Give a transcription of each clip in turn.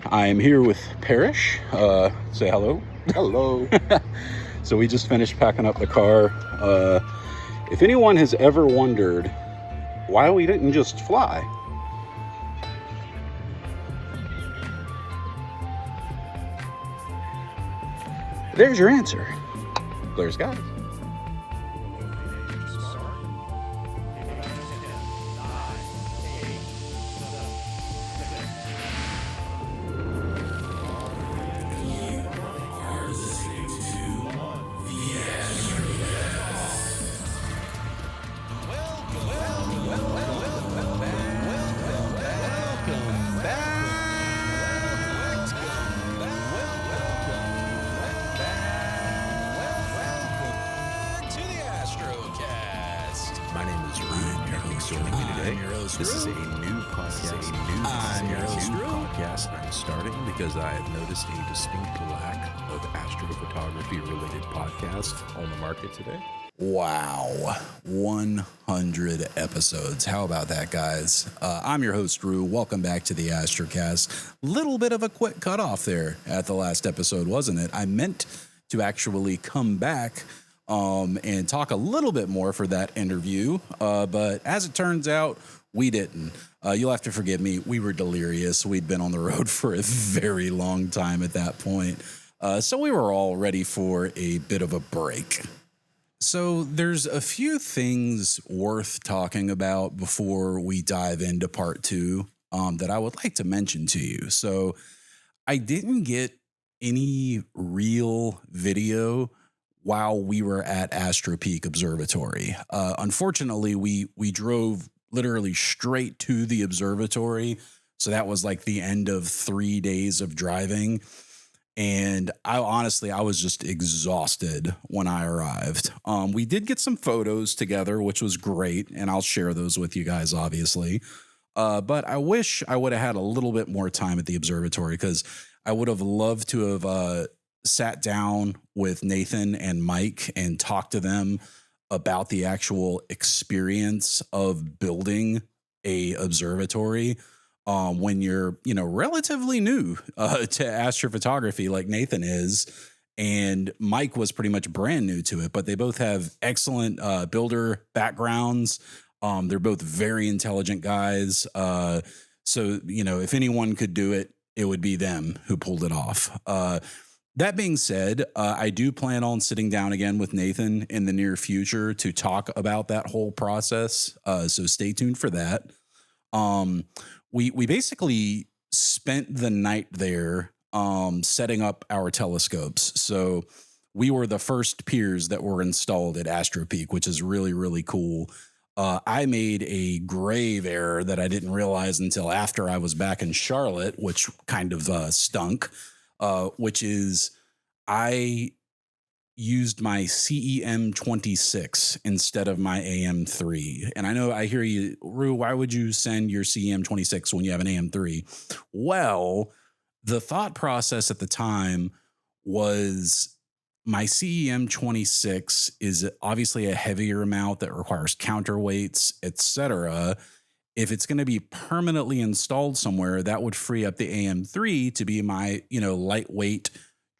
I am here with Parish. Say hello. Hello. So we just finished packing up the car. If anyone has ever wondered why we didn't just fly, there's your answer. Clear skies. This is a new podcast I'm starting because I have noticed a distinct lack of astrophotography related podcasts on the market today. Wow. 100 episodes. How about that, guys? I'm your host, Rho. Welcome back to the Astrocast. Little bit of a quick cutoff there at the last episode, wasn't it? I meant to actually come back and talk a little bit more for that interview, but as it turns out, we didn't. You'll have to forgive me. We were delirious. We'd been on the road for a very long time at that point, so we were all ready for a bit of a break. So there's a few things worth talking about before we dive into part two that I would like to mention to you. So I didn't get any real video while we were at Astro Peak Observatory. Unfortunately, we drove literally straight to the observatory. So that was like the end of 3 days of driving. And I was just exhausted when I arrived. We did get some photos together, which was great. And I'll share those with you guys, obviously. But I wish I would have had a little bit more time at the observatory because I would have loved to have sat down with Nathan and Mike and talked to them about the actual experience of building a observatory when you're, relatively new to astrophotography like Nathan is. And Mike was pretty much brand new to it, but they both have excellent builder backgrounds. They're both very intelligent guys. So, if anyone could do it, it would be them who pulled it off. That being said, I do plan on sitting down again with Nathan in the near future to talk about that whole process. So stay tuned for that. We basically spent the night there setting up our telescopes. So we were the first Piers that were installed at Astro Peak, which is really, really cool. I made a grave error that I didn't realize until after I was back in Charlotte, which kind of stunk. Which is I used my CEM26 instead of my AM3. And I know I hear you, Rue, why would you send your CEM26 when you have an AM3? Well, the thought process at the time was my CEM26 is obviously a heavier mount that requires counterweights, etc. If it's going to be permanently installed somewhere, that would free up the AM3 to be my, lightweight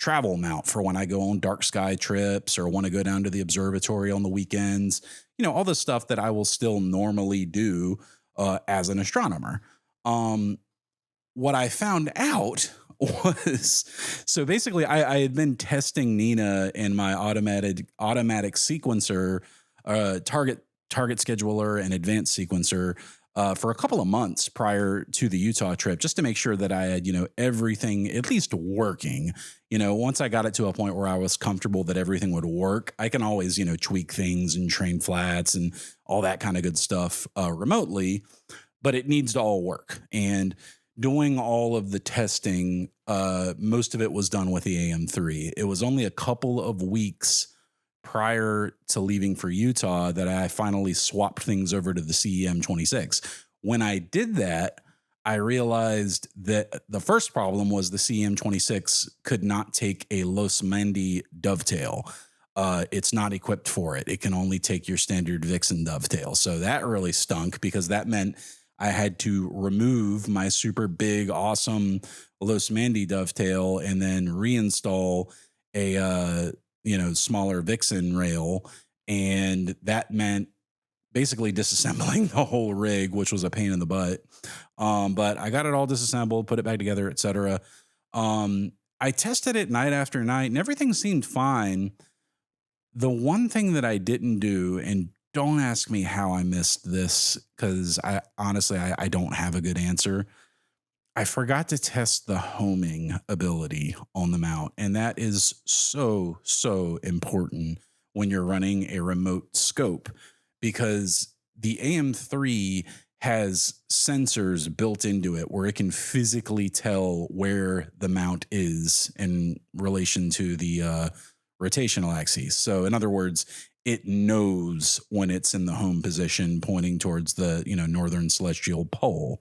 travel mount for when I go on dark sky trips or want to go down to the observatory on the weekends, all the stuff that I will still normally do as an astronomer. What I found out was, so basically I had been testing Nina and my automatic sequencer, target scheduler and advanced sequencer for a couple of months prior to the Utah trip, just to make sure that I had, everything at least working. Once I got it to a point where I was comfortable that everything would work, I can always, tweak things and train flats and all that kind of good stuff remotely, but it needs to all work. And doing all of the testing, most of it was done with the AM3. It was only a couple of weeks prior to leaving for Utah that I finally swapped things over to the CEM26. When I did that, I realized that the first problem was the CEM26 could not take a Los Mandy dovetail. It's not equipped for it. It can only take your standard Vixen dovetail. So that really stunk because that meant I had to remove my super big, awesome Los Mandi dovetail and then reinstall a, smaller Vixen rail. And that meant basically disassembling the whole rig, which was a pain in the butt. But I got it all disassembled, put it back together, etc. I tested it night after night and everything seemed fine. The one thing that I didn't do, and don't ask me how I missed this, because I honestly don't have a good answer. I forgot to test the homing ability on the mount, and that is so important when you're running a remote scope, because the AM3 has sensors built into it where it can physically tell where the mount is in relation to the rotational axis. So in other words, it knows when it's in the home position pointing towards the northern celestial pole.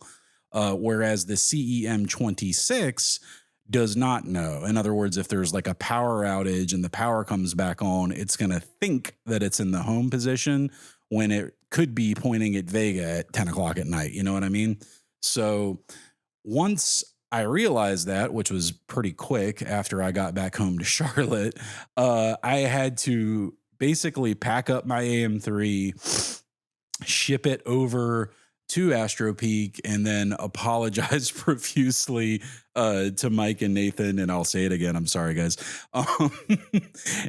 Whereas the CEM26 does not know. In other words, if there's like a power outage and the power comes back on, it's going to think that it's in the home position when it could be pointing at Vega at 10 o'clock at night. You know what I mean? So once I realized that, which was pretty quick after I got back home to Charlotte, I had to basically pack up my AM3, ship it over to Astro Peak, and then apologize profusely to Mike and Nathan, and I'll say it again, I'm sorry guys,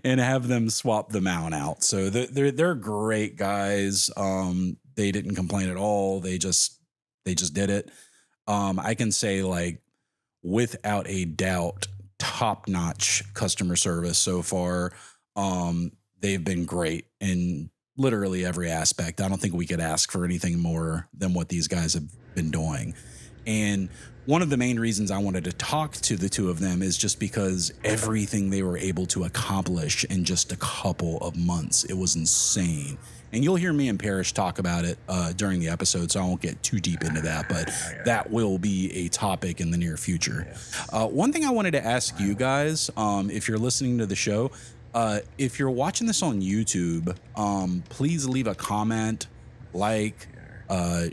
and have them swap the mount out. So they're great guys. They didn't complain at all. They just did it. I can say, like, without a doubt, top-notch customer service so far. They've been great in literally every aspect. I don't think we could ask for anything more than what these guys have been doing. And one of the main reasons I wanted to talk to the two of them is just because everything they were able to accomplish in just a couple of months, it was insane. And you'll hear me and Parish talk about it during the episode, so I won't get too deep into that, but that will be a topic in the near future. One thing I wanted to ask you guys, if you're listening to the show, if you're watching this on YouTube, please leave a comment, like,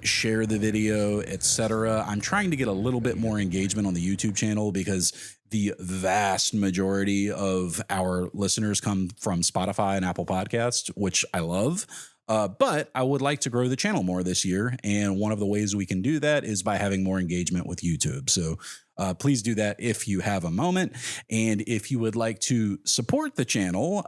share the video, etc. I'm trying to get a little bit more engagement on the YouTube channel because the vast majority of our listeners come from Spotify and Apple Podcasts, which I love. But I would like to grow the channel more this year. And one of the ways we can do that is by having more engagement with YouTube. So please do that if you have a moment. And if you would like to support the channel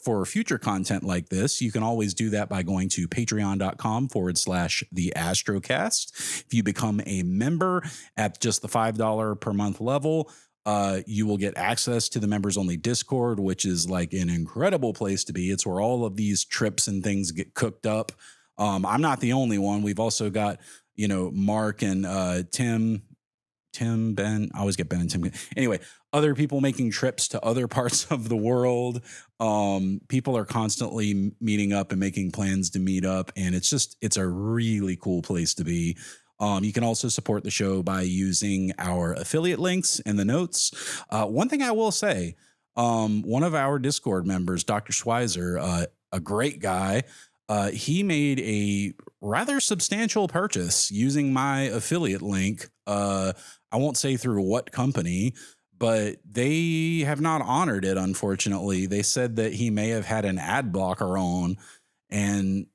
for future content like this, you can always do that by going to patreon.com/the Astrocast. If you become a member at just the $5 per month level, you will get access to the members only Discord, which is like an incredible place to be. It's where all of these trips and things get cooked up. I'm not the only one. We've also got, Mark and Tim, Ben. I always get Ben and Tim. Anyway, other people making trips to other parts of the world. People are constantly meeting up and making plans to meet up. And it's a really cool place to be. You can also support the show by using our affiliate links in the notes. One thing I will say, one of our Discord members, Dr. Schweizer, a great guy, he made a rather substantial purchase using my affiliate link. I won't say through what company, but they have not honored it, unfortunately. They said that he may have had an ad blocker on. And,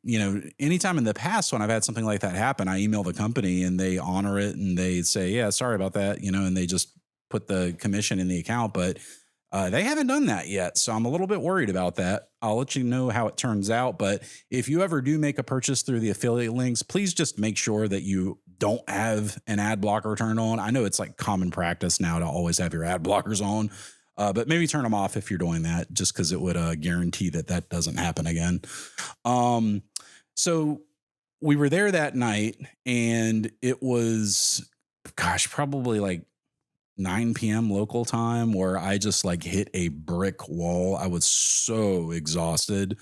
anytime in the past when I've had something like that happen, I email the company and they honor it and they say, yeah, sorry about that, and they just put the commission in the account. But they haven't done that yet. So I'm a little bit worried about that. I'll let you know how it turns out. But if you ever do make a purchase through the affiliate links, please just make sure that you don't have an ad blocker turned on. I know it's like common practice now to always have your ad blockers on. But maybe turn them off if you're doing that, just because it would guarantee that doesn't happen again. So we were there that night, and it was, probably like 9 p.m. local time, where I just like hit a brick wall. I was so exhausted.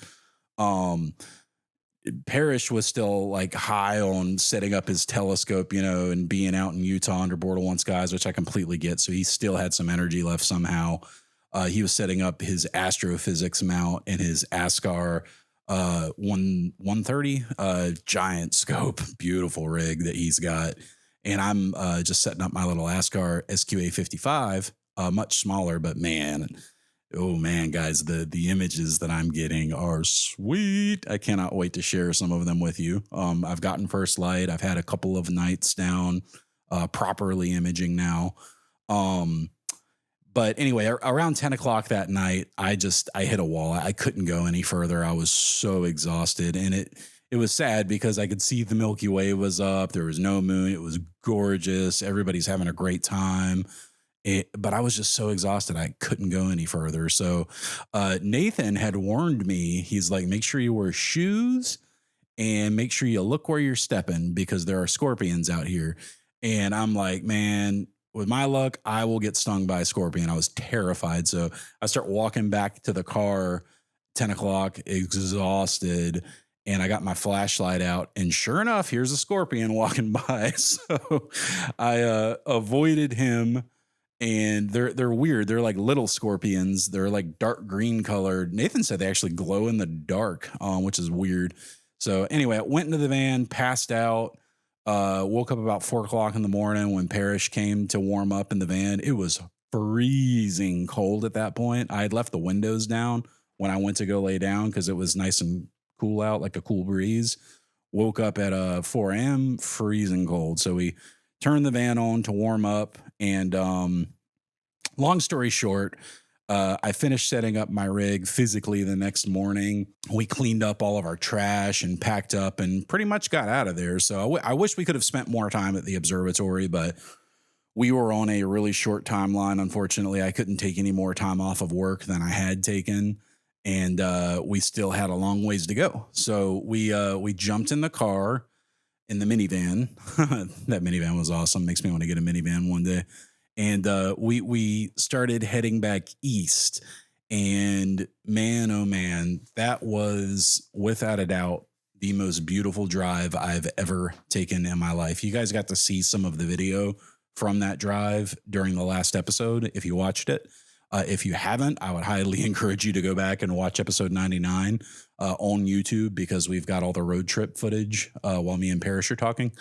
Parish was still like high on setting up his telescope, and being out in Utah under Bortle 1 skies, which I completely get. So he still had some energy left somehow. He was setting up his Astro-Physics mount and his ASCAR 130, giant scope, beautiful rig that he's got. And I'm just setting up my little ASCAR SQA 55, much smaller, but man, oh man, guys, the images that I'm getting are sweet. I cannot wait to share some of them with you. I've gotten first light. I've had a couple of nights down, properly imaging now. But anyway, around 10 o'clock that night, I hit a wall. I couldn't go any further. I was so exhausted, and it was sad because I could see the Milky Way was up. There was no moon. It was gorgeous. Everybody's having a great time. But I was just so exhausted. I couldn't go any further. So Nathan had warned me. He's like, make sure you wear shoes and make sure you look where you're stepping because there are scorpions out here. And I'm like, man, with my luck, I will get stung by a scorpion. I was terrified. So I start walking back to the car, 10 o'clock, exhausted. And I got my flashlight out. And sure enough, here's a scorpion walking by. So I avoided him. And they're weird. They're like little scorpions. They're like dark green colored. Nathan said they actually glow in the dark, which is weird. So anyway, I went into the van, passed out, woke up about 4 o'clock in the morning when Parish came to warm up in the van. It was freezing cold at that point. I had left the windows down when I went to go lay down because it was nice and cool out, like a cool breeze. Woke up at 4 a.m., freezing cold. So we turned the van on to warm up. And long story short, I finished setting up my rig physically the next morning. We cleaned up all of our trash and packed up and pretty much got out of there. So I wish we could have spent more time at the observatory, but we were on a really short timeline. Unfortunately, I couldn't take any more time off of work than I had taken. And we still had a long ways to go. So we jumped in the car. In the minivan. That minivan was awesome. Makes me want to get a minivan one day. And we started heading back east. And man, oh man, that was without a doubt the most beautiful drive I've ever taken in my life. You guys got to see some of the video from that drive during the last episode if you watched it. If you haven't, I would highly encourage you to go back and watch episode 99 on YouTube because we've got all the road trip footage while me and Parish are talking.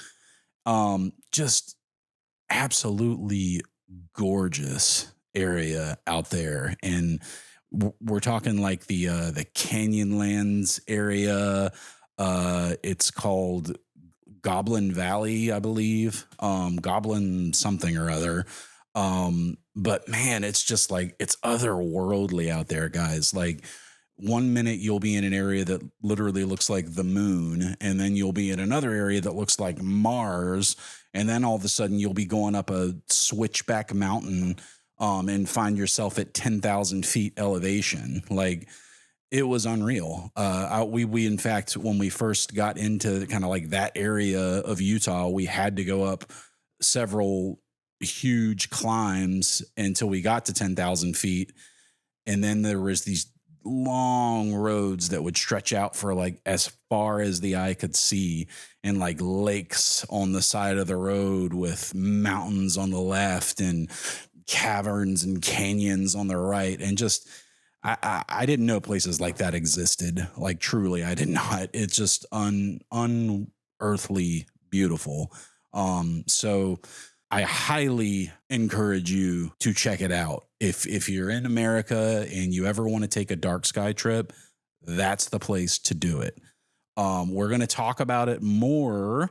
Just absolutely gorgeous area out there. And we're talking like the Canyonlands area. It's called Goblin Valley, I believe. Goblin something or other. But man, it's just like, it's otherworldly out there, guys. Like 1 minute you'll be in an area that literally looks like the moon. And then you'll be in another area that looks like Mars. And then all of a sudden you'll be going up a switchback mountain, and find yourself at 10,000 feet elevation. Like it was unreal. We in fact, when we first got into kind of like that area of Utah, we had to go up several huge climbs until we got to 10,000 feet. And then there was these long roads that would stretch out for like as far as the eye could see, and like lakes on the side of the road with mountains on the left and caverns and canyons on the right. And just, I didn't know places like that existed. Like truly, I did not. It's just unearthly beautiful. So I highly encourage you to check it out. If you're in America and you ever want to take a dark sky trip, that's the place to do it. We're going to talk about it more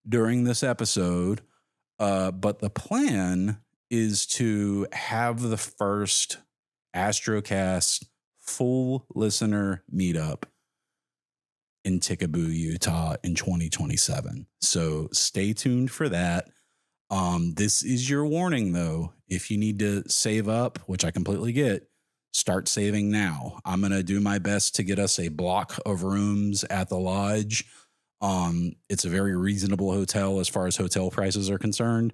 during this episode, but the plan is to have the first Astrocast full listener meetup in Ticaboo, Utah in 2027. So stay tuned for that. This is your warning though. If you need to save up, which I completely get, start saving now. I'm going to do my best to get us a block of rooms at the lodge. It's a very reasonable hotel as far as hotel prices are concerned.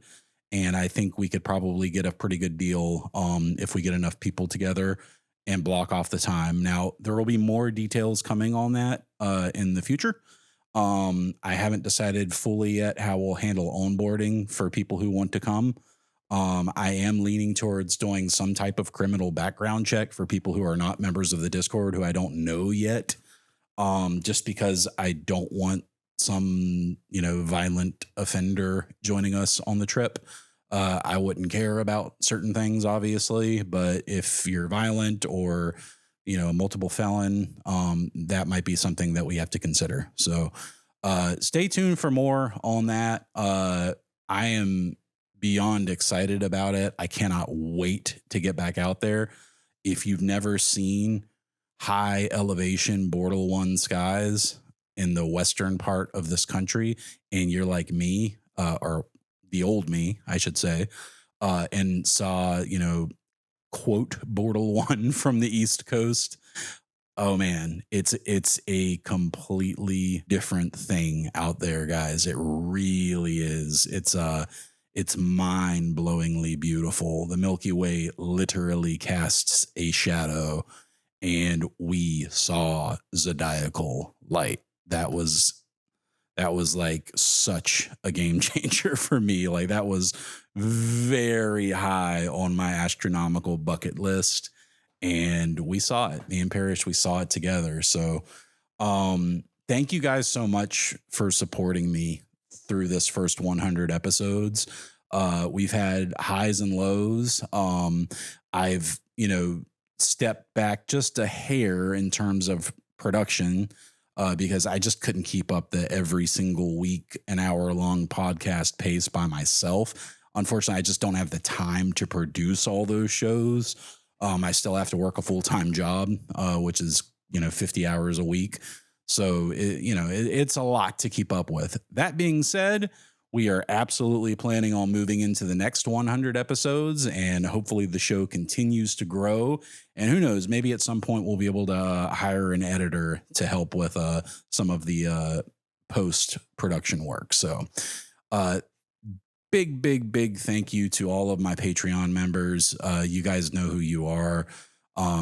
And I think we could probably get a pretty good deal, if we get enough people together and block off the time. Now there will be more details coming on that, in the future. I haven't decided fully yet how we'll handle onboarding for people who want to come. I am leaning towards doing some type of criminal background check for people who are not members of the Discord who I don't know yet. just because I don't want some, violent offender joining us on the trip. I wouldn't care about certain things, obviously, but if you're violent or, a multiple felon, that might be something that we have to consider. So stay tuned for more on that. I am beyond excited about it. I cannot wait to get back out there. If you've never seen high elevation Bortle 1 skies in the western part of this country, and you're like me, or the old me, I should say, and saw, quote Bortle 1 from the East Coast. Oh man, it's a completely different thing out there, guys. It really is. It's mind-blowingly beautiful. The Milky Way literally casts a shadow, and we saw zodiacal light. That was like such a game changer for me. Like that was very high on my astronomical bucket list, and we saw it. Me and Parish, we saw it together. So thank you guys so much for supporting me through this first 100 episodes. We've had highs and lows. I've, stepped back just a hair in terms of production, because I just couldn't keep up the every single week, an hour-long podcast pace by myself. Unfortunately, I just don't have the time to produce all those shows. I still have to work a full-time job, which is, 50 hours a week. So, it's a lot to keep up with. That being said, we are absolutely planning on moving into the next 100 episodes, and hopefully the show continues to grow. And who knows, maybe at some point we'll be able to hire an editor to help with some of the post-production work. So big thank you to all of my Patreon members. You guys know who you are.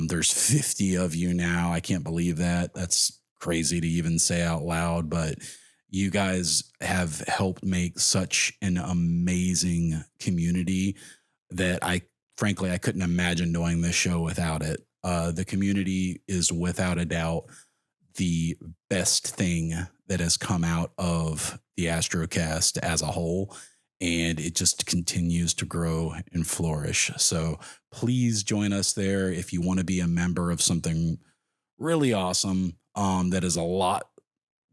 There's 50 of you now. I can't believe that. That's crazy to even say out loud, but you guys have helped make such an amazing community that I couldn't imagine doing this show without it. The community is without a doubt the best thing that has come out of the Astrocast as a whole, and it just continues to grow and flourish. So please join us there if you want to be a member of something really awesome.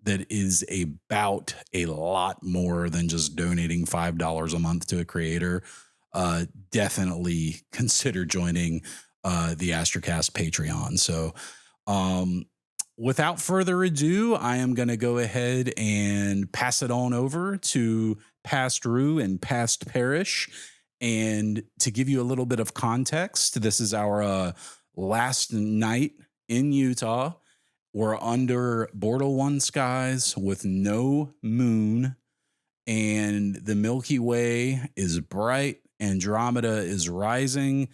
That is about a lot more than just donating $5 a month to a creator. Definitely consider joining the Astrocast Patreon. So without further ado, I am going to go ahead and pass it on over to past Rue and past Parish. And to give you a little bit of context, this is our last night in Utah. We're under Bortle 1 skies with no moon, and the Milky Way is bright. Andromeda is rising,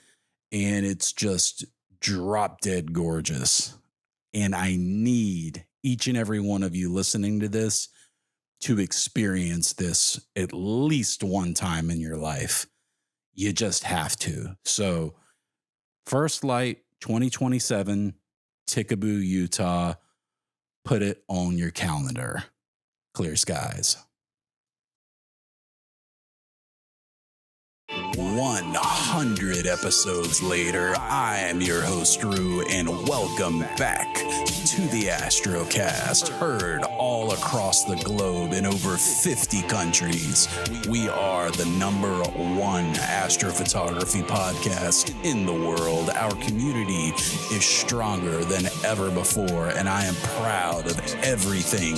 and it's just drop dead gorgeous. And I need each and every one of you listening to this to experience this at least one time in your life. You just have to. So, first light 2027. Ticaboo, Utah. Put it on your calendar. Clear skies. 100 episodes later, I am your host, Rue, and welcome back to the Astrocast, heard all across the globe in over 50 countries. We are the #1 astrophotography podcast in the world. Our community is stronger than ever before, and I am proud of everything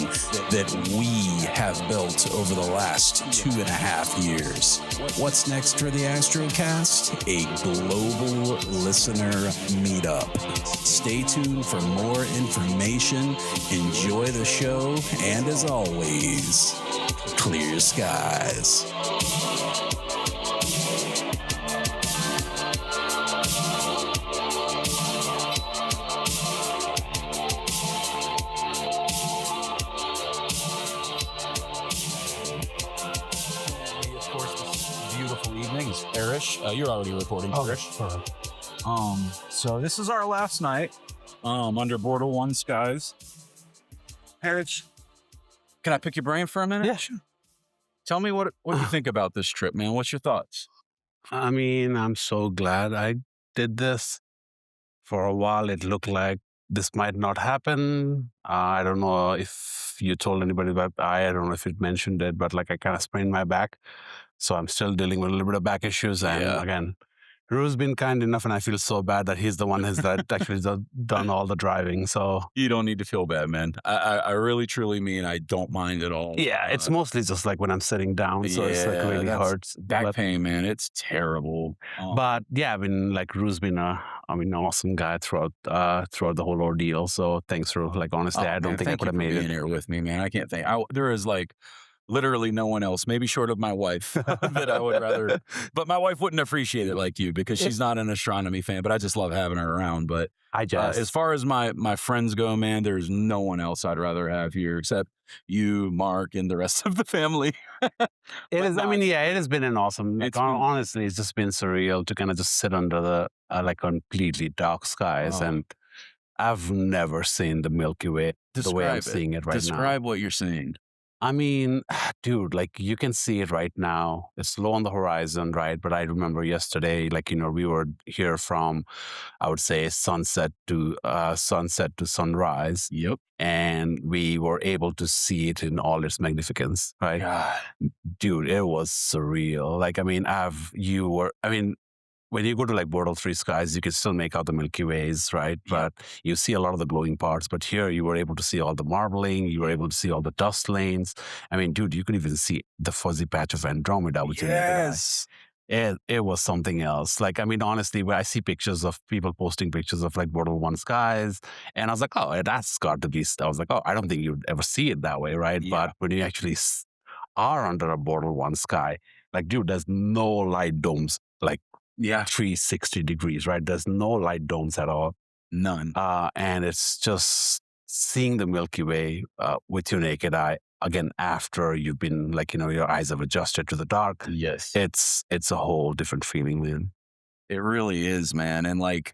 that we have built over the last 2.5 years. What's next for the Astrocast? A global listener meetup. Stay tuned for more information. Enjoy the show, and as always, clear skies. Parish, you're already reporting, Parish. Sorry. So this is our last night under Bortle 1 skies. Parish, can I pick your brain for a minute? Yeah, sure. Tell me what you think about this trip, man. What's your thoughts? I mean, I'm so glad I did this. For a while, it looked like this might not happen. I don't know if you told anybody about. I don't know if it mentioned it, but like I kind of sprained my back, so I'm still dealing with a little bit of back issues. And Yeah. again, Rue's been kind enough, and I feel so bad that he's the one that actually done all the driving. So You don't need to feel bad, man. I really, truly mean I don't mind at all. yeah, it's mostly just like when I'm sitting down, so it's like really that's hurts. back But- pain, man. It's terrible. But yeah, I mean, like Rue's been an awesome guy throughout the whole ordeal. So thanks, Ru. Like honestly, I don't think I could have made being it. here with me, man. I can't think. There is like literally no one else, maybe short of my wife, that I would rather. But my wife wouldn't appreciate it like you because she's not an astronomy fan. But I just love having her around. But I just as far as my friends go, man, there's no one else I'd rather have here except you, Mark, and the rest of the family. it is. I not- mean, yeah, it has been an awesome. Like, It's been- honestly, it's just been surreal to kind of just sit under the like completely dark skies, Oh. and I've never seen the Milky Way the way I'm Describe it. seeing it right now. Describe what you're seeing. I mean, dude, like you can see it right now. It's low on the horizon, right? But I remember yesterday, like, we were here from, I would say, sunset to sunrise, Yep. and we were able to see it in all its magnificence, right? God. Dude, it was surreal. Like, I mean, when you go to like Bortle 3 skies, you can still make out the Milky Ways, right? Yeah. But you see a lot of the glowing parts. But here you were able to see all the marbling. You were able to see all the dust lanes. I mean, dude, you could even see the fuzzy patch of Andromeda with your naked eye. Yes. It was something else. Like, I mean, honestly, when I see pictures of people posting pictures of like Bortle 1 skies, and I was like, oh, that's got to be, I was like, oh, I don't think you'd ever see it that way, right? Yeah. But when you actually are under a Bortle 1 sky, like, dude, there's no light domes, like, Yeah. 360 degrees, right? There's no light domes at all. None. And it's just seeing the Milky Way with your naked eye, again, after you've been like, your eyes have adjusted to the dark. Yes. It's a whole different feeling, man. It really is, man. And like,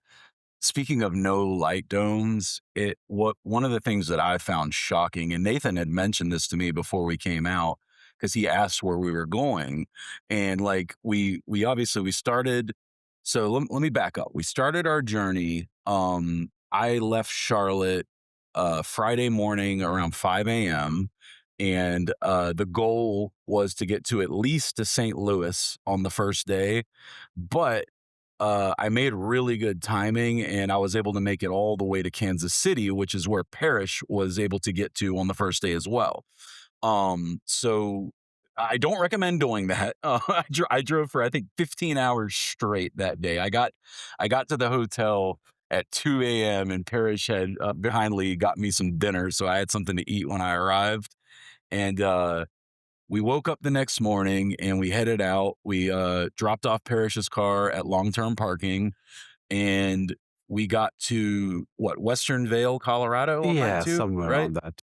speaking of no light domes, one of the things that I found shocking, and Nathan had mentioned this to me before we came out, because he asked where we were going. And like, we started, so let me back up. We started our journey. I left Charlotte Friday morning around 5 a.m. And the goal was to get to at least to St. Louis on the first day. But I made really good timing, and I was able to make it all the way to Kansas City, which is where Parish was able to get to on the first day as well. So I don't recommend doing that. I drove for, I think, 15 hours straight that day. I got to the hotel at 2 a.m. and Parish had kindly got me some dinner, so I had something to eat when I arrived. And we woke up the next morning and we headed out. We dropped off Parish's car at long-term parking, and we got to Western Vale, Colorado. On Yeah, night two, somewhere right? around that.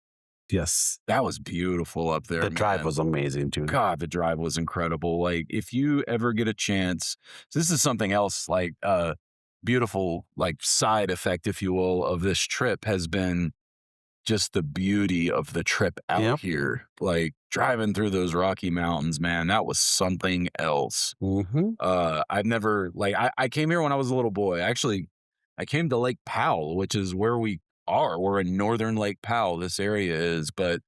Yes. That was beautiful up there. The drive man. was amazing, too. God, the drive was incredible. Like, if you ever get a chance, this is something else, like beautiful, like side effect, if you will, of this trip has been just the beauty of the trip out here. Like driving through those Rocky Mountains, man, that was something else. Mm-hmm. I've never, like, I came here when I was a little boy. Actually, I came to Lake Powell, which is where we are. We're in northern Lake Powell, this area is, but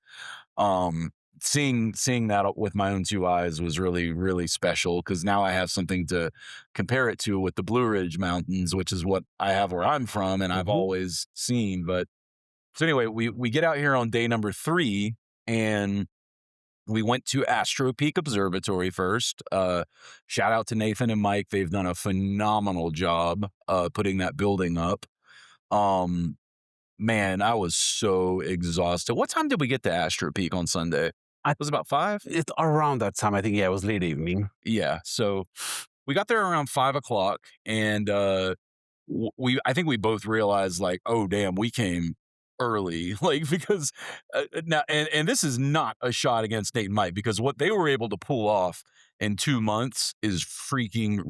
seeing that with my own two eyes was really, really special, because now I have something to compare it to with the Blue Ridge Mountains, which is what I have where I'm from and I've always seen. But so anyway, we get out here on day number 3, and we went to Astro Peak Observatory first. Shout out to Nathan and Mike. They've done a phenomenal job putting that building up. Man, I was so exhausted. What time did we get to Astro Peak on Sunday? It was about 5? It's around that time. I think, it was late evening. Yeah. So we got there around 5 o'clock, and I think we both realized, like, oh, damn, we came early, like, because now, and this is not a shot against Nate and Mike, because what they were able to pull off in 2 months is freaking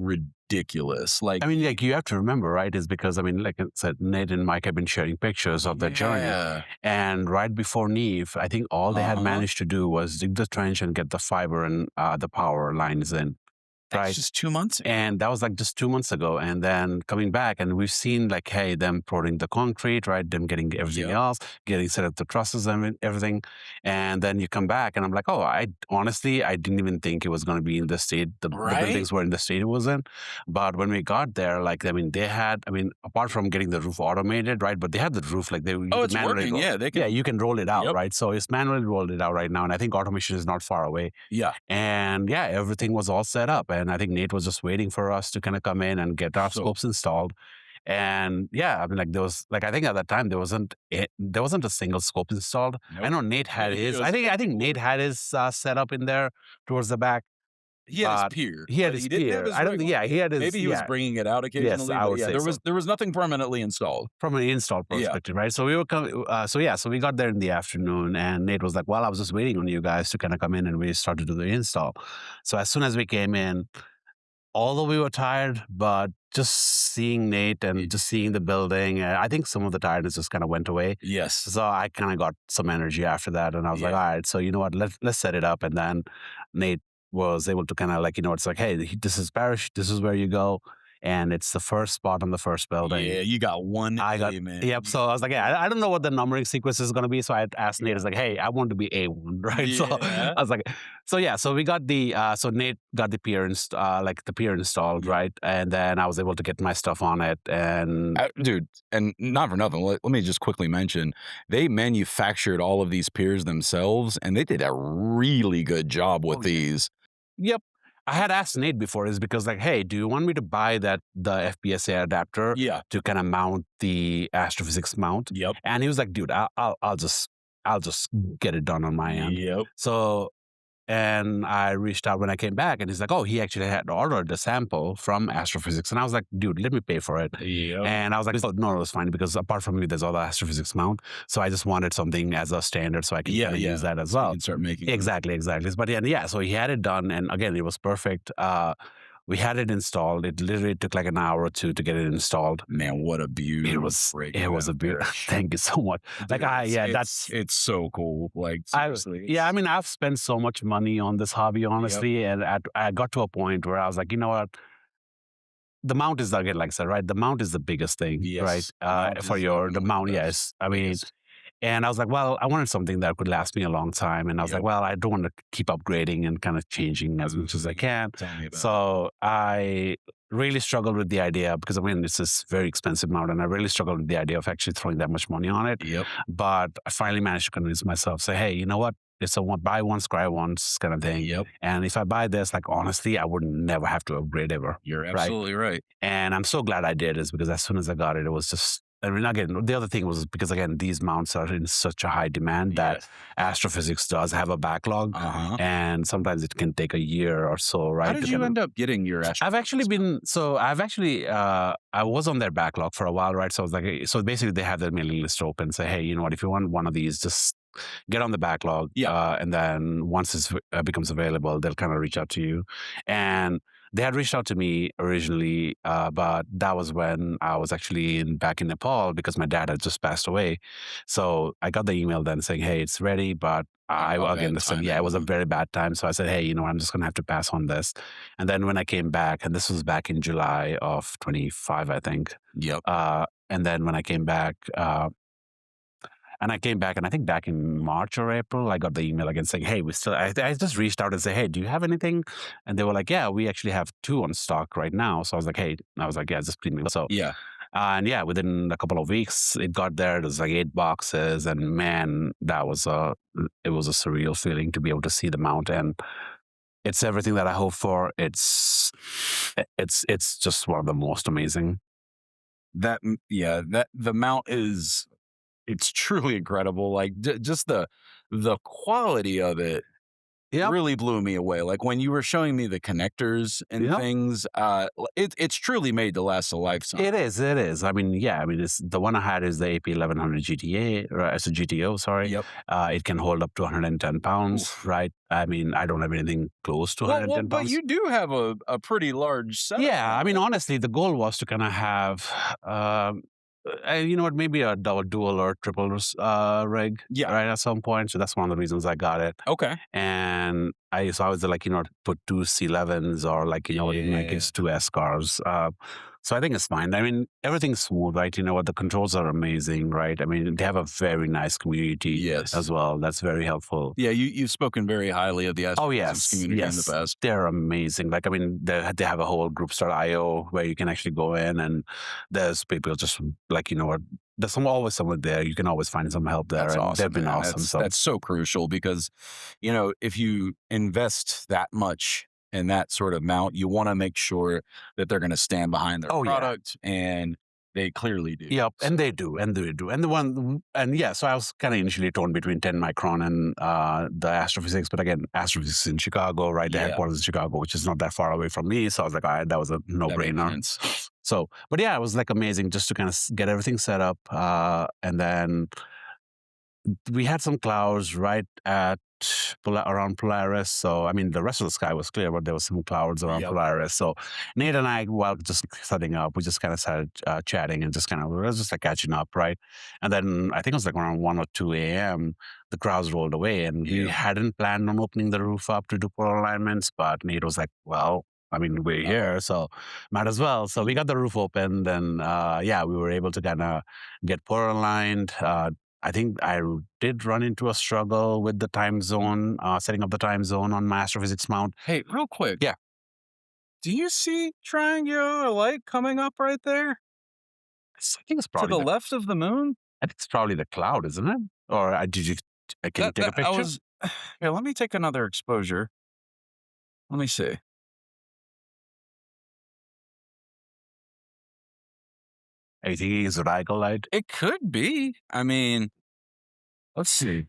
ridiculous. Like, I mean, like you have to remember, right? Is because I mean, like I said, Nate and Mike have been sharing pictures of their journey, and right before Neve, I think all they had managed to do was dig the trench and get the fiber and the power lines in. That's just 2 months ago. And that was like just 2 months ago. And then coming back, and we've seen like, hey, them pouring the concrete, right? Them getting everything else, getting set up the trusses and everything. And then you come back, and I'm like, oh, I honestly didn't even think it was going to be in the state. The buildings were in the state it was in. But when we got there, like, I mean, they had, I mean, apart from getting the roof automated, right? But they had the roof, like, it's working. Yeah, they can. You can roll it out, right? So it's manually rolled it out right now. And I think automation is not far away. Yeah. And yeah, everything was all set up. And I think Nate was just waiting for us to kind of come in and get our scopes installed. And yeah, I mean, like there was, like, I think at that time there wasn't a single scope installed. I know Nate had his. I think Nate had his set up in there towards the back. He had his pier. He had his pier. I don't think. Yeah, he had his. Maybe he was bringing it out occasionally. Yes, I would say there was nothing permanently installed from an install perspective, right? So we were coming. So we got there in the afternoon, and Nate was like, "Well, I was just waiting on you guys to kind of come in, and we started to do the install." So as soon as we came in, although we were tired, but just seeing Nate and just seeing the building, I think some of the tiredness just kind of went away. Yes. So I kind of got some energy after that, and I was like, all right, so you know what, let's set it up. And then Nate was able to kind of like, it's like, hey, this is Parish, this is where you go. And it's the first spot on the first building. Yeah, you got one. Man. Yep. So I was like, yeah, I don't know what the numbering sequence is going to be. So I asked Nate, I was like, hey, I want to be A1, right? Yeah. So I was like, so we got the, so Nate got the pier, the pier installed, right? And then I was able to get my stuff on it. And dude, and not for nothing, let me just quickly mention, they manufactured all of these piers themselves, and they did a really good job with these. Yep. I had asked Nate before, is because like, hey, do you want me to buy the FPSA adapter to kind of mount the Astrophysics mount? Yep. And he was like, dude, I'll just get it done on my end. Yep. So, and I reached out when I came back, and he's like, oh, he actually had ordered a sample from Astrophysics. And I was like, dude, let me pay for it. Yep. And I was like, no, it's fine, because apart from me, there's other Astrophysics mount. So I just wanted something as a standard so I can use that as well. You can start making Exactly. But so he had it done, and again, it was perfect. We had it installed. It literally took like an hour or two to get it installed. Man, what a beauty! It was a beauty. Thank you so much. Dude, it's so cool. Like, seriously. I mean, I've spent so much money on this hobby, honestly, and I got to a point where I was like, you know what? The mount is, again, like I said, right? The mount is the biggest thing, right? The mount, yes. I mean. And I was like, well, I wanted something that could last me a long time. And I was like, well, I don't want to keep upgrading and kind of changing as much as I can. So I really struggled with the idea, because I mean, it's this very expensive mount, and I really struggled with the idea of actually throwing that much money on it. Yep. But I finally managed to convince myself, say, hey, you know what? It's a buy once, cry once kind of thing. Yep. And if I buy this, like, honestly, I would never have to upgrade ever. You're absolutely right. And I'm so glad I did, is because as soon as I got it, it was just, I mean, again, the other thing was because, again, these mounts are in such a high demand that Astrophysics does have a backlog, and sometimes it can take a year or so, right? How did you end up getting your Astrophysics? I was on their backlog for a while, right? So I was like, so basically they have their mailing list open, say, hey, you know what, if you want one of these, just get on the backlog. And then once it becomes available, they'll kind of reach out to you. And they had reached out to me originally, but that was when I was actually back in Nepal, because my dad had just passed away. So I got the email then saying, hey, it's ready. But it was a very bad time. So I said, hey, you know, I'm just going to have to pass on this. And then when I came back, and this was back in July of 25, I think. Yep. And then when I came back, and I think back in March or April, I got the email again saying, hey, I just reached out and said, hey, do you have anything? And they were like, yeah, we actually have 2 on stock right now. So I was like, hey, yeah, just please me. So, within a couple of weeks, it got there. There's like 8 boxes. And man, it was a surreal feeling to be able to see the mount. And it's everything that I hope for. It's just one of the most amazing. The mount is... It's truly incredible. Like, just the quality of it Yep. really blew me away. Like when you were showing me the connectors and Yep. things, it's truly made to last a lifetime. It is. I mean, yeah, I mean, it's, the one I had is the AP 1100 GTA, right? It's a GTO, sorry. Yep. It can hold up to 110 pounds, right? I mean, I don't have anything close to Well, 110 but pounds. you do have a pretty large setup. Yeah, on I mean, it. honestly, the goal was to kind of have, you know what, maybe a dual or triple rig, Yeah. right, at some point. So that's one of the reasons I got it. Okay. And I was like, you know, put two C11s or like, you know, in my case, two S cars. So I think it's fine. I mean, everything's smooth, right? You know what? The controls are amazing, right? I mean, they have a very nice community Yes. as well. That's very helpful. Yeah, you've spoken very highly of the Astrophysics community in the past. They're amazing. Like, I mean, they have a whole groups.io where you can actually go in and there's people just like, you know what, there's always someone there. You can always find some help there. That's and awesome. They've been man. awesome. That's so crucial because, you know, if you invest that much in that sort of mount, you want to make sure that they're going to stand behind their product, and they clearly do. Yep, so. And they do. And the one, and yeah, so I was kind of initially torn between 10 micron and the Astrophysics, but again, Astrophysics in Chicago, right? The headquarters in Chicago, which is not that far away from me. So I was like, all right, that was a no-brainer. So, but yeah, it was like amazing just to kind of get everything set up. And then we had some clouds right at around Polaris. So, I mean, the rest of the sky was clear, but there was some clouds around Polaris. So Nate and I, while just setting up, we just kind of started chatting and just kind of, we were just like catching up, right? And then I think it was like around 1 or 2 a.m., the clouds rolled away and we hadn't planned on opening the roof up to do polar alignments, but Nate was like, well, I mean, we're here, so might as well. So we got the roof opened and we were able to kind of get polar aligned. I think I did run into a struggle with the time zone, setting up the time zone on my Astrophysics mount. Hey, real quick. Yeah. Do you see triangular light coming up right there? I think it's probably to the left of the moon. I think it's probably the cloud, isn't it? Or did you? Can you take a picture? Here, let me take another exposure. Let me see. Are you thinking it's zodiacal light? It could be. I mean, let's see.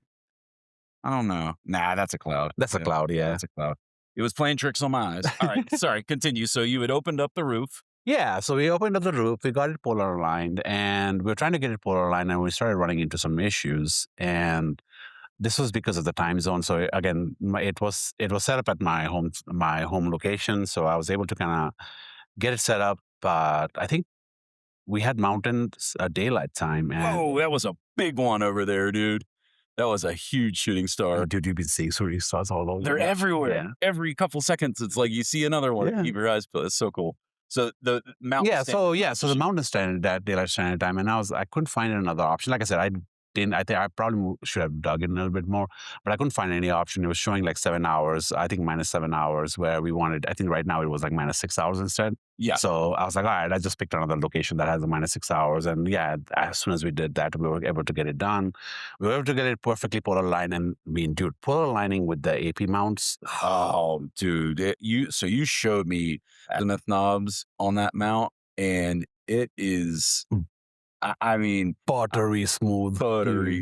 I don't know. Nah, that's a cloud. That's a cloud, yeah. That's a cloud. It was playing tricks on my eyes. All right, sorry, continue. So you had opened up the roof. Yeah, so we opened up the roof, we got it polar aligned, and we were trying to get it polar aligned, and we started running into some issues. And this was because of the time zone. So again, it was set up at my home location, so I was able to kind of get it set up. But I think we had mountain daylight time. And that was a big one over there, dude. That was a huge shooting star. Oh, dude, you've been seeing shooting stars all over. They're everywhere. Yeah. Every couple seconds, it's like you see another one. Yeah. Keep your eyes peeled. It's so cool. So the mountain. So the mountain standard, daylight standard time, and I couldn't find another option. Like I said, I think I probably should have dug in a little bit more, but I couldn't find any option. It was showing like 7 hours, I think -7 hours, where we wanted, I think right now it was like -6 hours instead. Yeah. So I was like, all right, I just picked another location that has a -6 hours. And yeah, as soon as we did that, we were able to get it done. We were able to get it perfectly polar aligned. And I mean, dude, polar aligning with the AP mounts. Oh, dude. You showed me azimuth knobs on that mount, and it is... I mean, buttery smooth.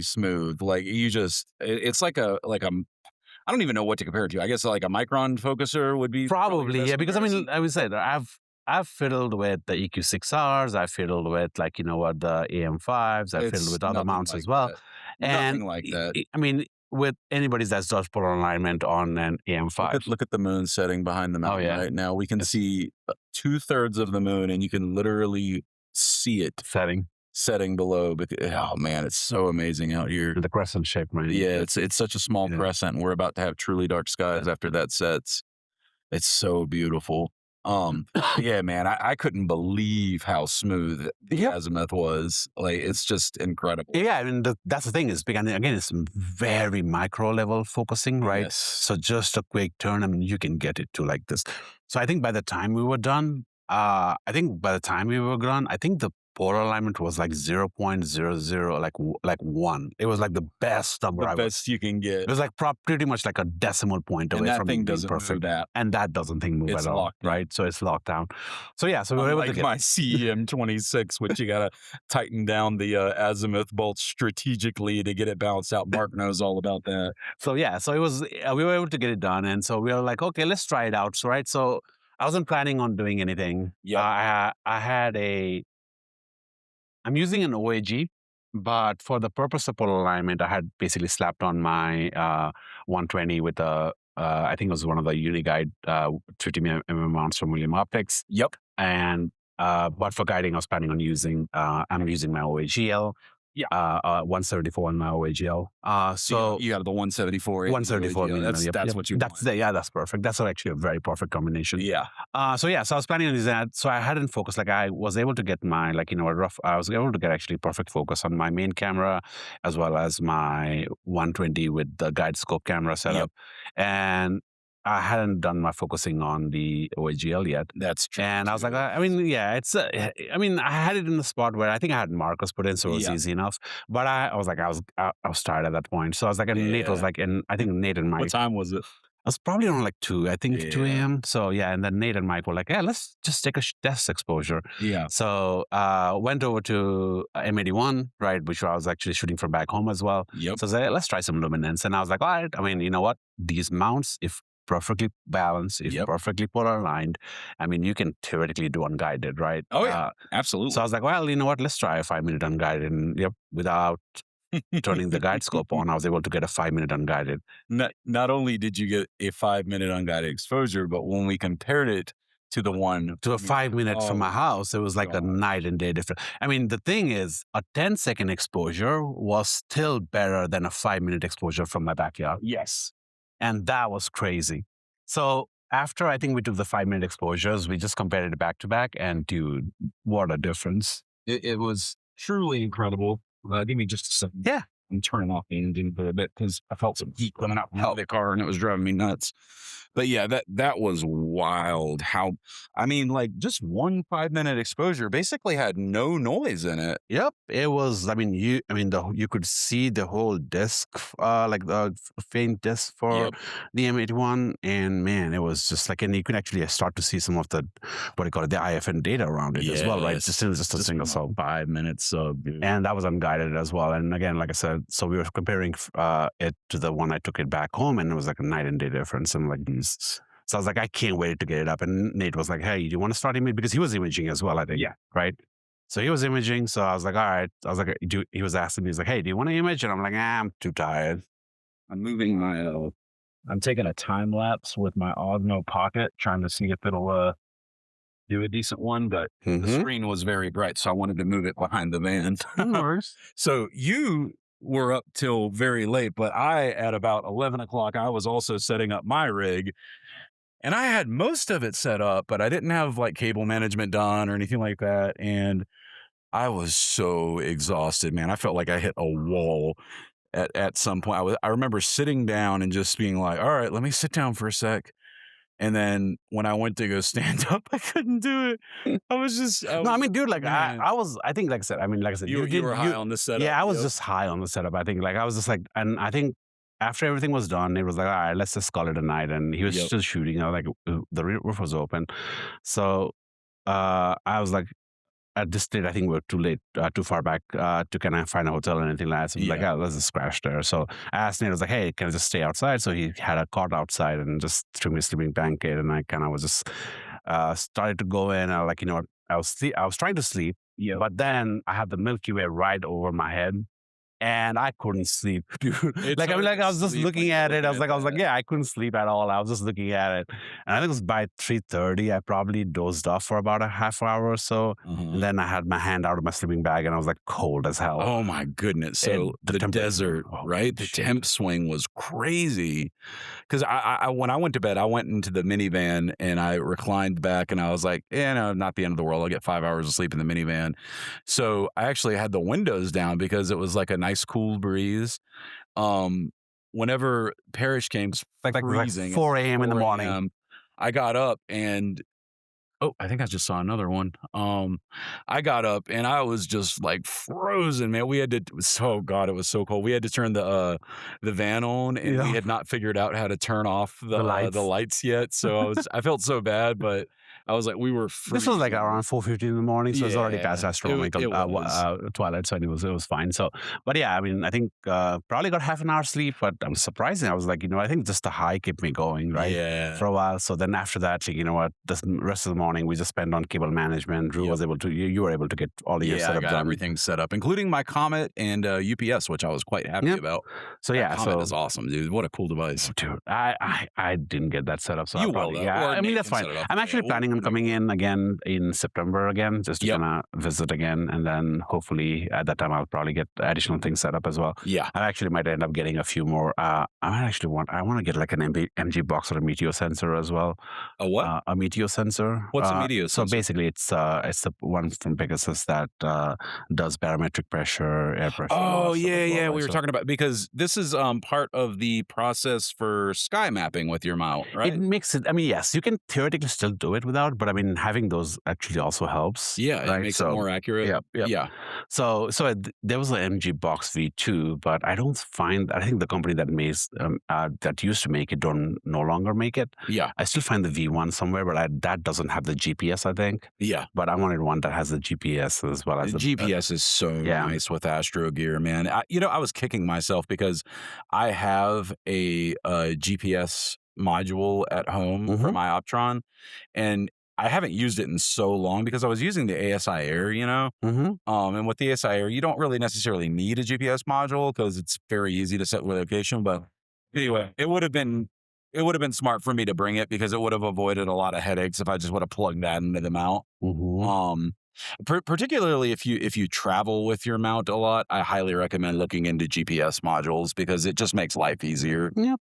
Smooth. Like you just, it's like a, I don't even know what to compare it to. I guess like a micron focuser would be probably yeah. Because I mean, I would say that I've fiddled with the EQ6Rs. I've fiddled with the AM5s. I've fiddled with other mounts as well. Nothing like that. I mean, with anybody that does polar alignment on an AM5. Look at the moon setting behind the mountain right now. We can see 2/3 of the moon, and you can literally see it setting below. Oh man, it's so amazing out here. The crescent shape, right? Yeah, it's such a small crescent, and we're about to have truly dark skies after that sets. It's so beautiful. Yeah, man, I couldn't believe how smooth the azimuth was. Like, it's just incredible. Yeah, I mean, that's the thing is, again, it's very micro level focusing, right? Yes. So just a quick turn, I mean, you can get it to like this. So I think by the time we were done, I think the polar alignment was like 0.00, like 1. It was like the best number. The best you can get. It was like pretty much like a decimal point away from being perfect. And that doesn't move it's at all, locked right? So it's locked down. So yeah, so we were able to get my CEM26, which you gotta tighten down the azimuth bolts strategically to get it balanced out. Mark knows all about that. So yeah, so it was we were able to get it done, and so we were like, okay, let's try it out. So right, so I wasn't planning on doing anything. Yeah, I'm using an OAG, but for the purpose of polar alignment, I had basically slapped on my 120 with a I think it was one of the Uniguide 50 mm mounts from William Optics. Yep. And but for guiding, I was planning on using I'm using my OAGL. Yeah. 174 on my OAGL. So you got the 174. 174. That's what you want. That's perfect. That's actually a very perfect combination. Yeah. So I was planning on using that. So I hadn't focused. Like I was able to get my I was able to get actually perfect focus on my main camera as well as my 120 with the guide scope camera setup. And I hadn't done my focusing on the OAGL yet. That's true. And I was like, I had it in the spot where I think I had markers put in, so it was easy enough. But I was tired at that point. So I was like, and Nate was like, and I think Nate and Mike. What time was it? I was probably around like 2, I think 2 a.m. So yeah, and then Nate and Mike were like, yeah, let's just take a test exposure. Yeah. So went over to M81, right, which I was actually shooting from back home as well. Yep. So I was like, let's try some luminance. And I was like, all right, I mean, you know what? These mounts, if perfectly balanced, if perfectly polar aligned, I mean, you can theoretically do unguided, right? Oh, yeah, absolutely. So I was like, well, you know what? Let's try a 5-minute unguided. And without turning the guide scope on, I was able to get a 5-minute unguided. Not only did you get a 5-minute unguided exposure, but when we compared it to the one to a 5-minute from my house, it was like a night and day difference. I mean, the thing is, a 10-second exposure was still better than a 5-minute exposure from my backyard. Yes. And that was crazy. So after I think we took the 5-minute exposures, we just compared it back to back, and dude, what a difference. It was truly incredible. Give me just a second. Yeah. I'm turning off the engine for a bit because I felt some heat coming out from the car and it was driving me nuts. But yeah, that was wild. Just one 5-minute exposure basically had no noise in it. Yep, it was. You could see the whole disc, like the faint disc for the M81, and man, it was just like, and you could actually start to see some of the the IFN data around it as well, right? Just a single cell. 5 minutes, and that was unguided as well. And again, like I said, so we were comparing it to the one I took it back home, and it was like a night and day difference. And like these. So I was like, I can't wait to get it up. And Nate was like, hey, do you want to start imaging? Because he was imaging as well, I think. Yeah. Right? So he was imaging. So I was like, all right. I was like, he was asking me, he's like, hey, do you want to image? And I'm like, I'm too tired. I'm moving my, I'm taking a time lapse with my Osmo Pocket, trying to see if it'll do a decent one. But the screen was very bright, so I wanted to move it behind the van. So you were up till very late, but at about 11 o'clock, I was also setting up my rig. And I had most of it set up, but I didn't have like cable management done or anything like that. And I was so exhausted, man. I felt like I hit a wall at some point. I remember sitting down and just being like, all right, let me sit down for a sec. And then when I went to go stand up, I couldn't do it. Dude, like I think, like I said, you were high on the setup. Yeah, I was just high on the setup. I think, like, I was just like, and I think after everything was done, it was like, all right, let's just call it a night. And he was still shooting. Like the roof was open, so I was like, at this stage, I think we're too late, too far back to kind of find a hotel or anything like that. So like, let's just crash there. So I asked Nate, I was like, hey, can I just stay outside? So he had a cot outside and just threw me a sleeping blanket. And I kind of was just started to go in. I was like, you know what? I was trying to sleep, but then I had the Milky Way right over my head. And I couldn't sleep, dude. I was just looking at it. I was like, yeah, I couldn't sleep at all. I was just looking at it. And I think it was by 3:30, I probably dozed off for about a half hour or so. And then I had my hand out of my sleeping bag and I was like cold as hell. Oh my goodness. So the desert, right? The temp swing was crazy. Because I when I went to bed, I went into the minivan and I reclined back and I was like, no, not the end of the world. I'll get 5 hours of sleep in the minivan. So I actually had the windows down because it was like a nice cool breeze. Whenever Parish came, like freezing, 4 a.m. in the morning. I got up and Oh, I think I just saw another one. I got up and I was just like frozen, man. We had to, so God, it was so cold. We had to turn the van on, and we Yeah. had not figured out how to turn off The lights. the lights yet. So I felt so bad, but I was like, we were This was like freezing. around 4:50 in the morning, so it's already past Yeah, astronomical it was. twilight, so it was fine. So, but yeah, I mean, I think probably got half an hour sleep, but I'm surprising. I was like, I think just the high kept me going, right, Yeah. for a while. So then after that, like, the rest of the morning we just spent on cable management. Drew was able to, you were able to get all of your I setup got done. everything set up, including my Comet and UPS, which I was quite happy about. So That yeah, Comet is awesome, dude. What a cool device. Dude, I didn't get that set up, so You I'll will, probably, though, yeah. or I mean, Nate that's can fine. set it up. I'm actually Yeah, planning on coming in again in September again, just to Yep. kind of visit again, and then hopefully at that time I'll probably get additional things set up as well. Yeah. I actually might end up getting a few more. I want to get like an MG box or a meteor sensor as well. A what? A meteor sensor. What's a meteor So sensor? basically, it's the one from Pegasus that does barometric pressure, air pressure. and all Oh, that stuff as well, yeah. right? We were So talking about, because this is part of the process for sky mapping with your mount, right? It makes it. I mean, yes, you can theoretically still do it without, but I mean, having those actually also helps. Yeah, it right? makes it more accurate. Yep. Yeah. So there was an MG Box V2, but I don't find. I think the company that makes that used to make it don't no longer make it. Yeah. I still find the V1 somewhere, but that doesn't have the GPS. I think. Yeah. But I wanted one that has the GPS as well as The GPS is so nice with Astro gear, man. I was kicking myself because I have a GPS module at home for my Optron, and I haven't used it in so long because I was using the ASI Air, and with the ASI Air, you don't really necessarily need a GPS module because it's very easy to set location. But anyway, it would have been smart for me to bring it because it would have avoided a lot of headaches if I just would have plugged that into the mount. Particularly if you travel with your mount a lot, I highly recommend looking into GPS modules because it just makes life easier. Yep.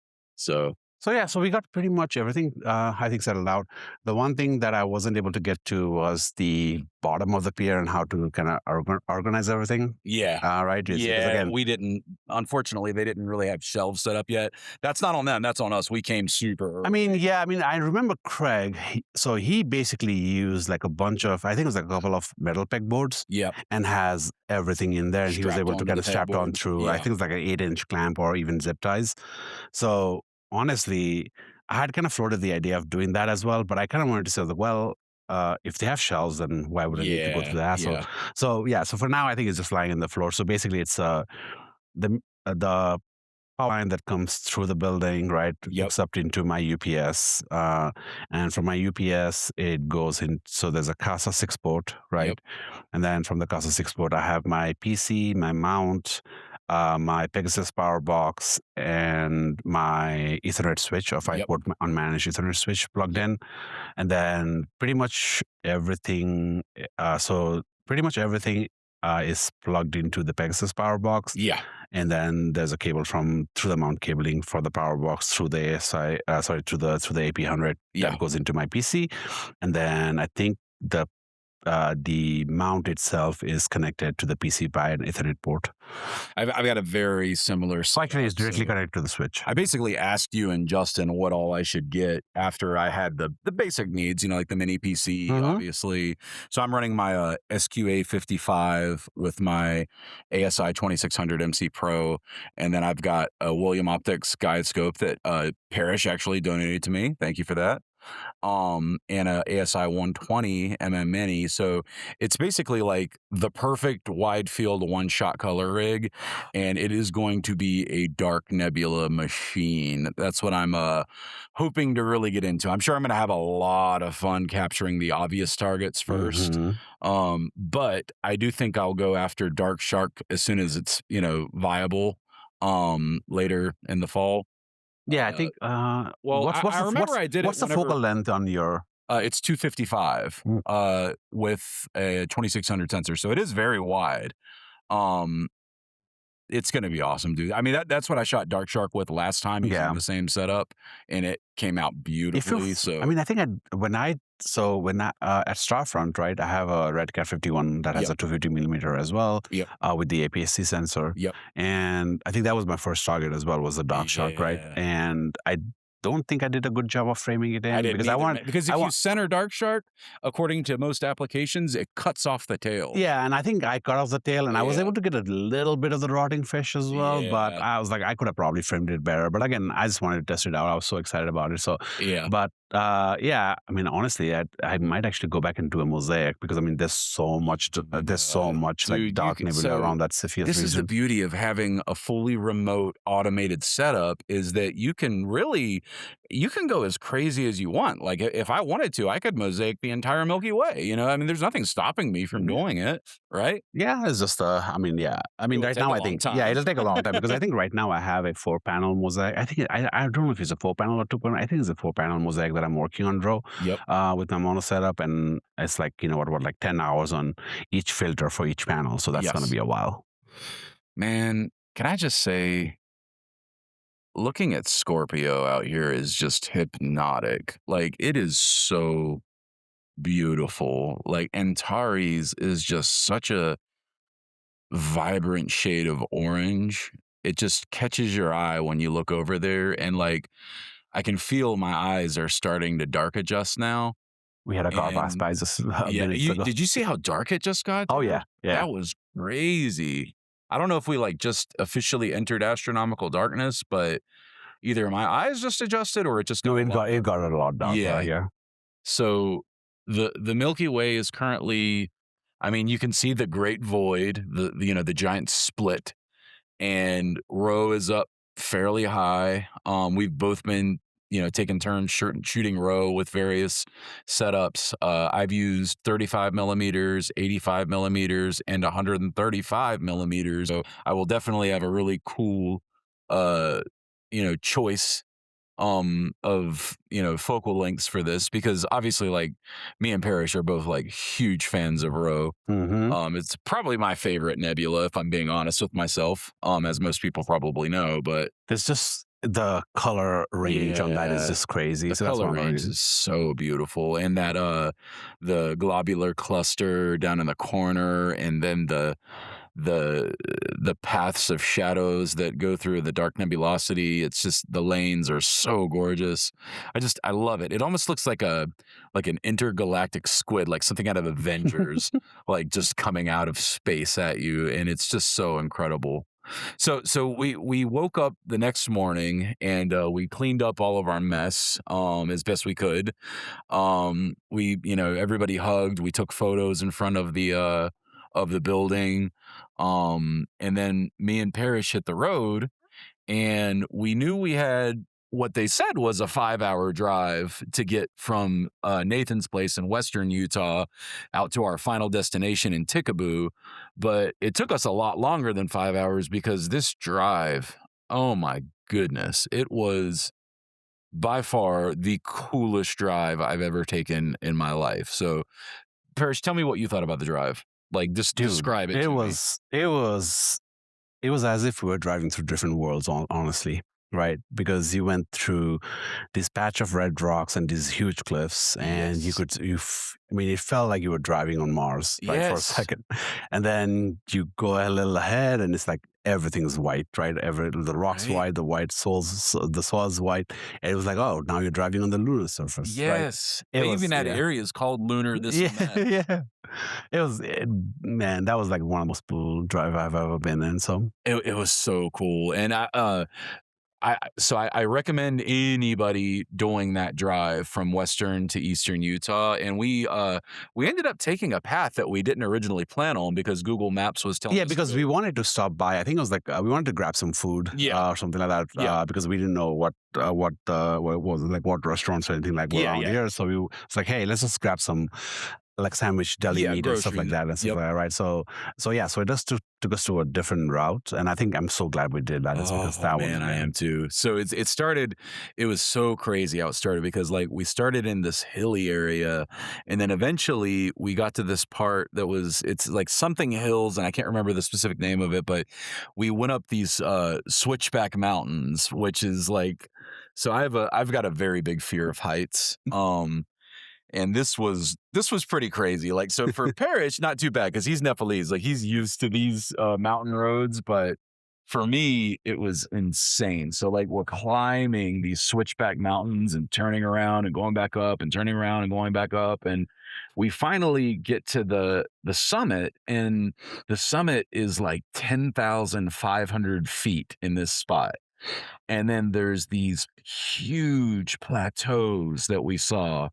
So yeah, so we got pretty much everything, I think, settled out. The one thing that I wasn't able to get to was the bottom of the pier and how to kind of organize everything. yeah. Right? Because Yeah, again, we didn't. Unfortunately, they didn't really have shelves set up yet. That's not on them. That's on us. We came super early. I remember Craig. He basically used like a bunch of, I think it was like a couple of metal pegboards. Yep. And has everything in there, and he was Strapped able to onto kind the of strap on pegboard. through. I Yeah. think it's like an 8-inch clamp or even zip ties. So honestly, I had kind of floated the idea of doing that as well, but I kind of wanted to say, like, well, if they have shelves, then why would I need to go through the hassle? Yeah. So for now, I think it's just lying in the floor. So basically, it's the power line that comes through the building, right? Yep. Hooks up into my UPS, and from my UPS, it goes in. So there's a Casa 6 port, right? Yep. And then from the Casa 6 port, I have my PC, my mount, my Pegasus power box, and my Ethernet switch, or if I Yep. put my unmanaged Ethernet switch plugged in, and then pretty much everything. Pretty much everything is plugged into the Pegasus power box. Yeah. And then there's a cable through the mount cabling for the power box through the through the AP100 Yeah. that goes into my PC, and then I think the mount itself is connected to the PC by an Ethernet port. I've got a very similar. So actually, it's directly so connected to the switch. I basically asked you and Justin what all I should get after I had the basic needs, like the mini PC, obviously. So I'm running my SQA55 with my ASI 2600 MC Pro, and then I've got a William Optics guide scope that Parish actually donated to me. Thank you for that. And a ASI 120 Mini. So it's basically like the perfect wide field one-shot color rig, and it is going to be a dark nebula machine. That's what I'm hoping to really get into. I'm sure I'm going to have a lot of fun capturing the obvious targets first. But I do think I'll go after Dark Shark as soon as it's viable later in the fall. Yeah, I think. I remember I did it. What's the focal length on your? It's 255 with a 2600 sensor, so it is very wide. It's going to be awesome, dude. I mean, that's what I shot Dark Shark with last time using the same setup, and it came out beautifully. I mean, I think when at Starfront, right, I have a Redcat 51 that has a 250 millimeter as well, with the APS-C sensor. Yep. And I think that was my first target as well, was the Dark Shark, right? And don't think I did a good job of framing it in. I didn't because either, I want man, because if you center dark shark, according to most applications, it cuts off the tail. Yeah, and I think I cut off the tail, and I was Yeah. able to get a little bit of the rotting fish as well. But Yeah. I was like, I could have probably framed it better. But again, I just wanted to test it out. I was so excited about it. So Yeah. but yeah, I mean, honestly, I might actually go back and do a mosaic because I mean, there's so much, like Dude, dark nebula around that Cepheus This region. is the beauty of having a fully remote automated setup, is that you can go as crazy as you want. Like if I wanted to, I could mosaic the entire Milky Way. You know, I mean, there's nothing stopping me from doing it, right? Yeah, it's just I mean, It'll right take now a I long think time. yeah, it'll take a long time because I think right now I have a 4-panel mosaic. I think I don't know if it's a 4-panel or 2-panel. I think it's a 4-panel mosaic that I'm working on, Rho, Yep. with my mono setup, and it's like like 10 hours on each filter for each panel. So that's going to Yes. be a while. Man, can I just say, looking at Scorpio out here is just hypnotic. Like, it is so beautiful. Like, Antares is just such a vibrant shade of orange. It just catches your eye when you look over there, and like I can feel my eyes are starting to dark adjust now. We had a car pass by just minutes ago. Did you see how dark it just got? Oh dude? yeah. That was crazy. I don't know if we like just officially entered astronomical darkness, but either my eyes just adjusted or it just No, got a it lot got a lot darker. Yeah. So the Milky Way is currently, I mean, you can see the Great Void, the giant split, and Rho is up fairly high. We've both been taking turns shooting Rho with various setups. I've used 35 millimeters, 85 millimeters, and 135 millimeters. So I will definitely have a really cool choice of focal lengths for this, because obviously like me and Parish are both like huge fans of Rho. It's probably my favorite nebula, if I'm being honest with myself, as most people probably know. But there's just the color range on that is just crazy. The so that's color one of the range reasons. is so beautiful, and that the globular cluster down in the corner, and then the paths of shadows that go through the dark nebulosity. It's just, the lanes are so gorgeous. I love it. It almost looks like an intergalactic squid, like something out of Avengers, like just coming out of space at you, and it's just so incredible. So we woke up the next morning, and we cleaned up all of our mess as best we could. We everybody hugged. We took photos in front of the building, and then me and Parish hit the road, and we knew we had what they said was a 5-hour drive to get from Nathan's place in western Utah out to our final destination in Ticaboo, but it took us a lot longer than 5 hours, because this drive, oh my goodness, it was by far the coolest drive I've ever taken in my life. So Parish, tell me what you thought about the drive. Like, just describe it. It was as if we were driving through different worlds, honestly, right? Because you went through this patch of red rocks and these huge cliffs, and it felt like you were driving on Mars, right, for a second. And then you go a little ahead, and it's like everything's white, right? The rocks white, the soil's white, and it was like, oh, now you're driving on the lunar surface. Yes, right? even that area is called lunar. And that. Man, that was like one of the most cool drive I've ever been in. So it was so cool, and I recommend anybody doing that drive from western to eastern Utah. And we ended up taking a path that we didn't originally plan on, because Google Maps was telling us. Yeah, because we wanted to stop by. I think it was like we wanted to grab some food, or something like that. Because we didn't know what was like, what restaurants or anything like were around here. So it's like, hey, let's just grab some like sandwich deli meat and stuff like that, and stuff like that, right? So it just took us to a different route, and I think I'm so glad we did that. Because that was, I am too. So it started. It was so crazy how it started, because like we started in this hilly area, and then eventually we got to this part that it's like something hills, and I can't remember the specific name of it, but we went up these switchback mountains, which is like, so I've got a very big fear of heights. And this was pretty crazy. Like, so for Parish, not too bad, because he's Nepalese. Like, he's used to these mountain roads. But for me, it was insane. So like we're climbing these switchback mountains and turning around and going back up and turning around and going back up. And we finally get to the summit, and the summit is like 10,500 feet in this spot. And then there's these huge plateaus that we saw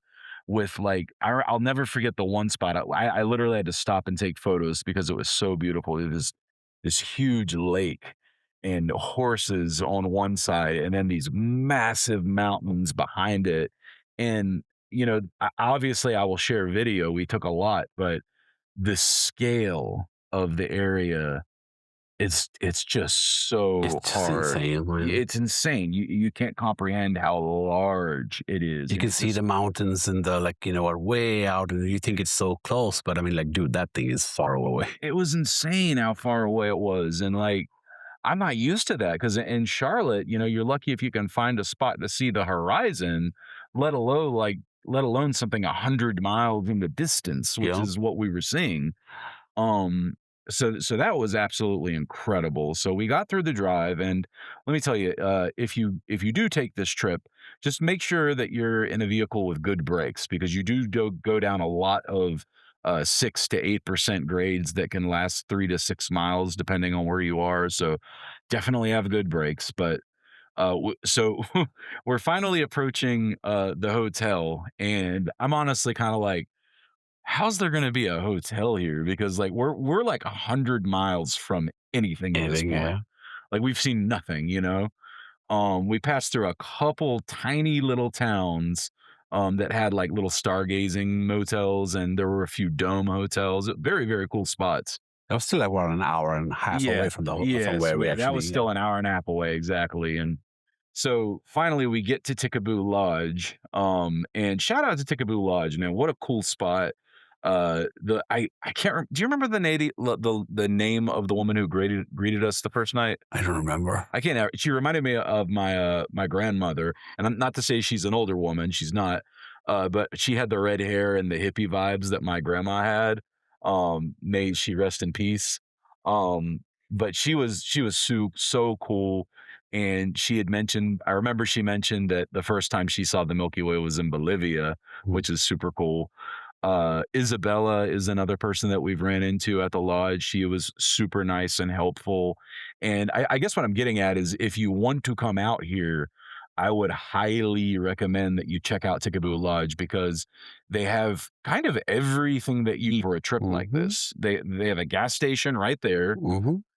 with like, I'll never forget the one spot. I literally had to stop and take photos because it was so beautiful. It was this huge lake and horses on one side, and then these massive mountains behind it. And, you know, obviously I will share video. We took a lot, but the scale of the area, it's just so It's just hard. insane, man. It's insane. You can't comprehend how large it is. You can see the mountains and the, like, you know, are way out, and you think it's so close, but I mean, like, dude, that thing is far away. It was insane how far away it was. And like, I'm not used to that, because in Charlotte, you know, you're lucky if you can find a spot to see the horizon, let alone something 100 miles in the distance, which Yeah. is what we were seeing. So that was absolutely incredible. So we got through the drive, and let me tell you, if you do take this trip, just make sure that you're in a vehicle with good brakes, because you do go down a lot of 6 to 8% grades that can last 3 to 6 miles depending on where you are. So definitely have good brakes. But so we're finally approaching the hotel, and I'm honestly kind of like, how's there going to be a hotel here? Because like we're like 100 miles from anything at this point. Yeah. Like we've seen nothing, you know. We passed through a couple tiny little towns that had like little stargazing motels, and there were a few dome hotels. Very, very cool spots. That was still like about an hour and a half away from the from where we actually. That was still an hour and a half away, exactly. And so finally we get to Ticaboo Lodge. And shout out to Ticaboo Lodge, man. What a cool spot. I can't do you remember the name of the woman who greeted us the first night? I don't remember. I can't. She reminded me of my grandmother, and I'm not to say she's an older woman. She's not. But she had the red hair and the hippie vibes that my grandma had. May she rest in peace. But she was so cool. And she had mentioned, I remember she mentioned that the first time she saw the Milky Way was in Bolivia, which is super cool. Isabella is another person that we've ran into at the lodge. She was super nice and helpful. And I guess what I'm getting at is, if you want to come out here, I would highly recommend that you check out Ticaboo Lodge, because they have kind of everything that you need for a trip like this. They have a gas station right there.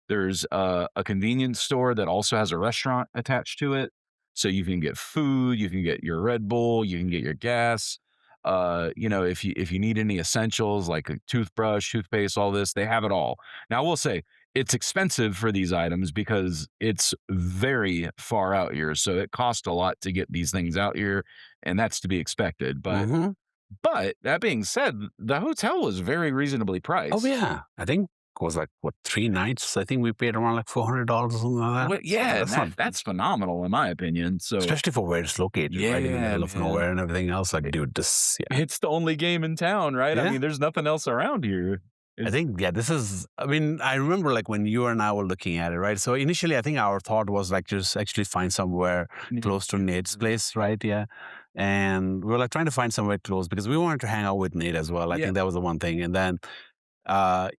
There's a convenience store that also has a restaurant attached to it. So you can get food, you can get your Red Bull, you can get your gas. You know, if you need any essentials like a toothbrush, toothpaste, all this, they have it all. Now, I will say it's expensive for these items because it's very far out here. So it costs a lot to get these things out here, and that's to be expected. But that being said, the hotel was very reasonably priced. Oh yeah, I think it was like, what, 3 nights? I think we paid around like $400 or something like that. Well, yeah, So that's phenomenal in my opinion. So especially for where it's located, right in the middle of nowhere and everything else. Like, dude, this, it's the only game in town, right? I mean, there's nothing else around here. I think, this is, I mean, I remember like when you and I were looking at it, right? So initially, I think our thought was like, just actually find somewhere close to Nate's place, right? Yeah. And we were like trying to find somewhere close because we wanted to hang out with Nate as well. I think that was the one thing. And then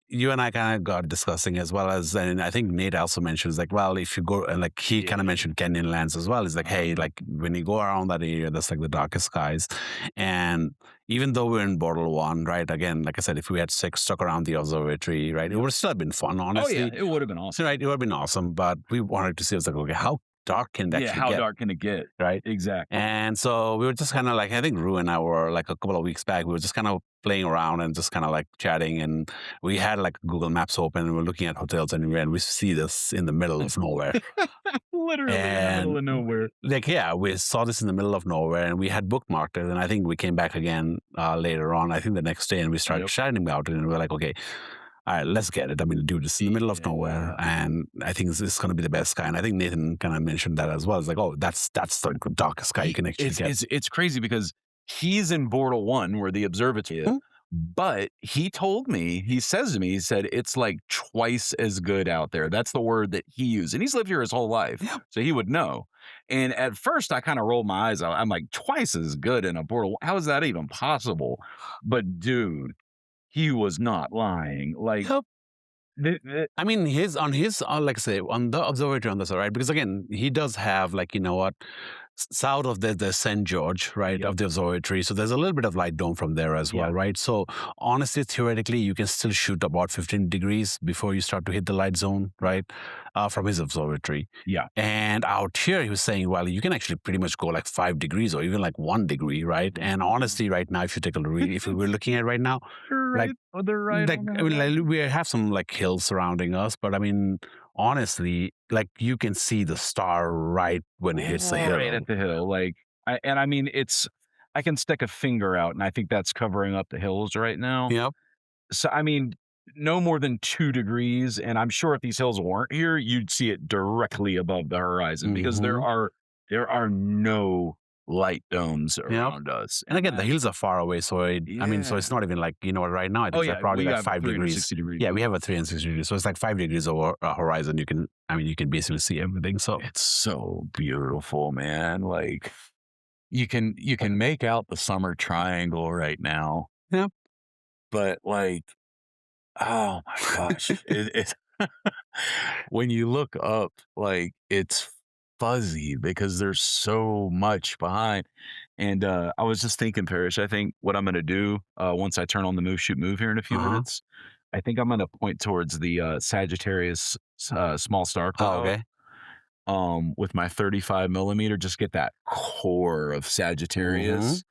you and I kind of got discussing, as well as, and I think Nate also mentions like, well, if you go, and like he kind of mentioned Canyonlands as well. It's like, hey, like when you go around that area, that's like the darkest skies. And even though we're in Bortle 1, right? Again, like I said, if we had stuck around the observatory, right, it would have still been fun, honestly. Oh yeah, it would have been awesome. Right, it would have been awesome. But we wanted to see, it was like, okay, how dark can that how get? dark can it get? Right? Exactly. And so we were just kind of like, I think Rue and I were like a couple of weeks back, we were just kind of playing around and just kind of like chatting. And we had like Google Maps open and we're looking at hotels, and we see this in the middle of nowhere. Literally in the middle of nowhere. Like, yeah, we saw this in the middle of nowhere, and we had bookmarked it. And I think we came back again later on, I think the next day, and we started chatting about it. And we were like, okay, all right, let's get it. I mean, dude, it's in the middle of nowhere, and I think it's going to be the best sky. And I think Nathan kind of mentioned that as well. It's like, oh, that's the darkest sky you can actually get. It's crazy because he's in Bortle 1, where the observatory is. But he told me, he says to me, he said, it's like twice as good out there. That's the word that he used. And he's lived here his whole life. Yeah. So he would know. And at first I kind of rolled my eyes out. I'm like, twice as good in a Bortle. How is that even possible? But dude, he was not lying. Like, Yep. I mean, on his, like I say, on the observatory on the side, right? Because again, he does have, like, you know what, south of the St. George, right, Yep. of the observatory. So there's a little bit of light dome from there as well, Yeah. right? So honestly, theoretically, you can still shoot about 15 degrees before you start to hit the light zone, right, from his observatory. Yeah. And out here, he was saying, well, you can actually pretty much go like 5 degrees or even like 1 degree, right? And honestly, right now, if you take a look, if we were looking at right now, like, I mean, like, we have some like hills surrounding us, but I mean, honestly, like you can see the star right when it hits the hill. Right at the hill. Like, I mean, I can stick a finger out, and I think that's covering up the hills right now. Yep. So, I mean, no more than 2 degrees. And I'm sure if these hills weren't here, you'd see it directly above the horizon because there are no light domes around us. And again, the hills are far away, so I mean, so it's not even like, you know, right now it's like probably like 5 degrees. Yeah, we have a 360 degrees, so it's like 5 degrees over horizon. You can basically see everything. So it's so beautiful, man. Like you can make out the summer triangle right now. Yep. But like, oh my gosh, it's when you look up, like it's fuzzy because there's so much behind. And I was just thinking, Parish, I think what I'm going to do once I turn on the move, shoot, move here in a few minutes, I think I'm going to point towards the Sagittarius small star cloud. With my 35 millimeter, just get that core of Sagittarius.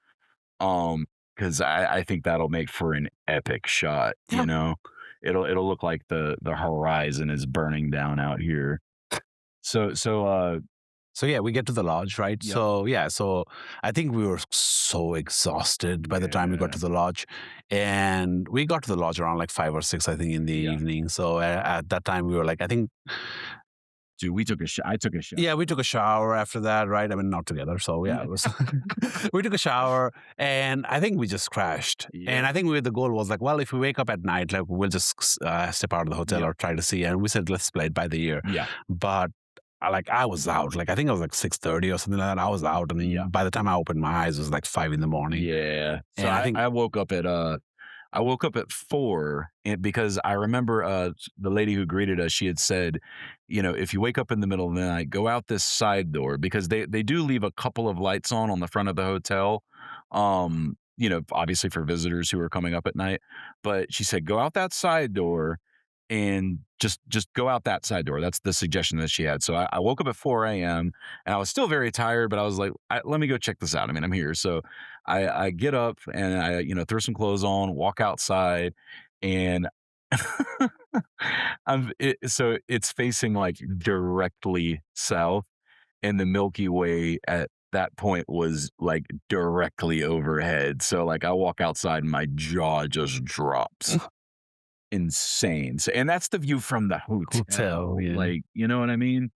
Because I think that'll make for an epic shot. You know, it'll look like the horizon is burning down out here. So yeah, we get to the lodge, right? Yep. So I think we were so exhausted by the time we got to the lodge, and we got to the lodge around like 5 or 6, I think, in the evening. So at that time we were like, I think. Dude, I took a shower. Yeah, we took a shower after that, right? I mean, not together. So yeah, it was. We took a shower, and I think we just crashed. Yeah. And I think the goal was like, well, if we wake up at night, like we'll just step out of the hotel or try to see. And we said, let's play it by the ear. Yeah. But I was out. Like I think it was like 6:30 or something like that. I was out, and by the time I opened my eyes, it was like 5 in the morning. Yeah. So I woke up at 4 because I remember the lady who greeted us, she had said, you know, if you wake up in the middle of the night, go out this side door because they do leave a couple of lights on the front of the hotel. You know, obviously for visitors who are coming up at night. But she said, go out that side door and just go out that side door. That's the suggestion that she had. So I woke up at 4 a.m. and I was still very tired, but I was like, let me go check this out. I mean, I'm here. So I get up and I, you know, throw some clothes on, walk outside, and so it's facing like directly south, and the Milky Way at that point was like directly overhead. So like I walk outside and my jaw just drops. Insane. So, and that's the view from the hotel. Like, you know what I mean?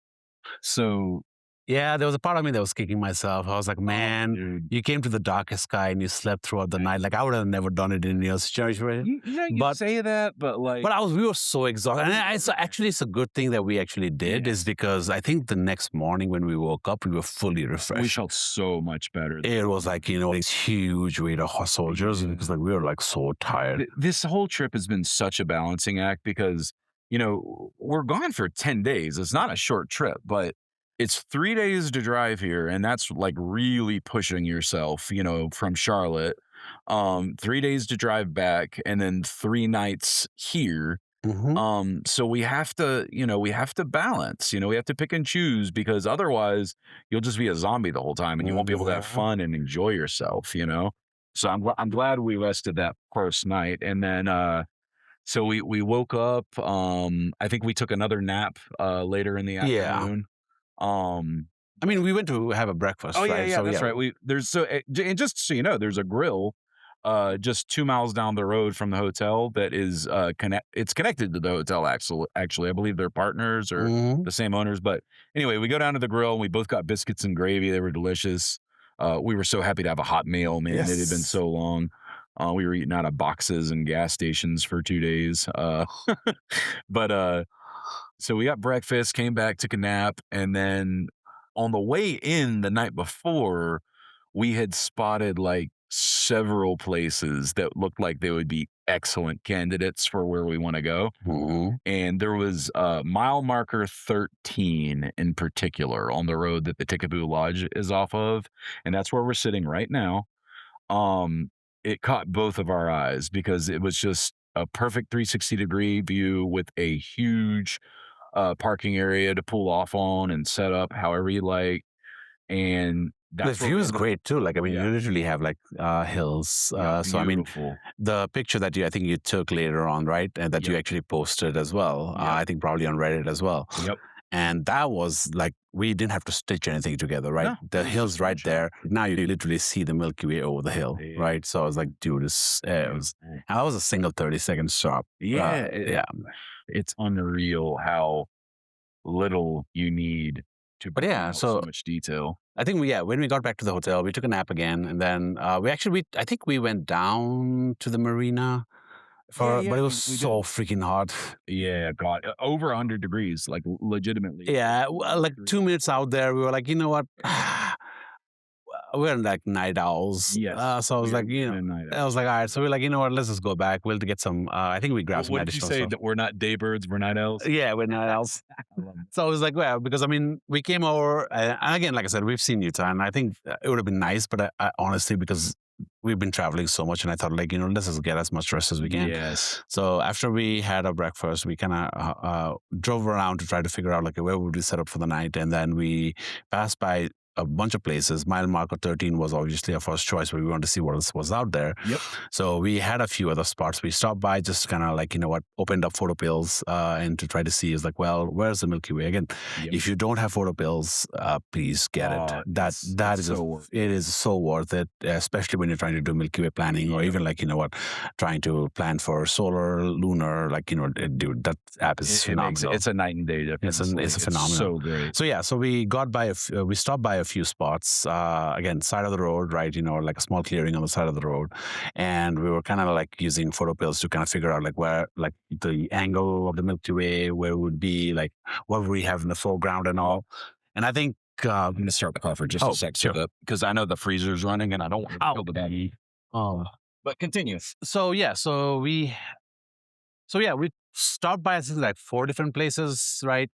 So yeah, there was a part of me that was kicking myself. I was like, man, you came to the darkest sky and you slept throughout the night. Like I would have never done it in your situation. You say that, but like, we were so exhausted. And it's a good thing that we actually did is because I think the next morning when we woke up, we were fully refreshed. We felt so much better. It was like, you know, this huge weight of soldiers because like we were like so tired. This whole trip has been such a balancing act because, you know, we're gone for 10 days. It's not a short trip, but it's 3 days to drive here, and that's like really pushing yourself, you know, from Charlotte. 3 days to drive back, and then 3 nights here. So we have to balance, you know, we have to pick and choose because otherwise you'll just be a zombie the whole time and you won't be able to have fun and enjoy yourself, you know? So I'm glad we rested that first night. And then, so we woke up, I think we took another nap, later in the afternoon. I mean, we went to have a breakfast. Oh, right? Yeah, that's right. And just so you know, there's a grill just 2 miles down the road from the hotel that is it's connected to the hotel. Actually, I believe they're partners or the same owners. But anyway, we go down to the grill and we both got biscuits and gravy. They were delicious. We were so happy to have a hot meal, man. It had been so long. We were eating out of boxes and gas stations for 2 days. But so we got breakfast, came back, took a nap, and then on the way in the night before, we had spotted like several places that looked like they would be excellent candidates for where we want to go. And there was mile marker 13 in particular on the road that the Ticaboo Lodge is off of, and that's where we're sitting right now. It caught both of our eyes because it was just a perfect 360-degree view with a huge parking area to pull off on and set up however you like. And the view is great too. Like, I mean, you literally have like hills. So, I mean, the picture that I think you took later on, right? And that you actually posted as well. I think probably on Reddit as well. And that was like, we didn't have to stitch anything together, right? No, the hill's right there. Now you literally see the Milky Way over the hill, right? So I was like, dude, that was a single 30-second shot. It's unreal how little you need to bring out so much detail. I think when we got back to the hotel, we took a nap again, and then I think we went down to the marina. But it was so freaking hot. Yeah, God, over 100 degrees, like legitimately. Yeah, like 2 minutes out there, we were like, you know what? We're like night owls. Yes. So I was like, I was like, all right. So we're like, you know what? Let's just go back. We'll get some. I think we grabbed some additional stuff. What did you say? That we're not daybirds, we're night owls? Yeah, we're night owls. So I was like, well, because I mean, we came over, and again, like I said, we've seen Utah, and I think it would have been nice, but I honestly, because we've been traveling so much, and I thought, like, let's just get as much rest as we can. Yes. So after we had our breakfast, we kind of drove around to try to figure out, like, where would we set up for the night, and then we passed by a bunch of places. Mile marker 13 was obviously our first choice, but we wanted to see what else was out there. So we had a few other spots. We stopped by, just kind of like, opened up photo pills and to try to see, is like, well, where's the Milky Way? Again, if you don't have photo pills, please get it. It is so worth it, especially when you're trying to do Milky Way planning, or even like, trying to plan for solar, lunar, like, dude, that app is phenomenal. It's a night and day difference. It's a phenomenal. So great. So so we stopped by a few spots, again, side of the road, right? Like a small clearing on the side of the road. And we were kind of like using photo pills to kind of figure out like where, like the angle of the Milky Way, where it would be, like what we have in the foreground and all. And I think I'm going to start the car for just a sec, because I know the freezer's running and I don't want to kill the battery. But continue. So we stopped by, I think, like 4 different places, right?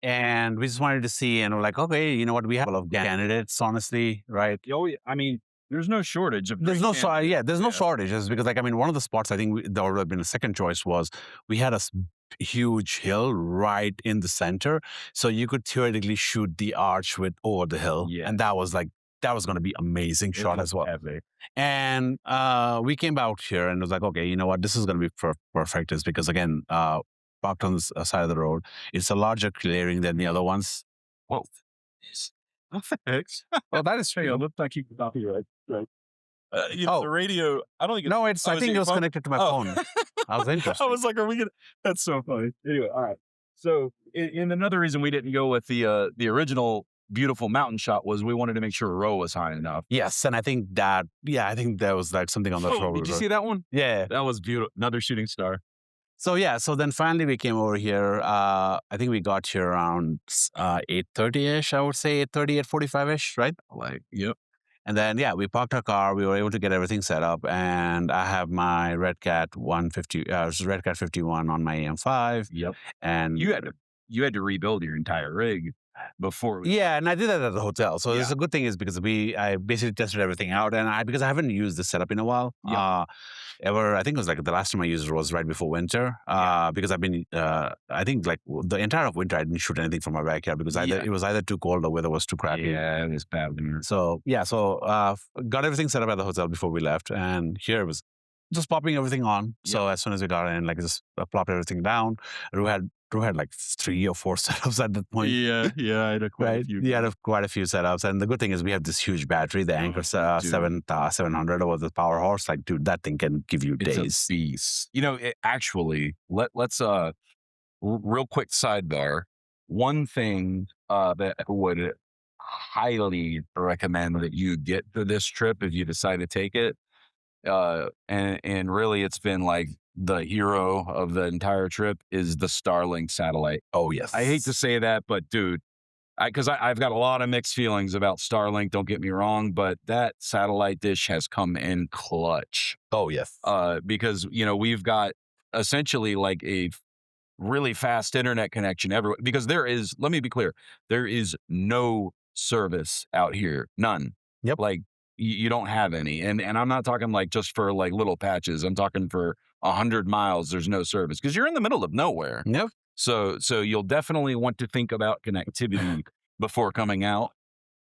And we just wanted to see, and we're like, okay, we have a lot of candidates, honestly, right? I mean, there's no shortage of. There's no shortage. It's because, like, I mean, one of the spots I think that would have been a second choice was we had a huge hill right in the center, so you could theoretically shoot the arch over the hill, and that was going to be amazing shot as well. Epic. And we came out here and it was like, okay, you know what, this is going to be perfect, is because, again, parked on the side of the road, it's a larger clearing than the other ones. Whoa. Well, that is true. It looked like you could copy, right? The radio, I don't think no, I think it was connected to my phone. I was interested. I was like, are we gonna? That's so funny. Anyway, all right. So, and another reason we didn't go with the original beautiful mountain shot was we wanted to make sure Rho was high enough. Yes, and I think that was like something on the Rho. Did you see that one? Yeah, that was beautiful. Another shooting star. So so then finally we came over here. I think we got here around 8:30ish. I would say 8:30, 8:45ish, right? Yep. And then we parked our car. We were able to get everything set up, and I have my Redcat 150, Redcat 51 on my AM5. Yep. And you had to rebuild your entire rig before. And I did that at the hotel. So it's a good thing is because I basically tested everything out, and because I haven't used this setup in a while. I think it was like the last time I used it was right before winter. Because I've been, I think like the entire of winter I didn't shoot anything from my backyard because it was either too cold or weather was too crappy. Yeah, it was bad. So got everything set up at the hotel before we left, and here it was just popping everything on. So as soon as we got in, like just plopped everything down. Rho had like 3 or 4 setups at that point. Yeah, I had quite a few. He had quite a few setups, and the good thing is we have this huge battery, the Anchor 700 or the Power Horse. Like, dude, that thing can give you days. It's a beast. Actually, let's real quick sidebar. One thing that I would highly recommend that you get for this trip if you decide to take it and really it's been like the hero of the entire trip is the Starlink satellite. Oh, yes. I hate to say that, but dude, because I've got a lot of mixed feelings about Starlink, don't get me wrong, but that satellite dish has come in clutch. Oh, yes. Because, we've got essentially like a really fast internet connection everywhere. Because let me be clear, there is no service out here. None. Yep. Like, you don't have any. And I'm not talking like just for like little patches. I'm talking for 100 miles, there's no service because you're in the middle of nowhere. Yep. So you'll definitely want to think about connectivity before coming out.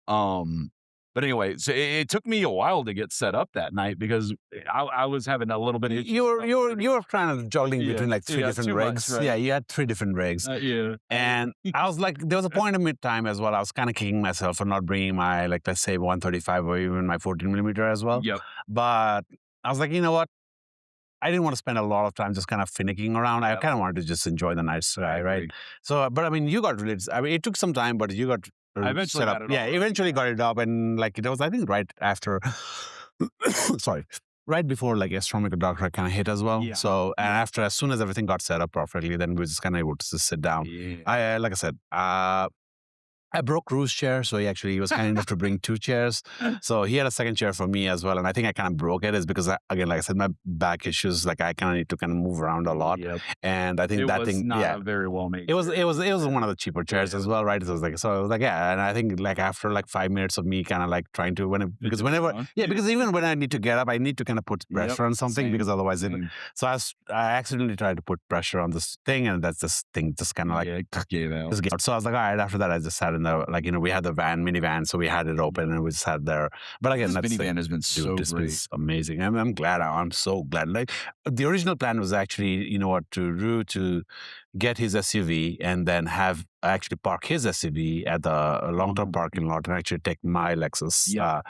But anyway, so it took me a while to get set up that night because I was having a little bit of You were kind of juggling between like three different too rigs. much, right? Yeah, you had 3 different rigs. And I was like, there was a point in mid-time as well. I was kind of kicking myself for not bringing my, like, let's say 135 or even my 14 millimeter as well. Yep. But I was like, you know what? I didn't want to spend a lot of time just kind of finicking around. I kind of wanted to just enjoy the night sky, right? So, but I mean, you got really, I mean, it took some time, but you got I eventually set up. got it all Yeah, right. eventually got it up. And like, it was, I think, right after, sorry, right before like Astronomical Doctor kind of hit as well. Yeah. So, and after, as soon as everything got set up properly, then we were just kind of able to just sit down. Yeah. Like I said, I broke Rue's chair, so he was kind enough to bring 2 chairs. So he had a second chair for me as well, and I think I kind of broke it is because again, like I said, my back issues, like I kind of need to kind of move around a lot, Yep. and I think It that was thing, not a very well made. it was one of the cheaper chairs as well, right? So it was like yeah, and I think like after like 5 minutes of me kind of like trying to because even when I need to get up, I need to kind of put pressure on something because otherwise So I accidentally tried to put pressure on this thing, and that's this thing just kind of like gave out. just gave out. So I was like, all right. After that, I just sat in the we had the minivan, so we had it open and we just sat there. But again, this minivan has been so this great. is amazing. I'm glad. I'm so glad. Like the original plan was actually, to get his SUV and then actually park his SUV at the long-term parking lot and actually take my Lexus. Yeah.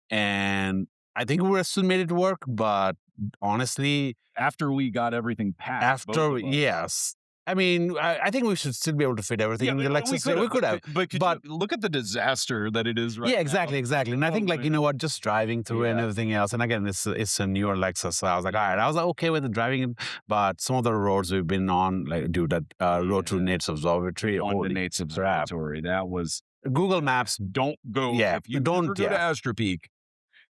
And I think we still made it work, but honestly, After we got everything packed. yes. I mean, I think we should still be able to fit everything in the Lexus. We could have. But look at the disaster that it is right Yeah, now. exactly. And I think just driving through and everything else. And again, it's a newer Lexus. So I was like, all right. I was like, okay with the driving, but some of the roads we've been on, like that road to Nate's Observatory. On the Nate's Observatory. That was Google Maps. Don't go. Yeah, if you ever go to Astro Peak,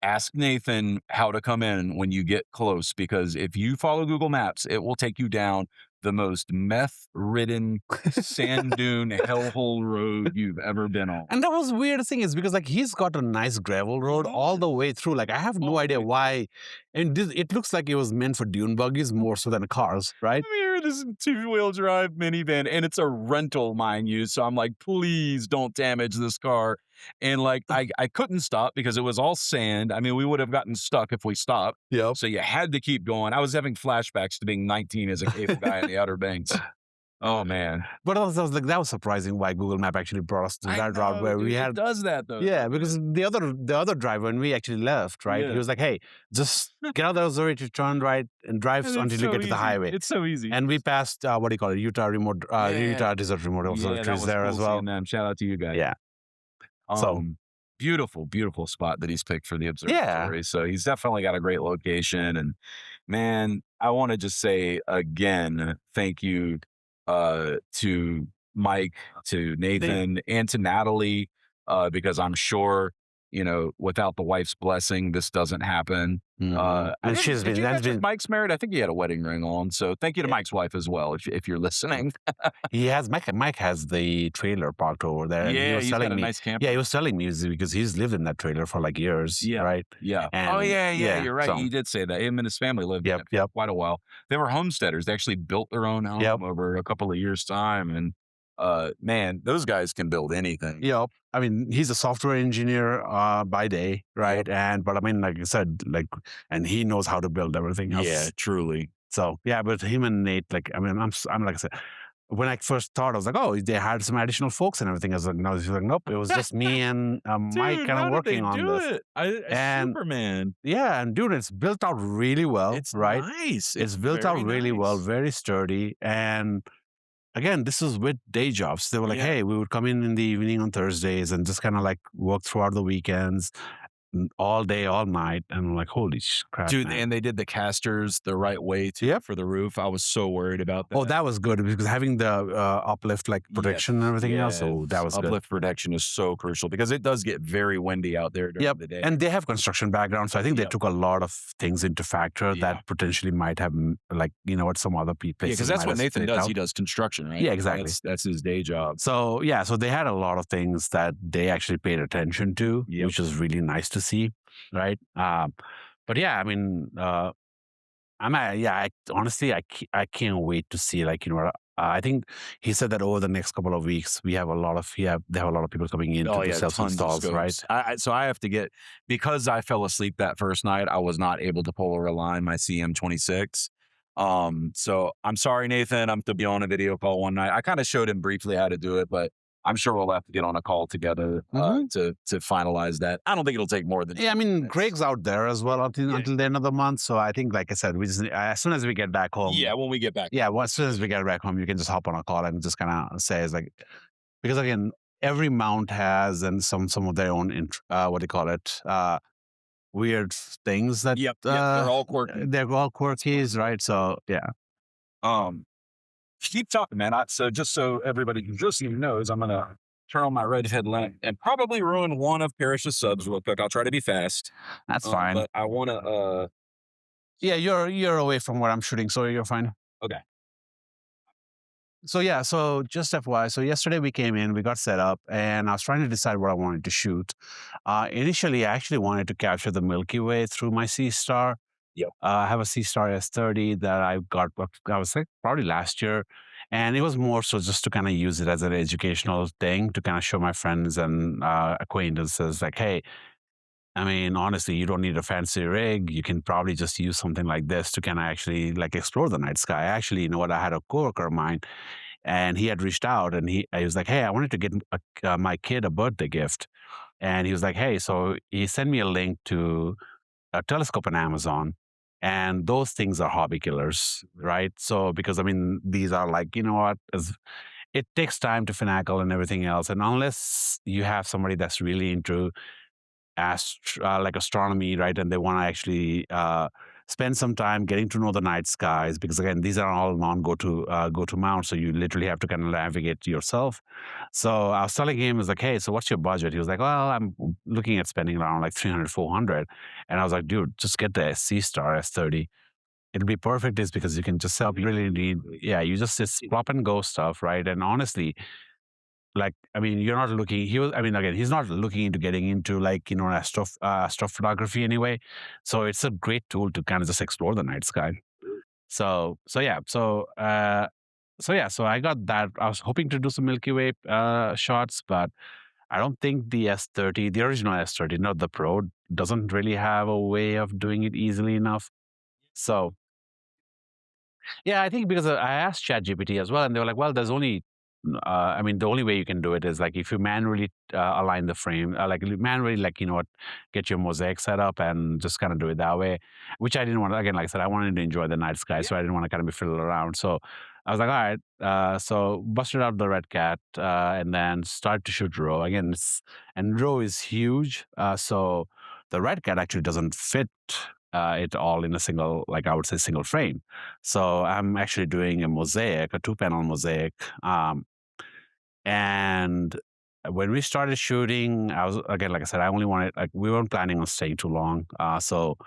ask Nathan how to come in when you get close, because if you follow Google Maps, it will take you down the most meth-ridden sand dune hellhole road you've ever been on. And that was the weird thing is because he's got a nice gravel road all the way through. Like I have no idea why. And it looks like it was meant for dune buggies more so than cars, right? I'm here, this is a 2-wheel drive minivan, and it's a rental, mind you. So I'm like, please don't damage this car. And like, I couldn't stop because it was all sand. I mean, we would have gotten stuck if we stopped. Yep. So you had to keep going. I was having flashbacks to being 19 as a cable guy in the Outer Banks. Oh man! But I was like, that was surprising why Google Map actually brought us to that route where we had. It does that though. Yeah, because the other driver when we actually left, right? He was like, "Hey, just get out of the observatory, turn right, and drive until you get to the highway." It's so easy. And we passed what do you call it? Utah Desert Remote Observatories there as well. Shout out to you guys. Yeah. So beautiful, beautiful spot that he's picked for the observatory. Yeah. So he's definitely got a great location. And man, I want to just say again, thank you to Mike, to Nathan, and to Natalie, because I'm sure, without the wife's blessing, this doesn't happen. And she's been. Mike's married. I think he had a wedding ring on. So thank you to Mike's wife as well, if you're listening. Mike has the trailer parked over there. And he was telling me, nice camper. Yeah, he was telling me because he's lived in that trailer for like years. Yeah. Right. Yeah. And, you're right. So, he did say that. Him and his family lived there for quite a while. They were homesteaders. They actually built their own home over a couple of years' time. And man, those guys can build anything. Yeah. I mean, he's a software engineer by day, right? But I mean, like I said, and he knows how to build everything else. Yeah, truly. So yeah, but him and Nate, I'm like I said, when I first thought, I was like, oh, they hired some additional folks and everything. I was like, no, nope, it was just me and Mike kind of working on this. Superman. Yeah, and dude, it's built out really well. It's right. Nice. It's built out really well, very sturdy, and again, this is with day jobs. They were like, hey, we would come in the evening on Thursdays and just kind of like work throughout the weekends. all day, all night, and I'm like, holy crap, Dude, man. and they did the casters the right way too for the roof. I was so worried about that. Oh, that was good because having the uplift like protection and everything else. So that was uplift protection is so crucial because it does get very windy out there during the day. And they have construction background, so I think they took a lot of things into factor that potentially might have like some other people. Yeah, because that's what Nathan does. He does construction, right? Yeah, exactly. That's his day job. So so they had a lot of things that they actually paid attention to, which is really nice to see, right? But yeah, I mean, honestly, I can't wait to see I think he said that over the next couple of weeks they have a lot of people coming in to do self-installs, right? So I have to get, because I fell asleep that first night, I was not able to polar align my CM26. So I'm sorry, Nathan, I'm to be on a video call one night. I kind of showed him briefly how to do it, but I'm sure we'll have to get on a call together to finalize that. I don't think it'll take more than. Yeah, I mean, Greg's out there as well until the end of the month. So I think, like I said, we just as soon as we get back home. Yeah, when we get back. Yeah, as soon as we get back home, you can just hop on a call and just kind of say, it's like, because again, every mount has and some of their own what do you call it? Weird things that they're all quirky. They're all quirkies, right? So yeah. Keep talking, man. So just so everybody just knows, I'm gonna turn on my red headlamp and probably ruin one of Parish's subs real quick. I'll try to be fast. That's fine. But I want to. Yeah, you're away from where I'm shooting, so you're fine. Okay. So yeah, so just FYI, so yesterday we came in, we got set up, and I was trying to decide what I wanted to shoot. Initially, I actually wanted to capture the Milky Way through my Seestar. Yep. I have a Seestar S30 that I got, I was like probably last year. And it was more so just to kind of use it as an educational thing to kind of show my friends and acquaintances like, hey, I mean, honestly, you don't need a fancy rig. You can probably just use something like this to kind of actually like explore the night sky. Actually, I had a coworker of mine and he had reached out and he was like, hey, I wanted to get my kid a birthday gift. And he was like, hey, so he sent me a link to a telescope on Amazon. And those things are hobby killers, right? So, because I mean, these are like, it takes time to finagle and everything else. And unless you have somebody that's really into like astronomy, right? And they want to actually spend some time getting to know the night skies, because again, these are all go-to mounts. So you literally have to kind of navigate yourself. So I was telling him, I was like, hey, so what's your budget? He was like, well, I'm looking at spending around like 300, 400. And I was like, dude, just get the Seestar S30. It'll be perfect is because you can just really need, you just plop and go stuff, right? And honestly, like, I mean, you're not looking, he's not looking into getting into like, astrophotography anyway. So it's a great tool to kind of just explore the night sky. So I got that. I was hoping to do some Milky Way shots, but I don't think the S30, the original S30, not the Pro, doesn't really have a way of doing it easily enough. So yeah, I think because I asked ChatGPT as well, and they were like, well, there's only, the only way you can do it is like if you manually align the frame, get your mosaic set up and just kind of do it that way, which I didn't want to, again, like I said, I wanted to enjoy the night sky, so I didn't want to kind of be fiddled around. So I was like, all right, so busted out the Red Cat and then started to shoot Rho. Again, and Rho is huge, so the Red Cat actually doesn't fit it all in a single, like I would say, single frame. So I'm actually doing a mosaic, a 2-panel mosaic. And when we started shooting, I was, again, like I said, I only wanted, like, we weren't planning on staying too long. So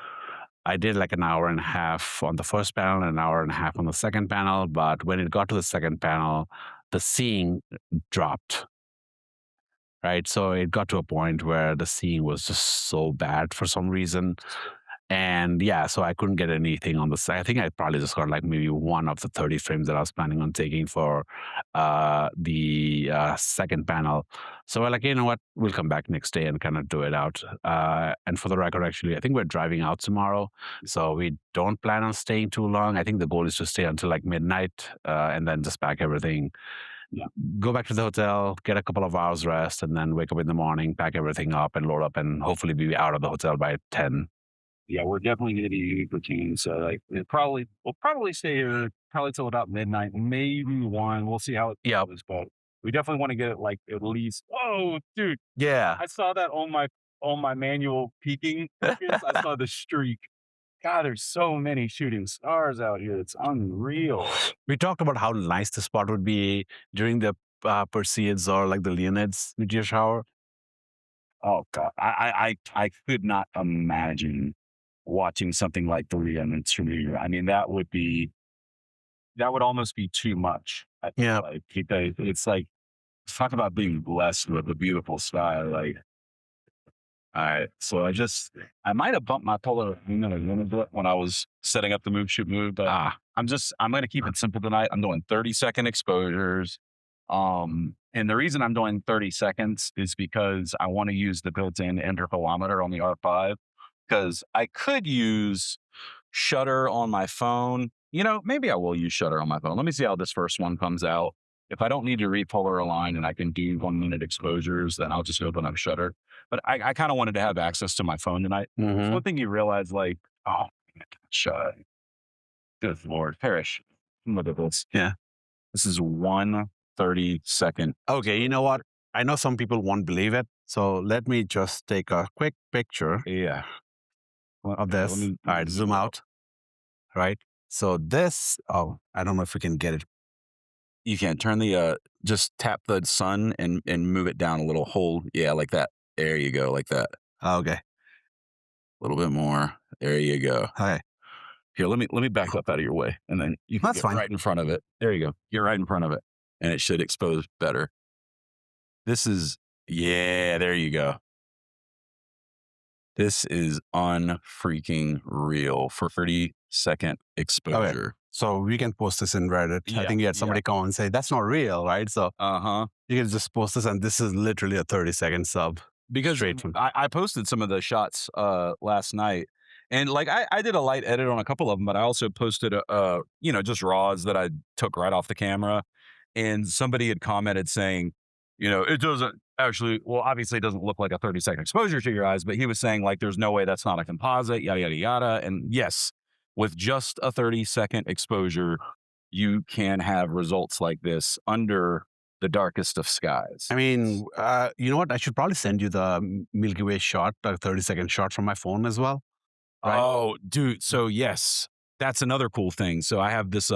I did like an hour and a half on the first panel and an hour and a half on the second panel. But when it got to the second panel, the seeing dropped. Right. So it got to a point where the seeing was just so bad for some reason. And so I couldn't get anything on the side. I think I probably just got like maybe one of the 30 frames that I was planning on taking for the second panel. So we're like, you know what, we'll come back next day and kind of do it out. And for the record, actually, I think we're driving out tomorrow. So we don't plan on staying too long. I think the goal is to stay until like midnight and then just pack everything. Yeah. Go back to the hotel, get a couple of hours rest, and then wake up in the morning, pack everything up and load up and hopefully be out of the hotel by 10. Yeah, we're definitely going to be routine. So like we'll probably stay here probably till about midnight, maybe 1. We'll see how it goes, but we definitely want to get it like at least. Oh, dude. Yeah. I saw that on my on my manual peaking focus, I saw the streak. God, there's so many shooting stars out here. It's unreal. We talked about how nice the spot would be during the Perseids or like the Leonids meteor shower. Oh God, I could not imagine watching something like the Leonids from here. I mean, that would almost be too much. I feel Yeah. like it's like, talk about being blessed with a beautiful sky. Like, all right, so I might have bumped my polar a little bit when I was setting up the move, shoot, move, but I'm going to keep it simple tonight. I'm doing 30-second exposures. And the reason I'm doing 30 seconds is because I want to use the built-in interpolometer on the R5, because I could use shutter on my phone. You know, maybe I will use shutter on my phone. Let me see how this first one comes out. If I don't need to repolar align and I can do 1-minute exposures, then I'll just open up shutter. But I kind of wanted to have access to my phone tonight. Mhm. One thing you realize, like, oh, shut. Good Lord, Parish. Look at this. Yeah. This is 1 30-second. Okay, you know what? I know some people won't believe it, so let me just take a quick picture Yeah. of this. Let me All right, zoom out. Right. So this. Oh, I don't know if we can get it. You can't turn the just tap the sun and move it down a little. Hold, yeah, like that. There you go, like that. Okay. A little bit more. There you go. Okay. Here, let me back up out of your way, and then you can That's get fine. right in front of it. There you go. Get right in front of it, and it should expose better. This is, yeah, there you go. This is unfreaking real for 30-second exposure. So we can post this in Reddit. I Yeah, think you had somebody come and say that's not real, right? So you can just post this, and this is literally a 30-second sub. Because Straight from- I posted some of the shots last night, and like I did a light edit on a couple of them, but I also posted just raws that I took right off the camera, and somebody had commented saying, it doesn't actually, well, obviously it doesn't look like a 30-second exposure to your eyes, but he was saying like there's no way that's not a composite, yada yada yada. And yes, with just a 30-second exposure, you can have results like this under the darkest of skies. I mean, you know what? I should probably send you the Milky Way shot, a 30-second shot from my phone as well. Right? Oh, dude. So yes, that's another cool thing. So I have this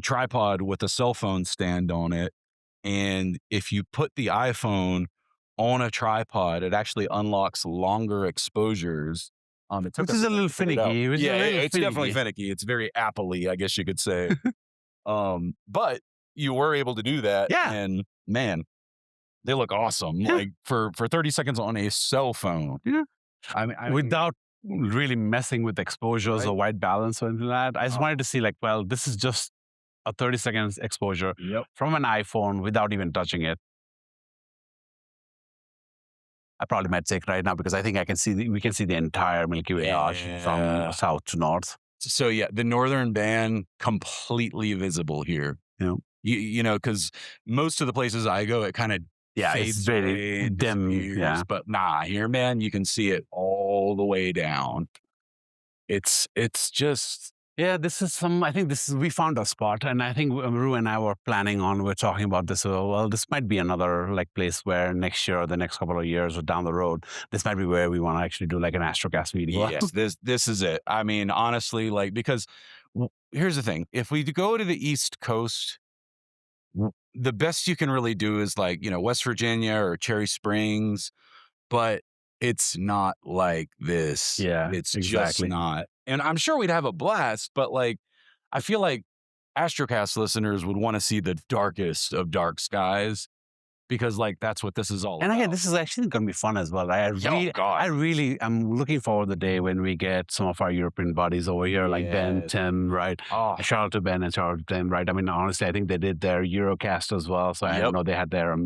tripod with a cell phone stand on it. And if you put the iPhone on a tripod, it actually unlocks longer exposures. Which is a little finicky. It's definitely finicky. It's very Apple-y, I guess you could say. But you were able to do that. Yeah. And man, they look awesome. Yeah. Like for 30 seconds on a cell phone. Yeah. I mean, without really messing with exposures or white balance or anything like that. I just wanted to see like, well, this is just a 30-second exposure from an iPhone without even touching it. I probably might take right now because I think we can see the entire Milky Way arch from south to north. So yeah, the northern band completely visible here. Because most of the places I go, it kind of fades it's very dim. Yeah, but nah, here, man, you can see it all the way down. It's just. Yeah, we found a spot, and I think Rue and I we're talking about this. Well, this might be another like place where next year or the next couple of years or down the road, this might be where we want to actually do like an Astrocast video. Yes, this is it. I mean, honestly, like, because here's the thing. If we go to the East Coast, the best you can really do is like, West Virginia or Cherry Springs, but it's not like this. Yeah, it's exactly. just not. And I'm sure we'd have a blast, but like, I feel like Astrocast listeners would want to see the darkest of dark skies, because like that's what this is all about. And again, this is actually going to be fun as well. I really am looking forward to the day when we get some of our European buddies over here, like Ben, Tim, right? Oh. Shout out to Ben and shout out to Tim, right? I mean, honestly, I think they did their Eurocast as well. So I don't know they had their,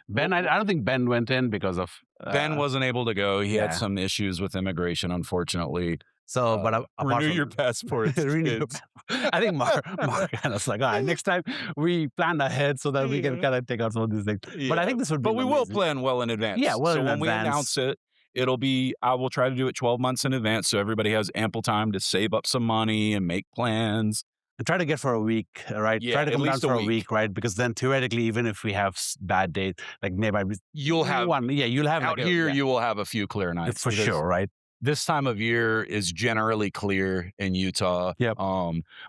Ben, I don't think Ben went in because of... Ben wasn't able to go. He had some issues with immigration, unfortunately. So, but renew your passports. I think Mark kind of like, all right, next time we plan ahead so that we can kind of take out some of these things. Yeah. But I think this would be But we will plan well in advance. Yeah, well, so when we announce it, I will try to do it 12 months in advance so everybody has ample time to save up some money and make plans. try to get for a week, right? Yeah, Try to at come down least a for a week. week, right? Because then theoretically, even if we have bad days, like maybe You'll have you'll have out like here. You will have a few clear nights for because sure, right? this time of year is generally clear in Utah. Yep.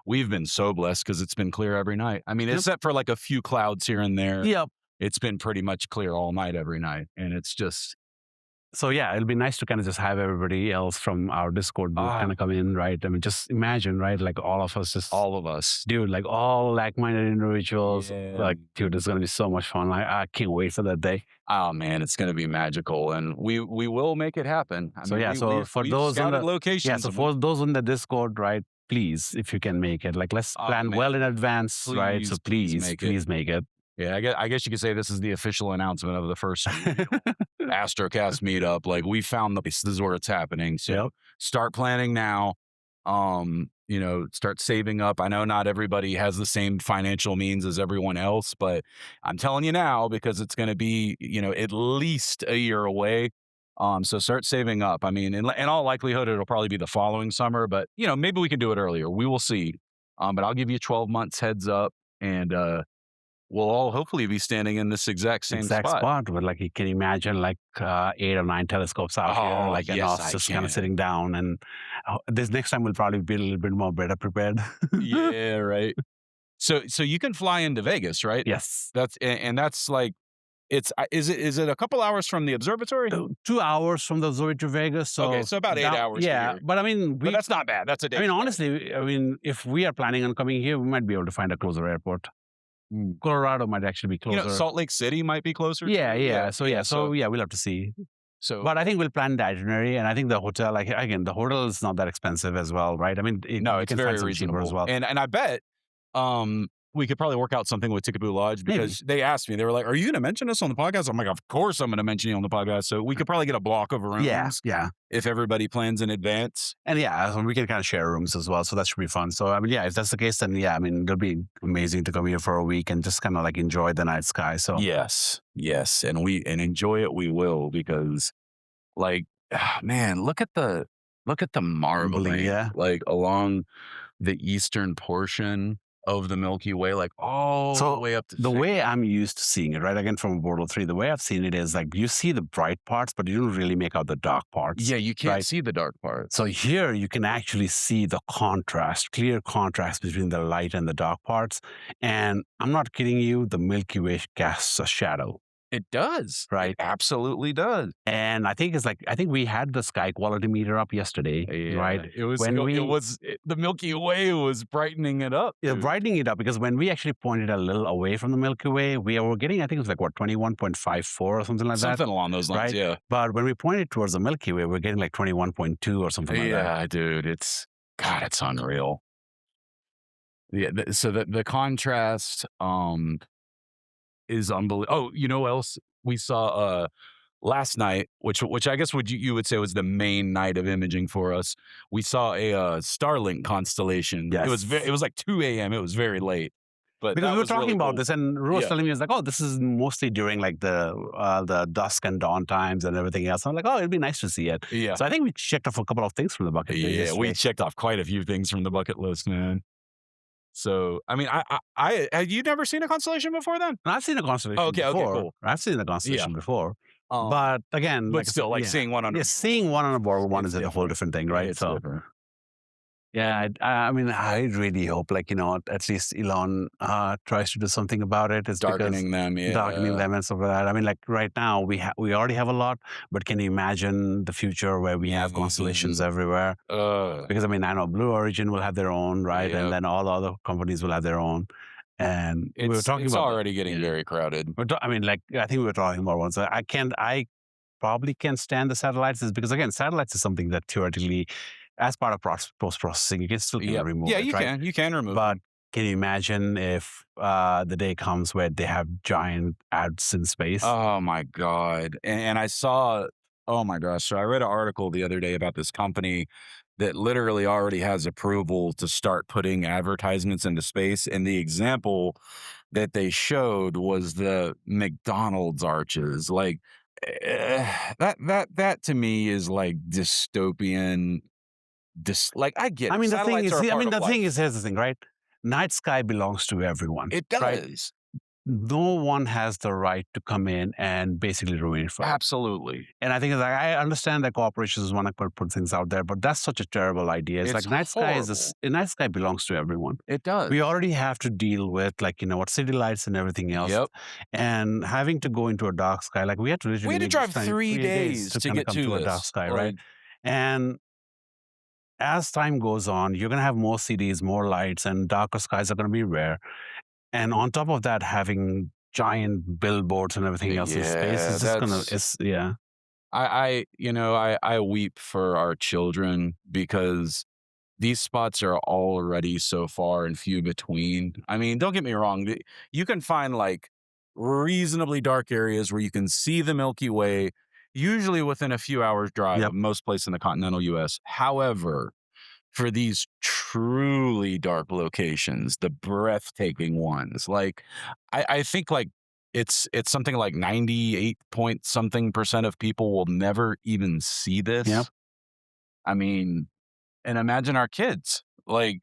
We've been so blessed because it's been clear every night. I mean, except for like a few clouds here and there. Yep. It's been pretty much clear all night every night, and it's just. So yeah, it'll be nice to kind of just have everybody else from our Discord group kind of come in, right? I mean, just imagine, right? Like all of us, dude, like all like-minded individuals. Yeah. Like, dude, it's gonna be so much fun. Like, I can't wait for that day. Oh man, it's gonna be magical, and we will make it happen. For those in the locations, for those in the Discord, right? Please, if you can make it, like let's plan well in advance, right? So please make it. Yeah, I guess you could say this is the official announcement of the first Astrocast meetup. Like we found this is where it's happening. So start planning now. Start saving up. I know not everybody has the same financial means as everyone else, but I'm telling you now because it's going to be, at least a year away. So start saving up. I mean, in all likelihood, it'll probably be the following summer, but maybe we can do it earlier. We will see. But I'll give you 12 months heads up, and we'll all hopefully be standing in this exact spot. But like you can imagine like 8 or 9 telescopes out here, like and us just kind of sitting down. And this next time we'll probably be a little bit more better prepared. Yeah, right. So you can fly into Vegas, right? Yes. That's like is it a couple hours from the observatory? 2 hours from the observatory to Vegas. So okay, so about 8 hours. Yeah, but I mean, but that's not bad. That's a day. I mean, honestly, if we are planning on coming here, we might be able to find a closer airport. Colorado might actually be closer. Salt Lake City might be closer. Yeah. So we'll have to see. So, but I think we'll plan the itinerary, and I think the hotel, like again, the hotel is not that expensive as well, right? I mean, it's very reasonable as well. And I bet, we could probably work out something with Ticaboo Lodge because they asked me, they were like, "Are you going to mention us on the podcast?" I'm like, "Of course, I'm going to mention you on the podcast." So we could probably get a block of rooms. Yeah. If everybody plans in advance, and we can kind of share rooms as well, so that should be fun. So I mean, if that's the case, then it'll be amazing to come here for a week and just kind of like enjoy the night sky. So yes, and enjoy it. We will because, like, man, look at the marbling, like along the eastern portion of the Milky Way, like all the way up to the way I'm used to seeing it, right? Again, from Bortle 3, the way I've seen it is like you see the bright parts, but you don't really make out the dark parts. Yeah, you can't see the dark parts. So here you can actually see the clear contrast between the light and the dark parts. And I'm not kidding you, the Milky Way casts a shadow. It does. Right. It absolutely does. And I think we had the sky quality meter up yesterday, right? It was the Milky Way was brightening it up. Yeah, brightening it up because when we actually pointed a little away from the Milky Way, we were getting, I think it was like 21.54 or something like that. Something along those lines, right? Yeah. But when we pointed towards the Milky Way, we're getting like 21.2 or something like that. Yeah, dude, it's unreal. Yeah, so the contrast is unbelievable. Oh, you know what else we saw last night, which I guess you would say was the main night of imaging for us. We saw a Starlink constellation. Yes. It was like 2 a.m. It was very late. But because we were talking really about cool. this, and Rho was telling me, he was like, "Oh, this is mostly during like the dusk and dawn times and everything else." I'm like, "Oh, it'd be nice to see it." Yeah. So I think we checked off a couple of things from the bucket list. Yeah, we checked off quite a few things from the bucket list, man. So, I mean, I had you never seen a constellation before then? I've seen a constellation before. Okay, cool. I've seen a constellation before. But again, seeing one on seeing one on a board one is a whole different thing, right? It's different. Yeah, I mean, I really hope, like, at least Elon tries to do something about it. It's darkening them and stuff like that. I mean, like right now we already have a lot, but can you imagine the future where we have constellations everywhere? Because I mean, I know Blue Origin will have their own, right, and then all the other companies will have their own. And we were talking about already getting very crowded. I mean, like I think we were talking about once. I probably can't stand the satellites, is because again, satellites is something that theoretically, as part of post-processing, you can still remove it. Yeah, you can remove it. But can you imagine if the day comes where they have giant ads in space? Oh, my God. And I saw, oh, my gosh. So I read an article the other day about this company that literally already has approval to start putting advertisements into space. And the example that they showed was the McDonald's arches. Like, that to me is like dystopian. Like I get it. I mean, the thing is, here's the thing, right? night sky belongs to everyone. It right? does. No one has the right to come in and basically ruin it for us. Absolutely. And I think it's like, I understand that corporations want to put things out there, but that's such a terrible idea. It's like night sky night sky belongs to everyone. It does. We already have to deal with city lights and everything else. Yep. And having to go into a dark sky, like we had to literally We had to make drive this time 3 days to kinda get come to a this. dark sky, Like, right? And as time goes on, you're going to have more cities, more lights, and darker skies are going to be rare. And on top of that, having giant billboards and everything else in space Yeah, is just going that's- to, yeah. I weep for our children because these spots are already so far and few between. I mean, don't get me wrong. You can find like reasonably dark areas where you can see the Milky Way, usually within a few hours drive Yep. of most places in the continental US. However, for these truly dark locations, the breathtaking ones, like I think like it's something like 98 point something percent of people will never even see this. Yep. I mean, and imagine our kids. Like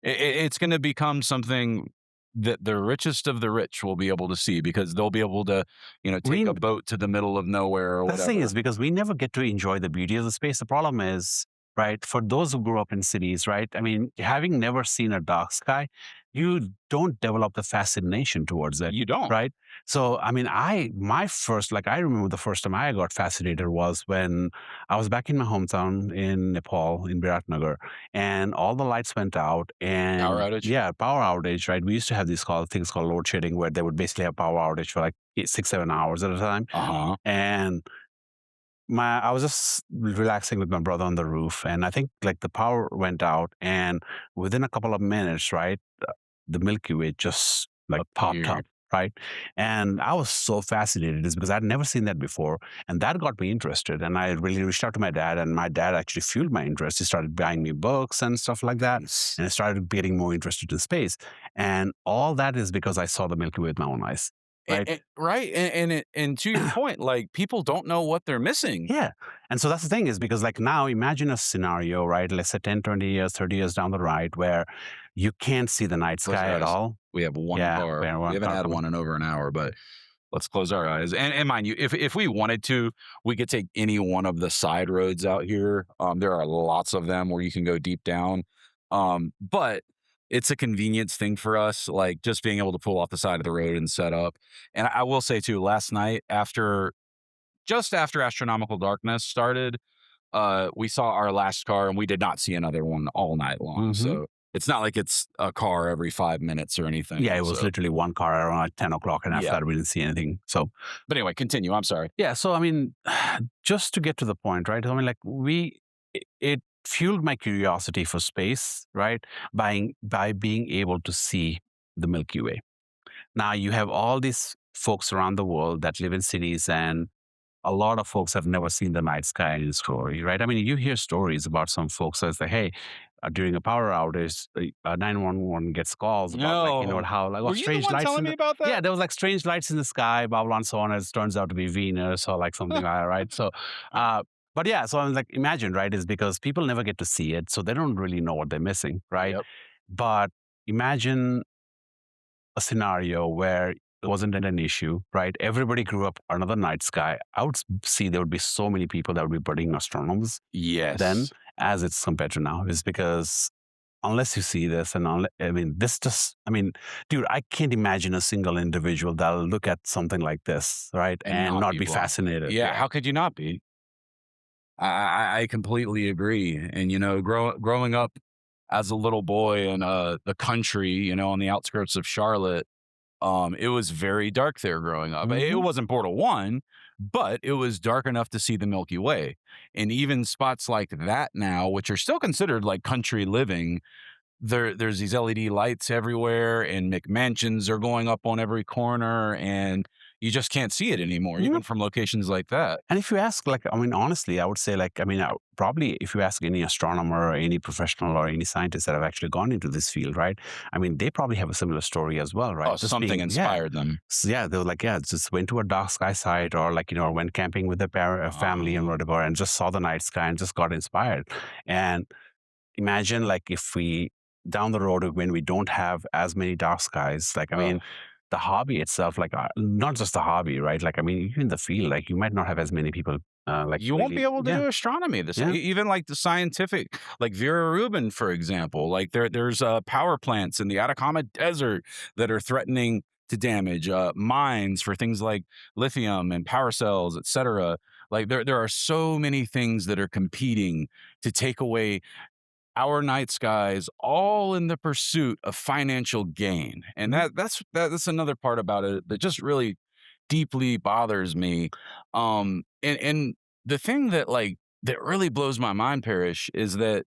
it's going to become something that the richest of the rich will be able to see because they'll be able to, take a boat to the middle of nowhere or whatever. The thing is, because we never get to enjoy the beauty of the space, the problem is, right, for those who grew up in cities, right? I mean, having never seen a dark sky, you don't develop the fascination towards it. You don't. Right? So, I mean, I remember the first time I got fascinated was when I was back in my hometown in Nepal, in Biratnagar, and all the lights went out and Power outage? Yeah, power outage, right? We used to have these things called load shedding where they would basically have power outage for like 6-7 hours at a time. Uh-huh. And I was just relaxing with my brother on the roof, and I think like the power went out, and within a couple of minutes, right, the Milky Way just like popped up, Appeared. right? And I was so fascinated, is because I'd never seen that before, and that got me interested. And I really reached out to my dad, and my dad actually fueled my interest. He started buying me books and stuff like that, and I started getting more interested in space. And all that is because I saw the Milky Way with my own eyes. Right. Right. And to your point, like people don't know what they're missing. Yeah. And so that's the thing is because like now imagine a scenario, right? Let's say 10, 20 years, 30 years down the road where you can't see the night sky at all. We have one car. We haven't had one in over an hour, but let's close our eyes. And mind you, if we wanted to, we could take any one of the side roads out here. There are lots of them where you can go deep down. But it's a convenience thing for us, like just being able to pull off the side of the road and set up. And I will say too, last night just after astronomical darkness started, we saw our last car and we did not see another one all night long. So it's not like it's a car every 5 minutes or anything. Yeah, it was literally one car around 10 o'clock, and after that we didn't see anything. So, but anyway, continue. I'm sorry. Yeah, so I mean, just to get to the point, right? I mean, like it fueled my curiosity for space, right? By being able to see the Milky Way. Now you have all these folks around the world that live in cities, and a lot of folks have never seen the night sky in story, right? I mean, you hear stories about some folks that say, "Hey, during a power outage, 911 gets calls about how like Were strange you the one lights telling me about that? Yeah, there was like strange lights in the sky, blah blah, and so on. And it turns out to be Venus or like something like that, right? So, but yeah, so I'm like, imagine, right? Is because people never get to see it, so they don't really know what they're missing, right? Yep. But imagine a scenario where it wasn't an issue, right? Everybody grew up under the night sky. I would see there would be so many people that would be budding astronomers then as it's compared to now, is because unless you see this, and dude, I can't imagine a single individual that'll look at something like this, right? And not be fascinated. Yeah, how could you not be? I completely agree. And, growing up as a little boy in the country, on the outskirts of Charlotte, it was very dark there growing up. It wasn't Bortle 1, but it was dark enough to see the Milky Way. And even spots like that now, which are still considered like country living, there's these LED lights everywhere, and McMansions are going up on every corner, and you just can't see it anymore, even from locations like that. And if you ask, honestly, I would say, probably if you ask any astronomer or any professional or any scientist that have actually gone into this field, right? I mean, they probably have a similar story as well, right? Oh, something inspired them. So, yeah, they were like, just went to a dark sky site, or went camping with their family and whatever, and just saw the night sky and just got inspired. And imagine if we down the road when we don't have as many dark skies, like, I mean, the hobby itself, like, not just the hobby, right? Like, I mean, even the field, like, you might not have as many people. Like, you won't be able to do astronomy. Even like the scientific, like Vera Rubin, for example. Like there's power plants in the Atacama Desert that are threatening to damage mines for things like lithium and power cells, etc. Like there are so many things that are competing to take away our night skies, all in the pursuit of financial gain. And that's another part about it that just really deeply bothers me. And the thing that that really blows my mind, Parish, is that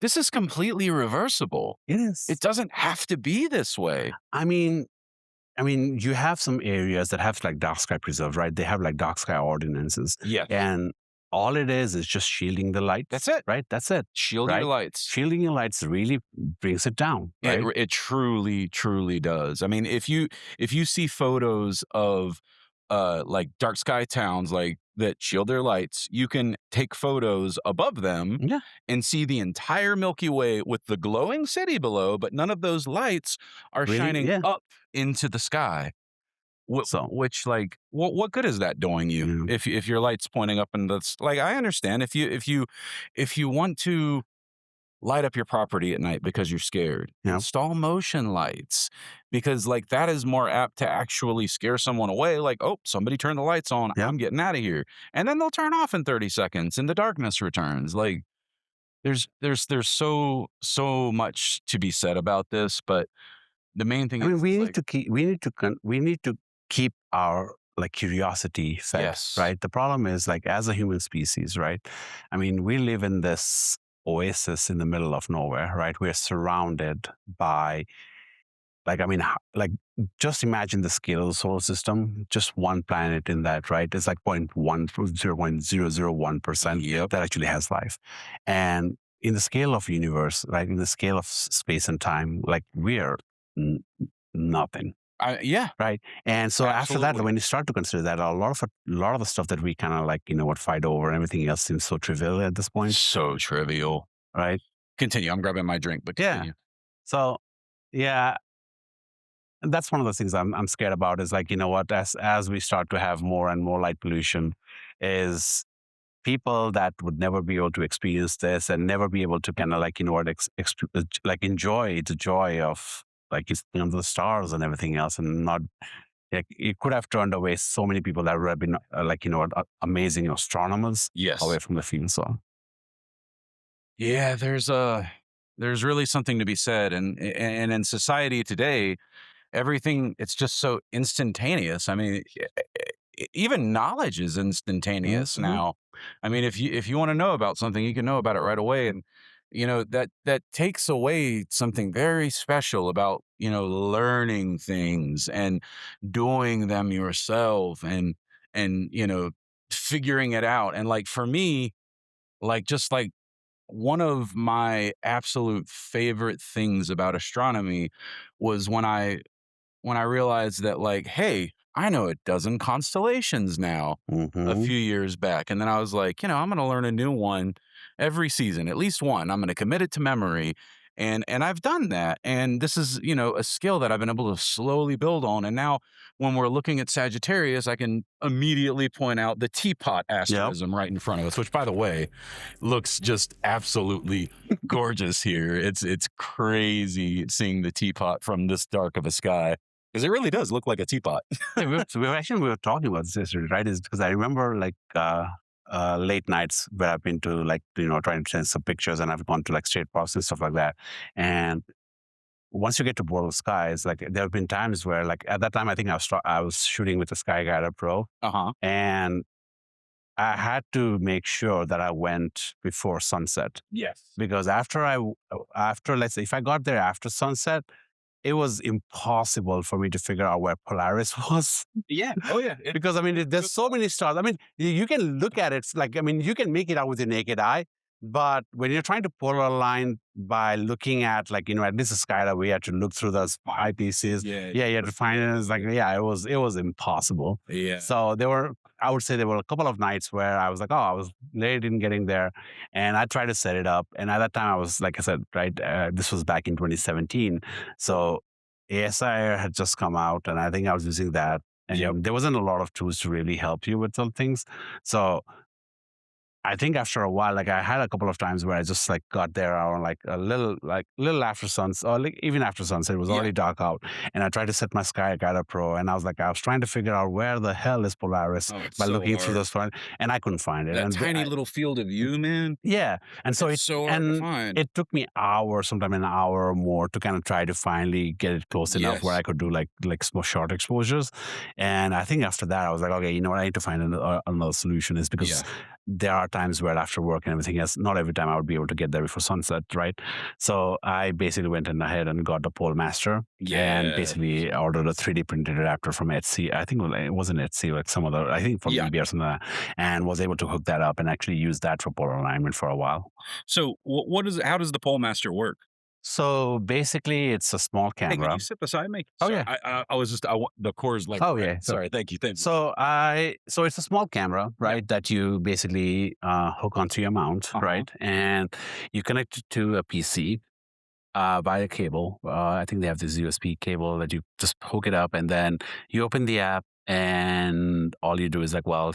this is completely reversible. It is. It doesn't have to be this way. I mean, you have some areas that have like dark sky preserve, right? They have like dark sky ordinances. Yes. And all it is just shielding the lights. That's it. Right? That's it. Shielding your lights. Shielding your lights really brings it down. Right? It truly, truly does. I mean, if you see photos of like dark sky towns like that shield their lights, you can take photos above them and see the entire Milky Way with the glowing city below, but none of those lights are shining up into the sky. Which like what good is that doing you if your light's pointing up and that's like, I understand if you want to light up your property at night because you're scared, install motion lights, because like that is more apt to actually scare someone away. Like, oh, somebody turned the lights on, I'm getting out of here, and then they'll turn off in 30 seconds and the darkness returns. Like there's so much to be said about this, but the main thing is we need to keep our like curiosity fed. Yes. Right? The problem is like as a human species, right? I mean, we live in this oasis in the middle of nowhere, right? We're surrounded by like just imagine the scale of the solar system, just one planet in that, right? It's like 0.001% that actually has life. And in the scale of universe, right? In the scale of space and time, like we're nothing. Right. And so after that, when you start to consider that, a lot of the stuff that we kind of like, fight over and everything else seems so trivial at this point. So trivial. Right. Continue. I'm grabbing my drink, but continue. So that's one of the things I'm scared about is like, what, as we start to have more and more light pollution, is people that would never be able to experience this and never be able to kind of like, like enjoy the joy of like the stars and everything else, and not like it could have turned away so many people that would have been like amazing astronomers away from the field. So there's really something to be said, and in society today, everything, it's just so instantaneous. I mean, even knowledge is instantaneous now. I mean, if you want to know about something, you can know about it right away, and that takes away something very special about learning things and doing them yourself and figuring it out. And like for me, like just like one of my absolute favorite things about astronomy was when I realized that like, hey, I know a dozen constellations now a few years back. And then I was like, I'm going to learn a new one every season, at least one. I'm going to commit it to memory. And I've done that. And this is, a skill that I've been able to slowly build on. And now when we're looking at Sagittarius, I can immediately point out the teapot asterism right in front of us, which by the way, looks just absolutely gorgeous here. It's crazy seeing the teapot from this dark of a sky. Because it really does look like a teapot. we were talking about this yesterday, right? Is because I remember like late nights where I've been to like, trying to send some pictures, and I've gone to like state parks and stuff like that. And once you get to Bortle skies, like there have been times where like at that time, I think I was shooting with the SkyGuider Pro. And I had to make sure that I went before sunset. Yes. Because after let's say if I got there after sunset, it was impossible for me to figure out where Polaris was. Yeah. Oh, yeah. Because, I mean, there's so many stars. I mean, you can look at it, like, I mean, you can make it out with your naked eye, But when you're trying to polar align by looking at like, at least a skydive, we had to look through those eyepieces. Yeah, you had to find it. It's like, it was impossible. Yeah. So I would say there were a couple of nights where I was like, I was late in getting there, and I tried to set it up. And at that time, I was, like I said, right, this was back in 2017. So ASI had just come out, and I think I was using that. And there wasn't a lot of tools to really help you with some things. So I think after a while, like I had a couple of times where I just like got there around like a little after sunset, or like even after sunset, it was already dark out. And I tried to set my SkyGuider Pro, and I was trying to figure out where the hell is Polaris by looking through those front, and I couldn't find it. That and tiny little field of view, man. Yeah. And so it's so hard to find. It took me hours, sometime an hour or more, to kind of try to finally get it close enough where I could do like small short exposures. And I think after that, I was like, okay, you know what, I need to find another solution, is because there are times where after work and everything else, not every time I would be able to get there before sunset, right? So I basically went ahead and got the Pole Master and basically ordered a 3D printed adapter from Etsy. I think it wasn't Etsy, like some other, I think from eBay or something like that, and was able to hook that up and actually use that for polar alignment for a while. So how does the Pole Master work? So basically, it's a small camera. Hey, can you sit beside me? Oh, sorry, I was just, the core's like, oh, yeah. Sorry, thank you. So it's a small camera, right, that you basically hook onto your mount, right? And you connect it to a PC via cable. I think they have this USB cable that you just hook it up, and then you open the app, and all you do is like, well,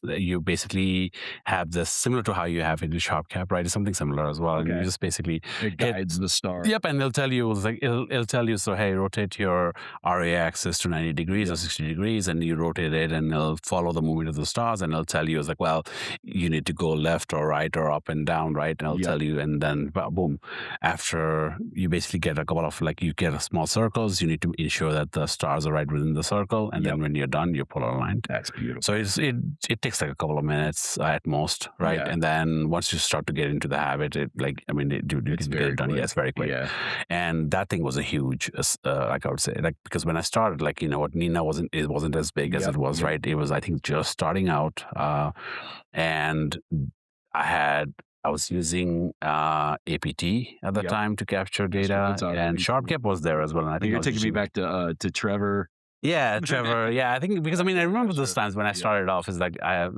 you basically have this similar to how you have it in SharpCap, right? It's something similar as well. And you just basically it guides the star. Yep, and it'll tell you, like, it'll tell you, so hey, rotate your RA axis to 90 degrees or 60 degrees, and you rotate it, and it'll follow the movement of the stars, and it'll tell you, it's like, well, you need to go left or right or up and down, right? And it'll tell you, and then boom, after you basically get a couple of, like, you get a small circles, you need to ensure that the stars are right within the circle, and then when you're done, you're polar aligned. That's beautiful. So it takes like a couple of minutes at most, right? And then once you start to get into the habit, you can get it done. Yes, very quick. Yeah. And that thing was a huge, like I would say, like, because when I started, like, Nina wasn't as big as it was, right? It was, I think, just starting out, and I was using APT at the time to capture data, and SharpCap was there as well. And I think you're taking me back to Trevor. Yeah, Trevor. Yeah, I think because I remember those times when I started off. Is like I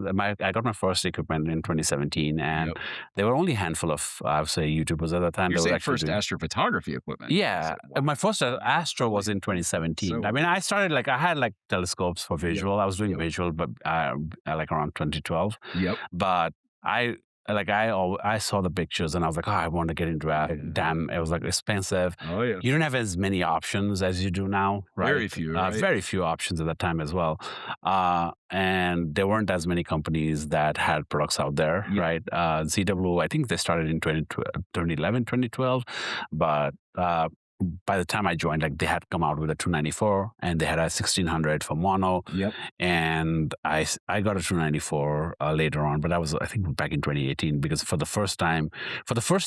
got my first equipment in 2017, and there were only a handful of, I would say, YouTubers at the time. You're saying first astrophotography equipment? Yeah, my first Astro was in 2017. I started, like, I had like telescopes for visual. I was doing visual, but like around 2012. But I saw the pictures, and I was like, I want to get into it. Damn, it was like expensive. Oh yeah. You don't have as many options as you do now, right? Very few, right? Very few options at that time as well. And there weren't as many companies that had products out there, right? ZW, I think they started in 2011, 2012, but by the time I joined, like, they had come out with a 294, and they had a 1600 for mono. And I got a 294 later on, but that was, I think, back in 2018, because for the first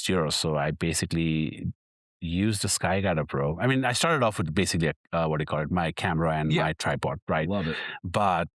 year or so, I basically used the SkyGuider Pro. I started off with basically my camera and my tripod, right? Love it. But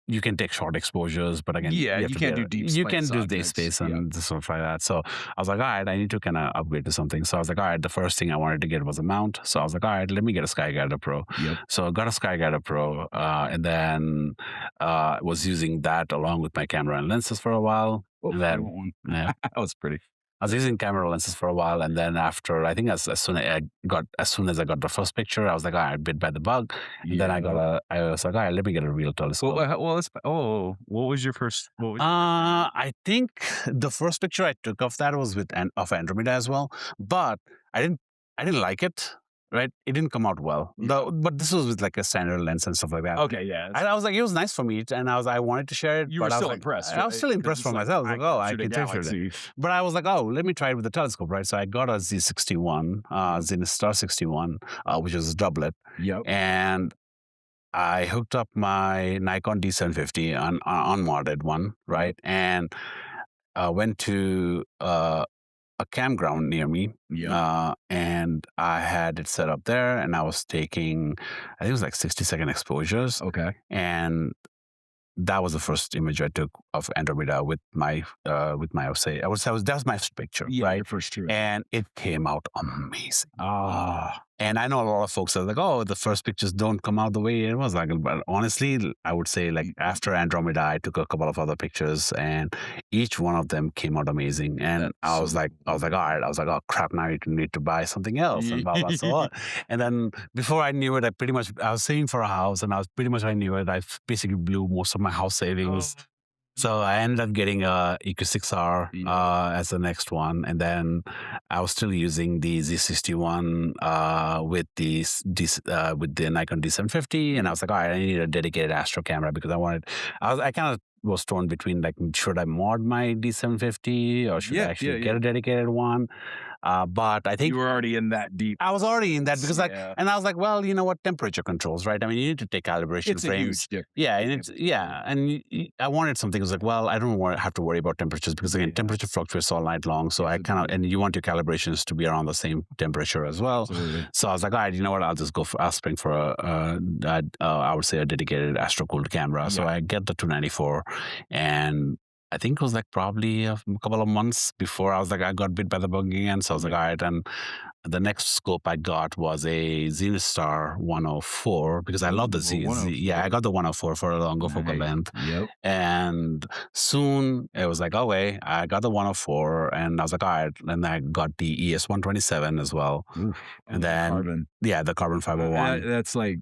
you can take short exposures, but again, you can't do deep space. You can do deep space and stuff like that. So I was like, all right, I need to kind of upgrade to something. So I was like, all right, the first thing I wanted to get was a mount. So I was like, all right, let me get a SkyGuider Pro. So I got a SkyGuider Pro, and then was using that along with my camera and lenses for a while. And then, that was pretty. I was using camera lenses for a while, and then after, I think as soon as I got the first picture, I was like, all right, bit by the bug. And then I was like, all right, let me get a real telescope. What was your first? I think the first picture I took of that was of Andromeda as well, but I didn't like it. Right, it didn't come out well. But this was with like a standard lens and stuff like that. Okay, yeah. And I was like, it was nice for me, and I wanted to share it. You were still impressed. I was still impressed for myself. I was like, I can capture it. But I was like, let me try it with the telescope, right? So I got a Z61, Star 61, which is a doublet. And I hooked up my Nikon D750, unmodded one, right? And went to a campground near me, and I had it set up there, and I was taking, I think it was like 60-second exposures. Okay. And that was the first image I took of Andromeda with my Osei. That was my first picture, right? Your first true. And it came out amazing. Ah. And I know a lot of folks are like, oh, the first pictures don't come out the way it was like. But honestly, I would say like after Andromeda, I took a couple of other pictures and each one of them came out amazing. And I was like, all right, I was like, oh crap, now you need to buy something else and blah, blah, so on. And then before I knew it, I was saving for a house and I knew it. I basically blew most of my house savings. So I ended up getting a EQ6R as the next one, and then I was still using the Z61 with the Nikon D750, and I was like, all right, I need a dedicated Astro camera because I kind of was torn between like, should I mod my D750 or should I actually get a dedicated one? But I think you were already in that deep. I was already in that because and I was like, well, you know what, temperature controls, right? I mean, you need to take calibration frames. A huge difference. Yeah, and I wanted something that was like, well, I don't have to worry about temperatures because again, temperature fluctuates all night long. So I and you want your calibrations to be around the same temperature as well. Absolutely. So I was like, all right, you know what, I'll spring for I would say a dedicated Astro cooled camera. So I get the 294 and I think it was like probably a couple of months before I was like, I got bit by the bug again. So I was like, all right. And the next scope I got was a Seestar 104 because I love the Z. Yeah, I got the 104 for a longer focal length. Yep. And soon it was like, oh, wait, I got the 104 and I was like, all right. And I got the ES 127 as well. Oof. And then, the carbon fiber one. That's like,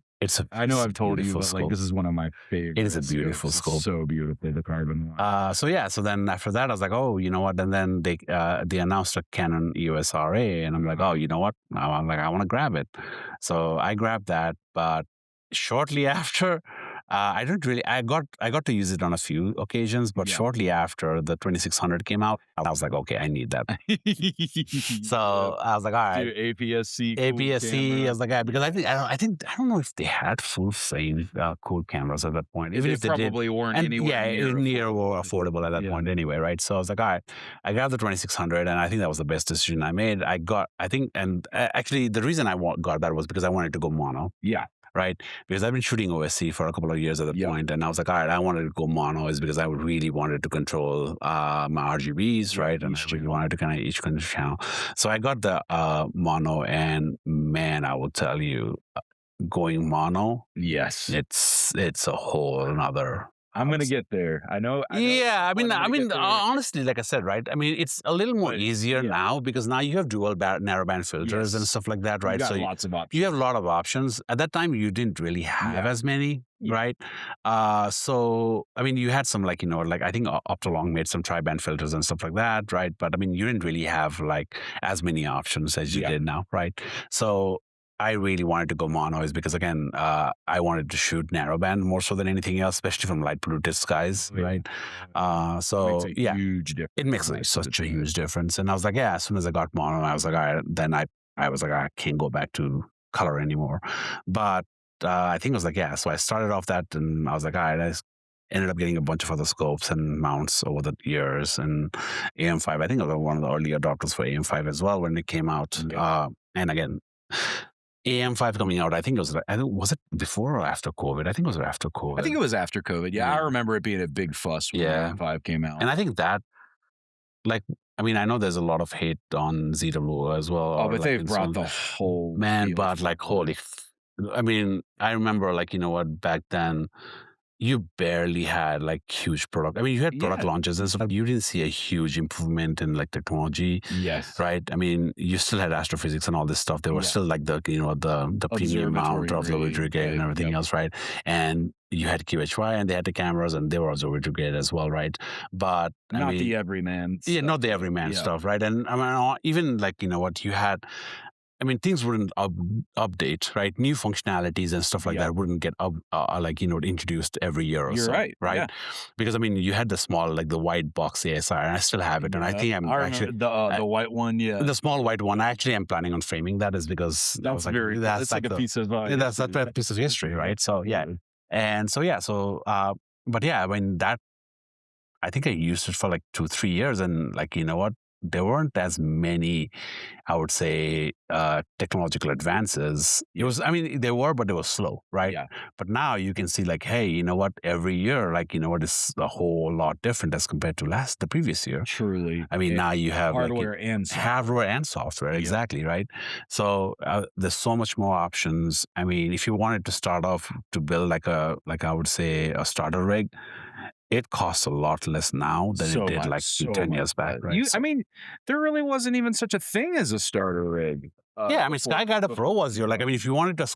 I know I've told you, but like this is one of my favorites. It is a beautiful scope. So beautiful, the carbon one. So then after that, I was like, oh, you know what? And then they announced a Canon EOS RA, and I'm like, oh, you know what? I'm like, I want to grab it. So I grabbed that, but shortly after, I got to use it on a few occasions, but shortly after the 2600 came out, I was like, okay, I need that. So I was like, all right, APS-C. I was like, because I don't know if they had full frame cool cameras at that point. Even if they probably weren't anywhere near or affordable at that point anyway, right? So I was like, all right, I got the 2600, and I think that was the best decision I made. Actually, the reason I got that was because I wanted to go mono. Yeah. Right? Because I've been shooting OSC for a couple of years at that point, and I was like, all right, I wanted to go mono is because I really wanted to control my RGBs, right? And I really wanted to kind of each control channel. So I got the mono, and man, I will tell you, going mono, it's a whole another. I'm gonna get there. I know. Honestly, like I said, right? I mean, it's a little more easier now because now you have dual narrowband filters and stuff like that, right? You got lots of options. You have a lot of options. At that time, you didn't really have as many, right? So I mean, you had some I think Optolong made some tri-band filters and stuff like that, right? But I mean, you didn't really have like as many options as you did now, right? So I really wanted to go mono is because, again, I wanted to shoot narrowband more so than anything else, especially from light polluted skies, right? So, it makes a huge difference. It makes such a huge difference. And I was like, as soon as I got mono, I was like, all right, then I was like, I can't go back to color anymore. But I think it was like, so I started off that and I was like, all right, I ended up getting a bunch of other scopes and mounts over the years. And AM5, I think I was one of the early adopters for AM5 as well when it came out. And again, AM5 coming out, I think was it before or after COVID? I think it was after COVID. I think it was after COVID. Yeah, I remember it being a big fuss when AM5 came out. And I think that, I know there's a lot of hate on ZWO as well. Oh, but they've brought the whole but holy, I remember back then, you barely had huge product. I mean, you had product launches and stuff. You didn't see a huge improvement in technology. Yes. Right. I mean, you still had Astrophysics and all this stuff. There was still the premium mount of Observatory grade and everything else, right? And you had QHY and they had the cameras and they were Observatory grade as well, right? But not the everyman. Yeah, not the everyman stuff, right? And even you had. Things wouldn't update, right? New functionalities and stuff like that wouldn't get introduced every year or so, right? Yeah. Because you had the small, the white box ASR, and I still have it, and I think I'm actually the white one, the small white one. Actually, I'm planning on framing that, is because that's a piece of that's a piece of history, right? So and but that I think I used it for 2-3 years, and there weren't as many, I would say, technological advances. It was, I mean, they were, but they were slow, right? Yeah. But now you can see, like, hey, you know what? Every year, like, you know what, is a whole lot different as compared to the previous year. Truly. I mean, now you have hardware and software. hardware and software, exactly, right? So there's so much more options. I mean, if you wanted to start off to build like I would say a starter rig, it costs a lot less now than it did like 10 years back. Right? I mean, there really wasn't even such a thing as a starter rig. Yeah, I mean, SkyGuider Pro was your, like, I mean, if you wanted a,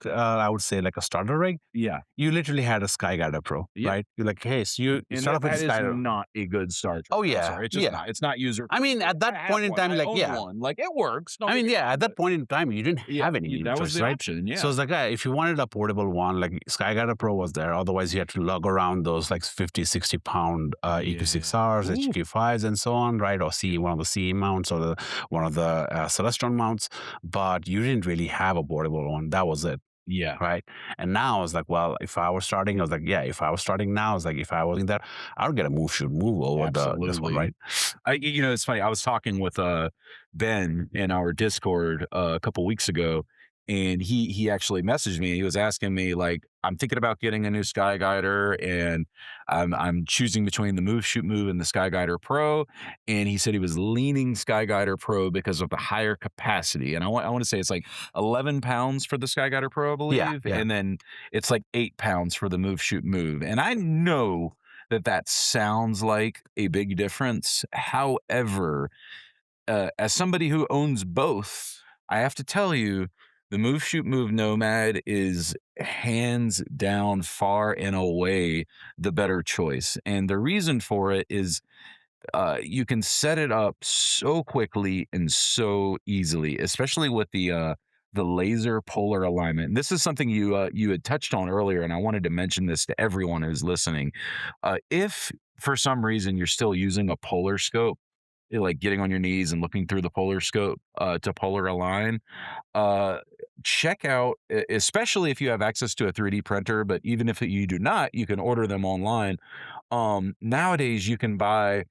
I would say like a starter rig, Yeah. you literally had a SkyGuider Pro, Yeah. right? You're like, hey, so you And start off with that is SkyGuider. not a good starter. Oh, yeah. Sorry, it's just not. It's not user. I mean, at that point in time, I like, own yeah. one. Like, it works. Don't I get mean, me yeah, wrong, at that point in time, you didn't have any that was choice, the right? option. Yeah. So it's like, if you wanted a portable one, like SkyGuider Pro was there. Otherwise, you had to lug around those like 50, 60 pound EQ6Rs, HQ5s, and so on, right? Or one of the CE mounts or one of the Celestron mounts. But you didn't really have a portable one. That was it. Yeah. Right. And now I was like, well, if I was starting, I was like, yeah, if I was starting now, I was like, if I was in that, I would get a move over this one, right? It's funny. I was talking with Ben in our Discord a couple weeks ago, and he actually messaged me. He was asking me, like, I'm thinking about getting a new SkyGuider, and I'm choosing between the Shoot Move and the SkyGuider Pro. And he said he was leaning SkyGuider Pro because of the higher capacity. And I want to say it's like 11 pounds for the SkyGuider Pro, I believe. Yeah. And then it's like 8 pounds for the Shoot Move. And I know that sounds like a big difference. However, as somebody who owns both, I have to tell you, the Shoot Move Nomad is hands down, far and away the better choice. And the reason for it is you can set it up so quickly and so easily, especially with the laser polar alignment. And this is something you had touched on earlier, and I wanted to mention this to everyone who's listening. If for some reason you're still using a polar scope, like getting on your knees and looking through the polar scope to polar align, check out, especially if you have access to a 3D printer, but even if you do not, you can order them online. Nowadays you can buy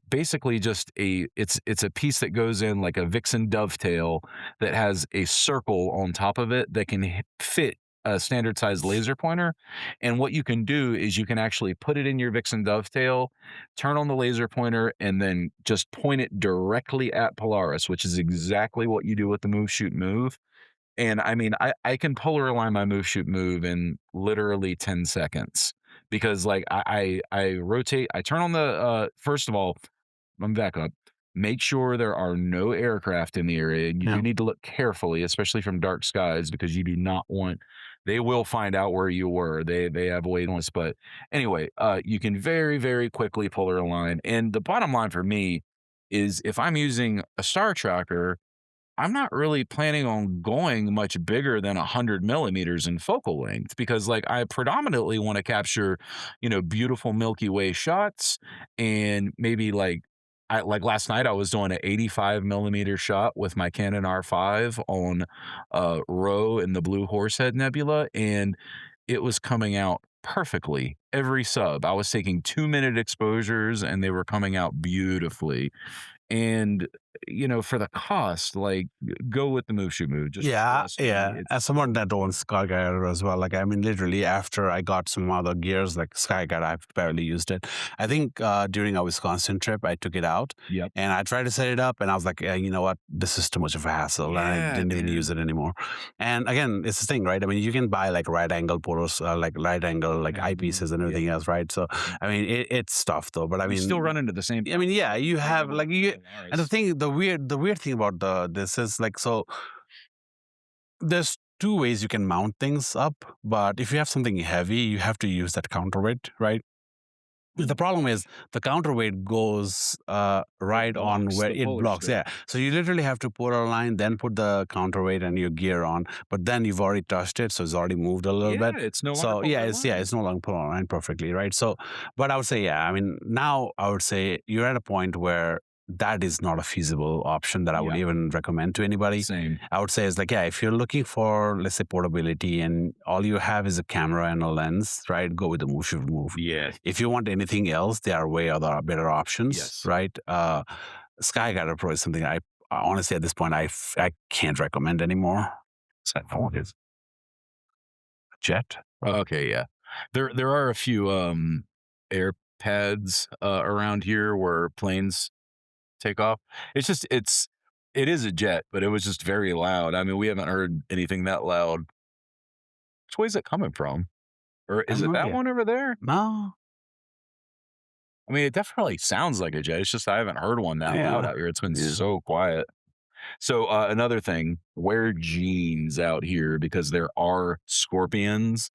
basically just it's a piece that goes in like a Vixen dovetail that has a circle on top of it that can fit a standard size laser pointer. And what you can do is you can actually put it in your Vixen dovetail, turn on the laser pointer, and then just point it directly at Polaris, which is exactly what you do with the Shoot Move. And I mean, I can polar align my Shoot Move in literally 10 seconds because like I rotate, I turn on the, first of all, let me back up. Make sure there are no aircraft in the area. And you do need to look carefully, especially from dark skies, because you do not want, they will find out where you were. They have wait lists. But anyway, you can very, very quickly polar align. And the bottom line for me is if I'm using a star tracker, I'm not really planning on going much bigger than 100 millimeters in focal length because like I predominantly want to capture, beautiful Milky Way shots. And maybe like last night I was doing an 85 millimeter shot with my Canon R5 on Rho in the blue Horsehead Nebula. And it was coming out perfectly every sub. I was taking 2-minute exposures and they were coming out beautifully. And for the cost, like go with the Shoot Move. Just As someone that owns SkyGuider as well, like I mean, literally after I got some other gears like SkyGuider, I've barely used it. I think during our Wisconsin trip, I took it out and I tried to set it up, and I was like, you know what, this is too much of a hassle, and I didn't even use it anymore. And again, it's the thing, right? I mean, you can buy like right angle polos, like right angle like eyepieces and everything else, right? So I mean, it's tough though, but I mean, you still run into the same. I mean, yeah, you have like and the thing, the weird thing about this is like, so there's two ways you can mount things up, but if you have something heavy, you have to use that counterweight, right? The problem is the counterweight goes right on where it blocks. Yeah. So you literally have to put a line, then put the counterweight and your gear on, but then you've already touched it, so it's already moved a little bit. It's no longer it's no longer put on perfectly, right? So, but I would say, I mean, now I would say you're at a point where that is not a feasible option that I would even recommend to anybody. Same. I would say is like, yeah, if you're looking for, let's say, portability and all you have is a camera and a lens, right? Go with the Move Shift Move. Yes. If you want anything else, there are way other better options, Yes. right? Skyguider Pro is something I honestly at this point I can't recommend anymore. So I know what is Jet. Okay, yeah. There are a few air pads around here where planes take off. It's just it is a jet, but it was just very loud. I mean, we haven't heard anything that loud. Which way is it coming from? Or is it that one over there? No. I mean, it definitely sounds like a jet. It's just I haven't heard one that loud out here. It's been so quiet. So another thing, wear jeans out here because there are scorpions.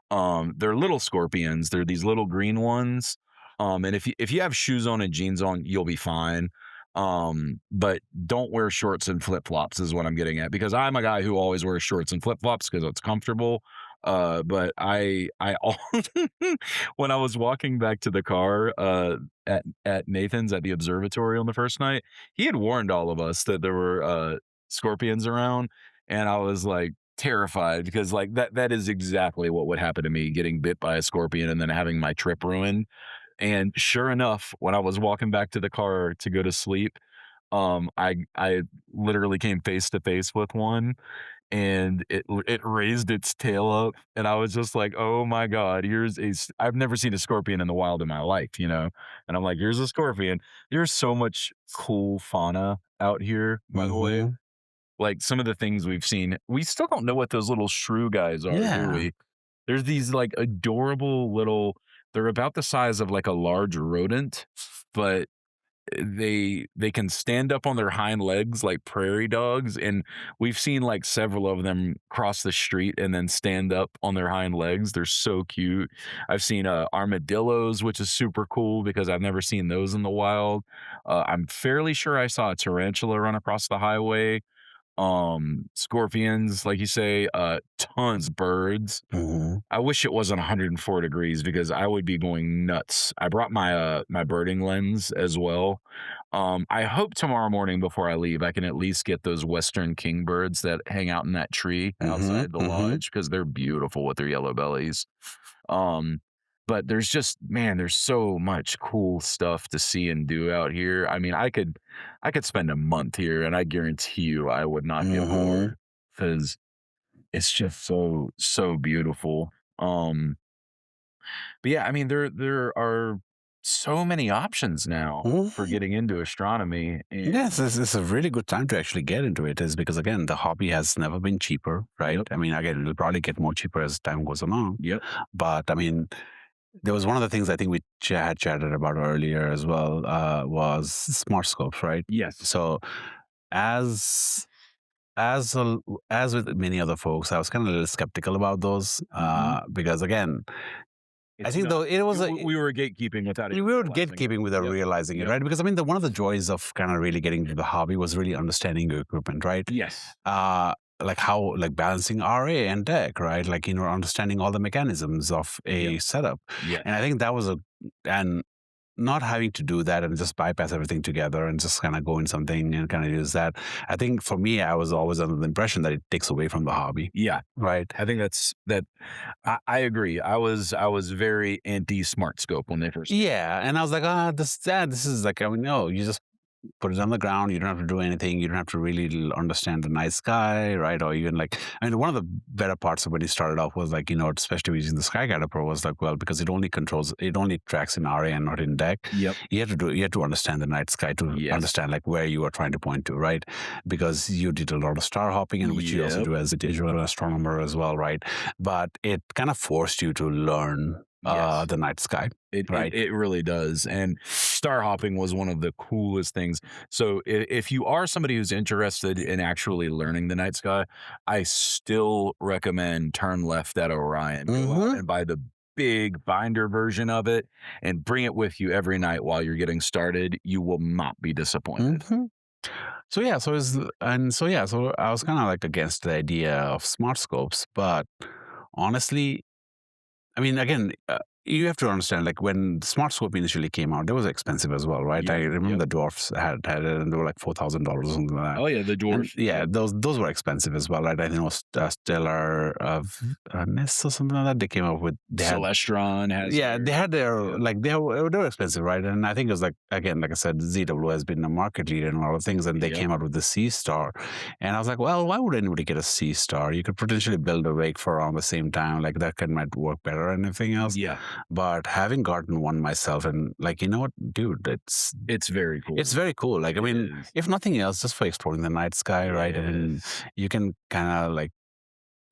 They're little scorpions. They're these little green ones. And if you have shoes on and jeans on, you'll be fine. But don't wear shorts and flip-flops is what I'm getting at, because I'm a guy who always wears shorts and flip-flops because it's comfortable. But I when I was walking back to the car at Nathan's at the observatory on the first night, he had warned all of us that there were scorpions around, and I was like terrified because like that is exactly what would happen to me, getting bit by a scorpion and then having my trip ruined. And sure enough, when I was walking back to the car to go to sleep, I literally came face to face with one, and it raised its tail up, and I was just like, oh my god, I've never seen a scorpion in the wild in my life, you know, and I'm like, here's a scorpion. There's so much cool fauna out here, by the way. Like some of the things we've seen, we still don't know what those little shrew guys are, do we? There's these like adorable little, they're about the size of like a large rodent, but they can stand up on their hind legs like prairie dogs, and we've seen like several of them cross the street and then stand up on their hind legs. They're so cute. I've seen armadillos, which is super cool because I've never seen those in the wild. I'm fairly sure I saw a tarantula run across the highway. Scorpions, like you say, tons birds. I wish it wasn't 104 degrees because I would be going nuts. I brought my my birding lens as well. I hope tomorrow morning before I leave, I can at least get those western kingbirds that hang out in that tree outside the lodge, because they're beautiful with their yellow bellies. But there's just, man, there's so much cool stuff to see and do out here. I mean, I could spend a month here, and I guarantee you I would not get bored, because it's just so beautiful. But yeah, I mean, there are so many options now for getting into astronomy. And yes, it's a really good time to actually get into it, is because again, the hobby has never been cheaper, right? I mean, again, it'll probably get more cheaper as time goes along. But I mean, there was one of the things I think we had chatted about earlier as well, was smart scopes, right? Yes. So as with many other folks, I was kind of a little skeptical about those, because again, I think though it was we were gatekeeping without it. We were gatekeeping without realizing it, right? Because I mean, one of the joys of kind of really getting into the hobby was really understanding your equipment, right? Yes. Like how, like balancing RA and deck, right? Like, you know, understanding all the mechanisms of a setup. And I think that was and not having to do that and just bypass everything together and just kind of go in something and kind of use that. I think for me, I was always under the impression that it takes away from the hobby. Right. I think that I agree. I was very anti smart scope when they first. And I was like, this is like, I mean, no, you just put it on the ground. You don't have to do anything. You don't have to really understand the night sky, right? Or even like, I mean, one of the better parts of when he started off was like, you know, especially using the Skyguider Pro, was like, well, because it only tracks in RA and not in deck. You have to understand the night sky to understand like where you are trying to point to, right? Because you did a lot of star hopping, and which you also do as a digital astronomer as well, right? But it kind of forced you to learn the night sky. It really does. And star hopping was one of the coolest things. So if you are somebody who's interested in actually learning the night sky, I still recommend turn left at Orion. Go out and buy the big binder version of it and bring it with you every night while you're getting started. You will not be disappointed. So I was kind of like against the idea of smart scopes, but honestly, I mean, again, you have to understand, like when the Smart Scope initially came out, it was expensive as well, right? I remember the dwarfs had it, and they were like $4,000 or something like that. Oh yeah, the dwarf. And, those were expensive as well, right? I think it was Stellar Nest or something like that. They came up with Celestron has. they had their like they were expensive, right? And I think it was like, again, like I said, ZW has been a market leader in a lot of things, and they came out with the Seestar, and I was like, well, why would anybody get a Seestar? You could potentially build a rig for around the same time, like that might work better and everything else. Yeah. But having gotten one myself, and like, you know what, dude, it's very cool. It's very cool. Like, I mean, if nothing else, just for exploring the night sky, right? I mean, you can kind of like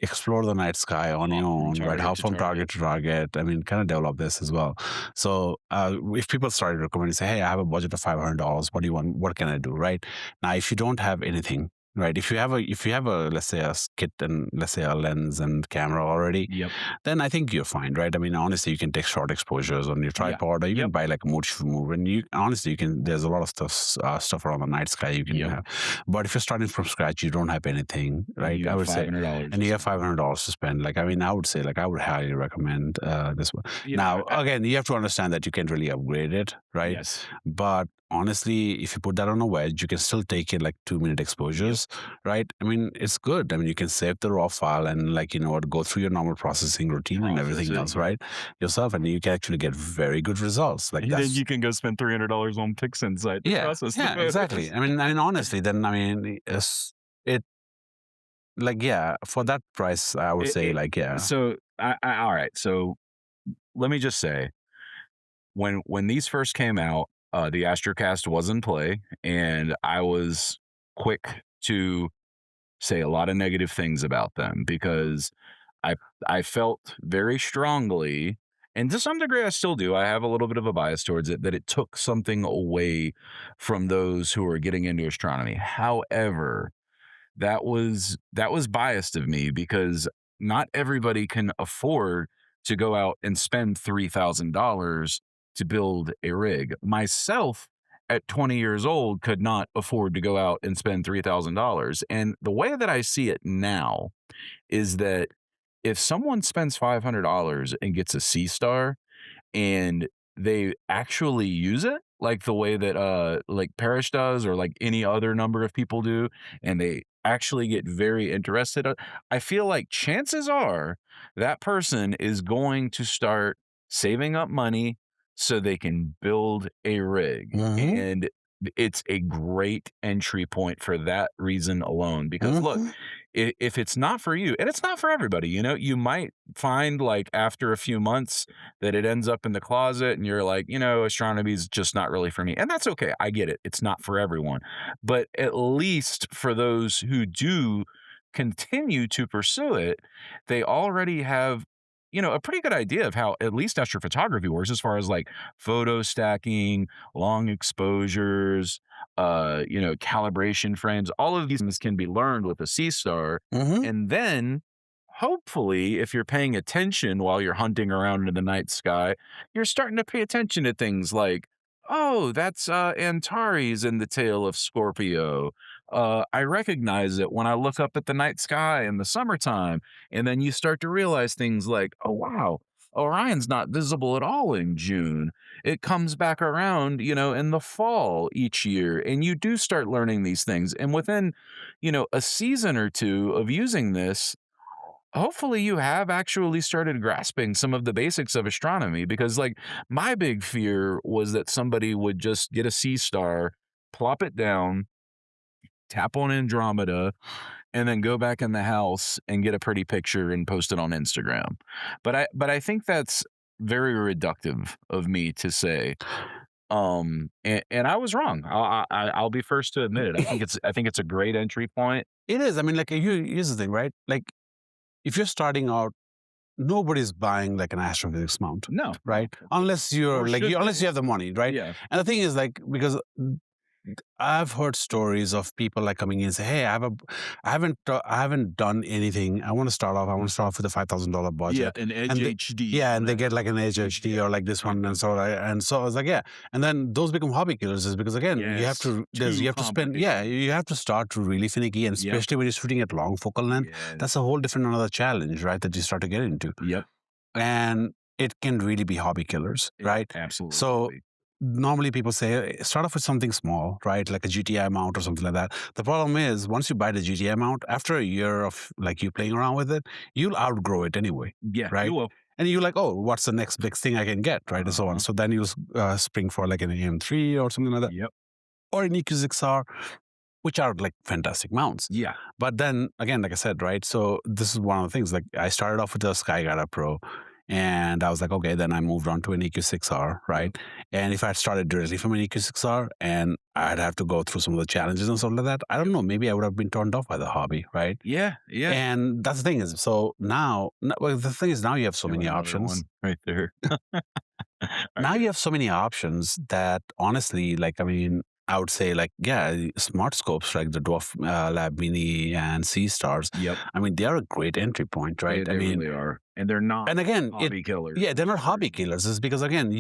explore the night sky on your own, right? How from target to target. I mean, kind of develop this as well. So if people started recommending, say, hey, I have a budget of $500. What do you want? What can I do? Right now, if you don't have anything, right? If you have a let's say a kit and let's say a lens and camera already, then I think you're fine, right? I mean, honestly, you can take short exposures on your tripod, or you can buy like a motif move, and you honestly there's a lot of stuff around the night sky you can have. But if you're starting from scratch, you don't have anything, right? I would say, and you have $500 to spend. Like, I mean, I would say, like, I would highly recommend this one. Now, again, you have to understand that you can't really upgrade it, right? Yes. But honestly, if you put that on a wedge, you can still take it like 2-minute exposures, right? I mean, it's good. I mean, you can save the raw file and, like, you know, go through your normal processing routine and everything else, right? Yourself, and you can actually get very good good like and then you can go spend $300 on PixInsight to process the photos. Exactly. I mean, honestly, then, I mean, like, yeah, for that price, I would say, like, yeah. So, all right. So, let me just say, when these first came out, the Astrocast was in play, and I was quick to say a lot of negative things about them because I felt very strongly, and to some degree I still do, I have a little bit of a bias towards it, that it took something away from those who are getting into astronomy. However, that was biased of me because not everybody can afford to go out and spend $3,000 to build a rig. Myself, at 20 years old, could not afford to go out and spend $3,000. And the way that I see it now is that if someone spends $500 and gets a Seestar and they actually use it, like the way that like Parish does, or like any other number of people do, and they actually get very interested, I feel like chances are that person is going to start saving up money so they can build a rig. And it's a great entry point for that reason alone. Because look, if it's not for you, and it's not for everybody, you know, you might find like after a few months that it ends up in the closet and you're like, you know, astronomy is just not really for me. And that's okay. I get it. It's not for everyone. But at least for those who do continue to pursue it, they already have, you know, a pretty good idea of how at least astrophotography works, as far as like photo stacking, long exposures, you know, calibration frames. All of these things can be learned with a Seestar. And then hopefully, if you're paying attention while you're hunting around in the night sky, you're starting to pay attention to things like, oh, that's Antares in the tail of Scorpio. I recognize it when I look up at the night sky in the summertime. And then you start to realize things like, oh, wow, Orion's not visible at all in June. It comes back around, you know, in the fall each year. And you do start learning these things. And within, you know, a season or two of using this, hopefully you have actually started grasping some of the basics of astronomy. Because, like, my big fear was that somebody would just get a Seestar, plop it down, tap on Andromeda, and then go back in the house and get a pretty picture and post it on Instagram. But I think that's very reductive of me to say. And I was wrong. I'll be first to admit it. I think it's a great entry point. It is. I mean, like, here's the thing, right? Like, if you're starting out, nobody's buying like an astrophysics mount. No. Right? Unless you're like, unless you have the money, right? Yeah. And the thing is, like, because I've heard stories of people like coming in and say, "Hey, I haven't done anything. I want to start off. with a $5,000 budget." Yeah, an Edge HD. Yeah, and they get like an Edge HD or like this one, and so I was like, yeah. And then those become hobby killers, is because again, you have to spend. Yeah, you have to start to really finicky, and especially when you're shooting at long focal length, that's a whole different another challenge, right? That you start to get into. Yep. And it can really be hobby killers, right? Absolutely. So normally people say start off with something small, right? Like a GTI mount or something like that. The problem is once you buy the GTI mount, after a year of like you playing around with it, you'll outgrow it anyway, yeah, right? you will. And you're like, oh, what's the next big thing I can get, right? And so on. So then you spring for like an AM3 or something like that. Yep. Or an EQ6R, which are like fantastic mounts. Yeah. But then again, like I said, right? So this is one of the things. Like I started off with a Skyguider Pro, and I was like, okay, then I moved on to an EQ6R, right? And if I had started directly from an EQ6R and I'd have to go through some of the challenges and stuff like that, I don't know, maybe I would have been turned off by the hobby, right? Yeah. Yeah. And that's the thing is, so now, well, the thing is now you have so many options. Right there. Now you have so many options that honestly, like, I mean, I would say like, yeah, smart scopes like the Dwarf Lab Mini and Seestars. Yep. I mean, they are a great entry point, right? They really are. And they're not and again, hobby killers. yeah, they're not hobby killers. It's because again,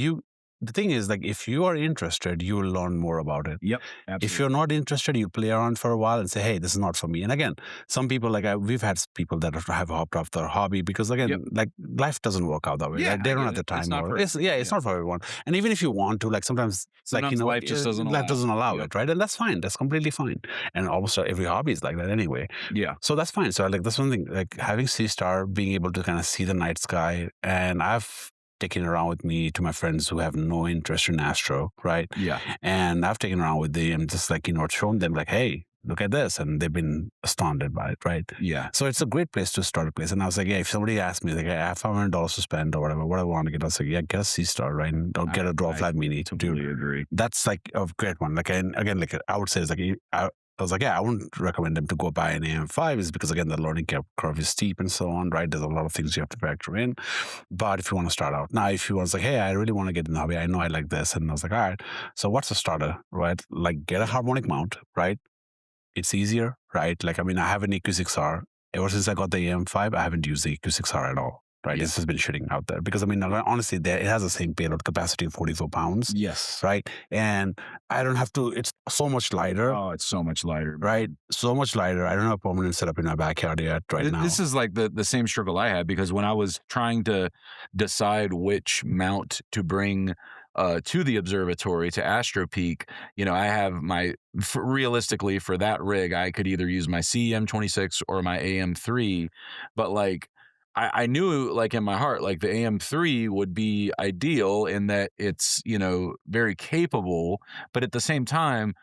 the thing is like if you are interested, you will learn more about it. Yep. Absolutely. If you're not interested, you play around for a while and say, hey, this is not for me. And again, some people like we've had people that have hopped off their hobby because again, like life doesn't work out that way. Yeah, right? They don't have the it's time. not for It's not for everyone. And even if you want to, like sometimes like life just doesn't allow it, right? And that's fine. That's completely fine. And almost every hobby is like that anyway. Yeah. So that's fine. So like that's one thing. Like having Seestar, being able to kind of see the night sky, and I've taken around with me to my friends who have no interest in Astro, right? Yeah. And I've taken around with them, just like, shown them like, hey, look at this. And they've been astounded by it, right? Yeah. So it's a great place to start a place. And I was like, yeah, if somebody asked me, like, I have $500 to spend or whatever, what I want to get, I was like, yeah, get a Seestar, right? And don't get a Dwarf Lab Mini. Totally agree. That's like a great one. Like, and again, like I would say, it's like, I was like, yeah, I wouldn't recommend them to go buy an AM5 is because, again, the learning curve is steep and so on, right? There's a lot of things you have to factor in. But if you want to start out, now, if you want to say, hey, I really want to get in the hobby, I know I like this. And I was like, all right, so what's a starter, right? Like, get a harmonic mount, right? It's easier, right? Like, I mean, I have an EQ6R. Ever since I got the AM5, I haven't used the EQ6R at all. Right, Yes. this has been shitting out there because I mean, honestly, it has the same payload capacity of 44 pounds. Yes. Right, and I don't have to. It's so much lighter. Oh, it's so much lighter. Right, so much lighter. I don't have a permanent setup in my backyard yet. Now, This is like the same struggle I had because when I was trying to decide which mount to bring to the observatory to Astro Peak, I have realistically for that rig, I could either use my CM26 or my AM3, but like. I knew like in my heart, like the AM3 would be ideal in that it's, very capable, but at the same time,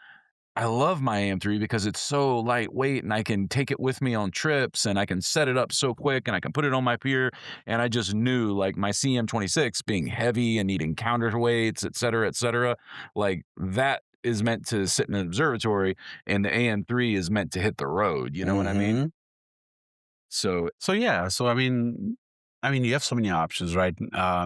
I love my AM3 because it's so lightweight and I can take it with me on trips and I can set it up so quick and I can put it on my pier. And I just knew like my CM26 being heavy and needing counterweights, et cetera, like that is meant to sit in an observatory and the AM3 is meant to hit the road. You know what I mean? So yeah. So I mean, you have so many options, right?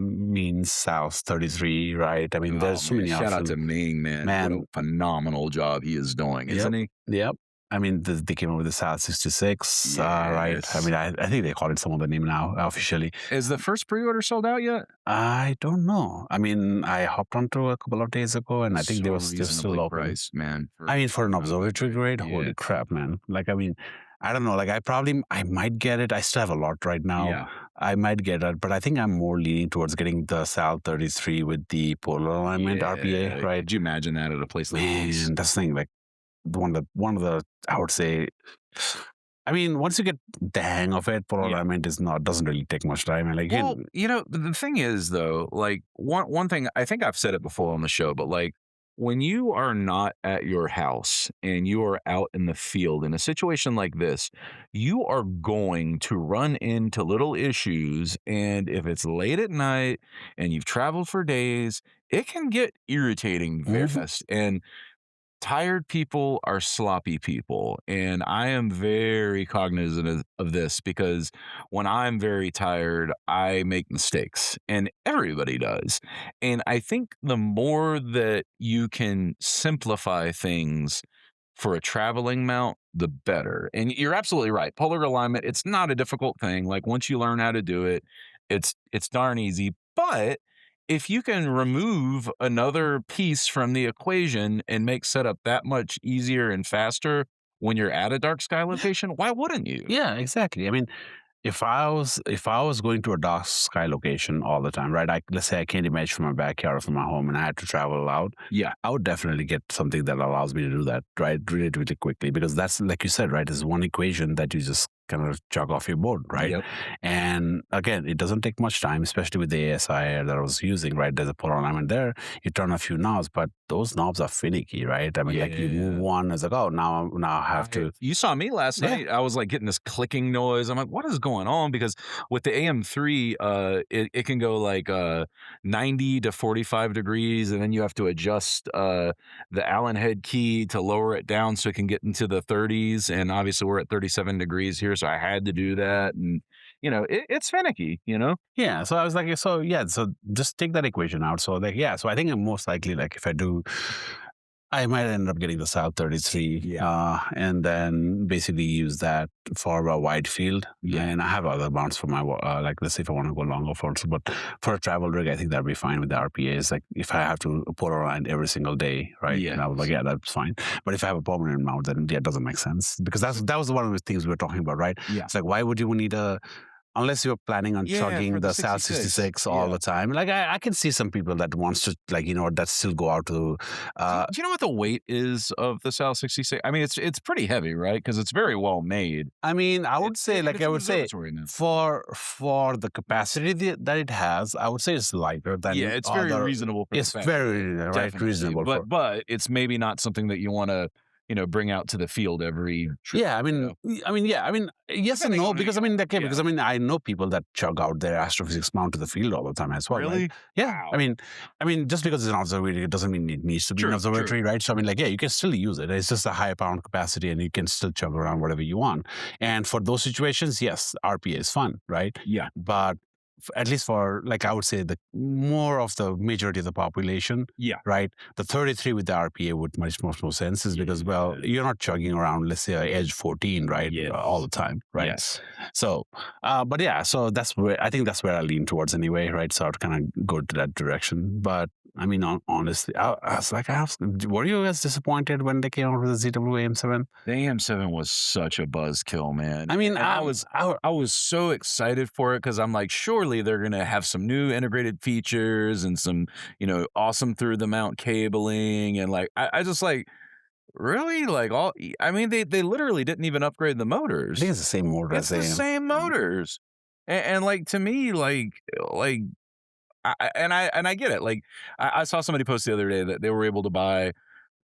Means South 33, right? I mean, there's so many options. Shout out to Ming, man. What a phenomenal job he is doing, isn't he? Yep. I mean, they came up with the South 66, right? I mean, I think they call it some other name now officially. Is the first pre-order sold out yet? I don't know. I mean, I hopped onto a couple of days ago, and I think they were still open. Priced, man. I mean, for an observatory grade, holy crap, man! Like, I mean. I don't know. Like, I might get it. I still have a lot right now. Yeah. I might get it, but I think I'm more leaning towards getting the Sal 33 with the polar alignment RPA, right? Could you imagine that at a place like this? Man, that's the thing. Like, one of the, I would say, I mean, once you get the hang of it, polar alignment doesn't really take much time. And like, the thing is though, like one thing, I think I've said it before on the show, but like, when you are not at your house and you are out in the field in a situation like this, you are going to run into little issues. And if it's late at night and you've traveled for days, it can get irritating very fast. And tired people are sloppy people. And I am very cognizant of this because when I'm very tired, I make mistakes and everybody does. And I think the more that you can simplify things for a traveling mount, the better. And you're absolutely right. Polar alignment, it's not a difficult thing. Like once you learn how to do it, it's darn easy. But if you can remove another piece from the equation and make setup that much easier and faster when you're at a dark sky location, why wouldn't you? Yeah, exactly. I mean, if I was going to a dark sky location all the time, right? Let's say I can't image from my backyard or from my home, and I had to travel out. Yeah. I would definitely get something that allows me to do that, right, really quickly, because that's like you said, right? Is one equation that you just kind of chalk off your board, right? Yep. And again, it doesn't take much time, especially with the ASI that I was using, right? There's a polar alignment there. You turn a few knobs, but those knobs are finicky, right? I mean, like you move one, it's like, oh, now I have to. You saw me last night. I was like getting this clicking noise. I'm like, what is going on? Because with the AM3, it can go like 90 to 45 degrees, and then you have to adjust the Allen head key to lower it down so it can get into the 30s. And obviously, we're at 37 degrees here, so I had to do that. And it's finicky, Yeah, so I was like, so just take that equation out. So like, so I think I'm most likely, like, if I do, I might end up getting the South 33, and then basically use that for a wide field. Yeah. And I have other mounts for my, like, let's say if I want to go longer for, but for a travel rig, I think that'd be fine with the RPAs. Like, if I have to put around every single day, right? Yeah. And I was like, that's fine. But if I have a permanent mount, then it doesn't make sense, because that was one of the things we were talking about, right? Yeah. It's like, why would you need unless you're planning on chugging the South 66 all the time. Like, I can see some people that wants to, like, that still go out to. Do you know what the weight is of the South 66? I mean, it's pretty heavy, right? Because it's very well made. I mean, I would say for the capacity that it has, I would say it's lighter than. Yeah, it's very reasonable. It's very reasonable, but it's maybe not something that you want to bring out to the field every trip. Yeah, I mean, yes and no, because because I know people that chug out their Astrophysics mount to the field all the time as well. Really? Right? Yeah. Wow. I mean, just because it's an observatory, it doesn't mean it needs to be an observatory, right? So you can still use it. It's just a higher pound capacity, and you can still chug around whatever you want. And for those situations, yes, RPA is fun, right? Yeah. But at least for, like, I would say the more of the majority of the population, right? The 33 with the RPA would make much more sense, is because, well, you're not chugging around, let's say, edge 14, right? All the time, right? Yes. So, but so that's where I lean towards anyway, right? So I'd kind of go to that direction. But I mean, honestly, I was like, were you guys disappointed when they came out with the ZW AM7? The AM7 was such a buzzkill, man. I mean, I was so excited for it, because I'm like, surely they're going to have some new integrated features and some, awesome through the mount cabling. And like, I just like, really? Like, they literally didn't even upgrade the motors. I think it's the same motor. It's the same motors. And like, to me, I get it. Like, I saw somebody post the other day that they were able to buy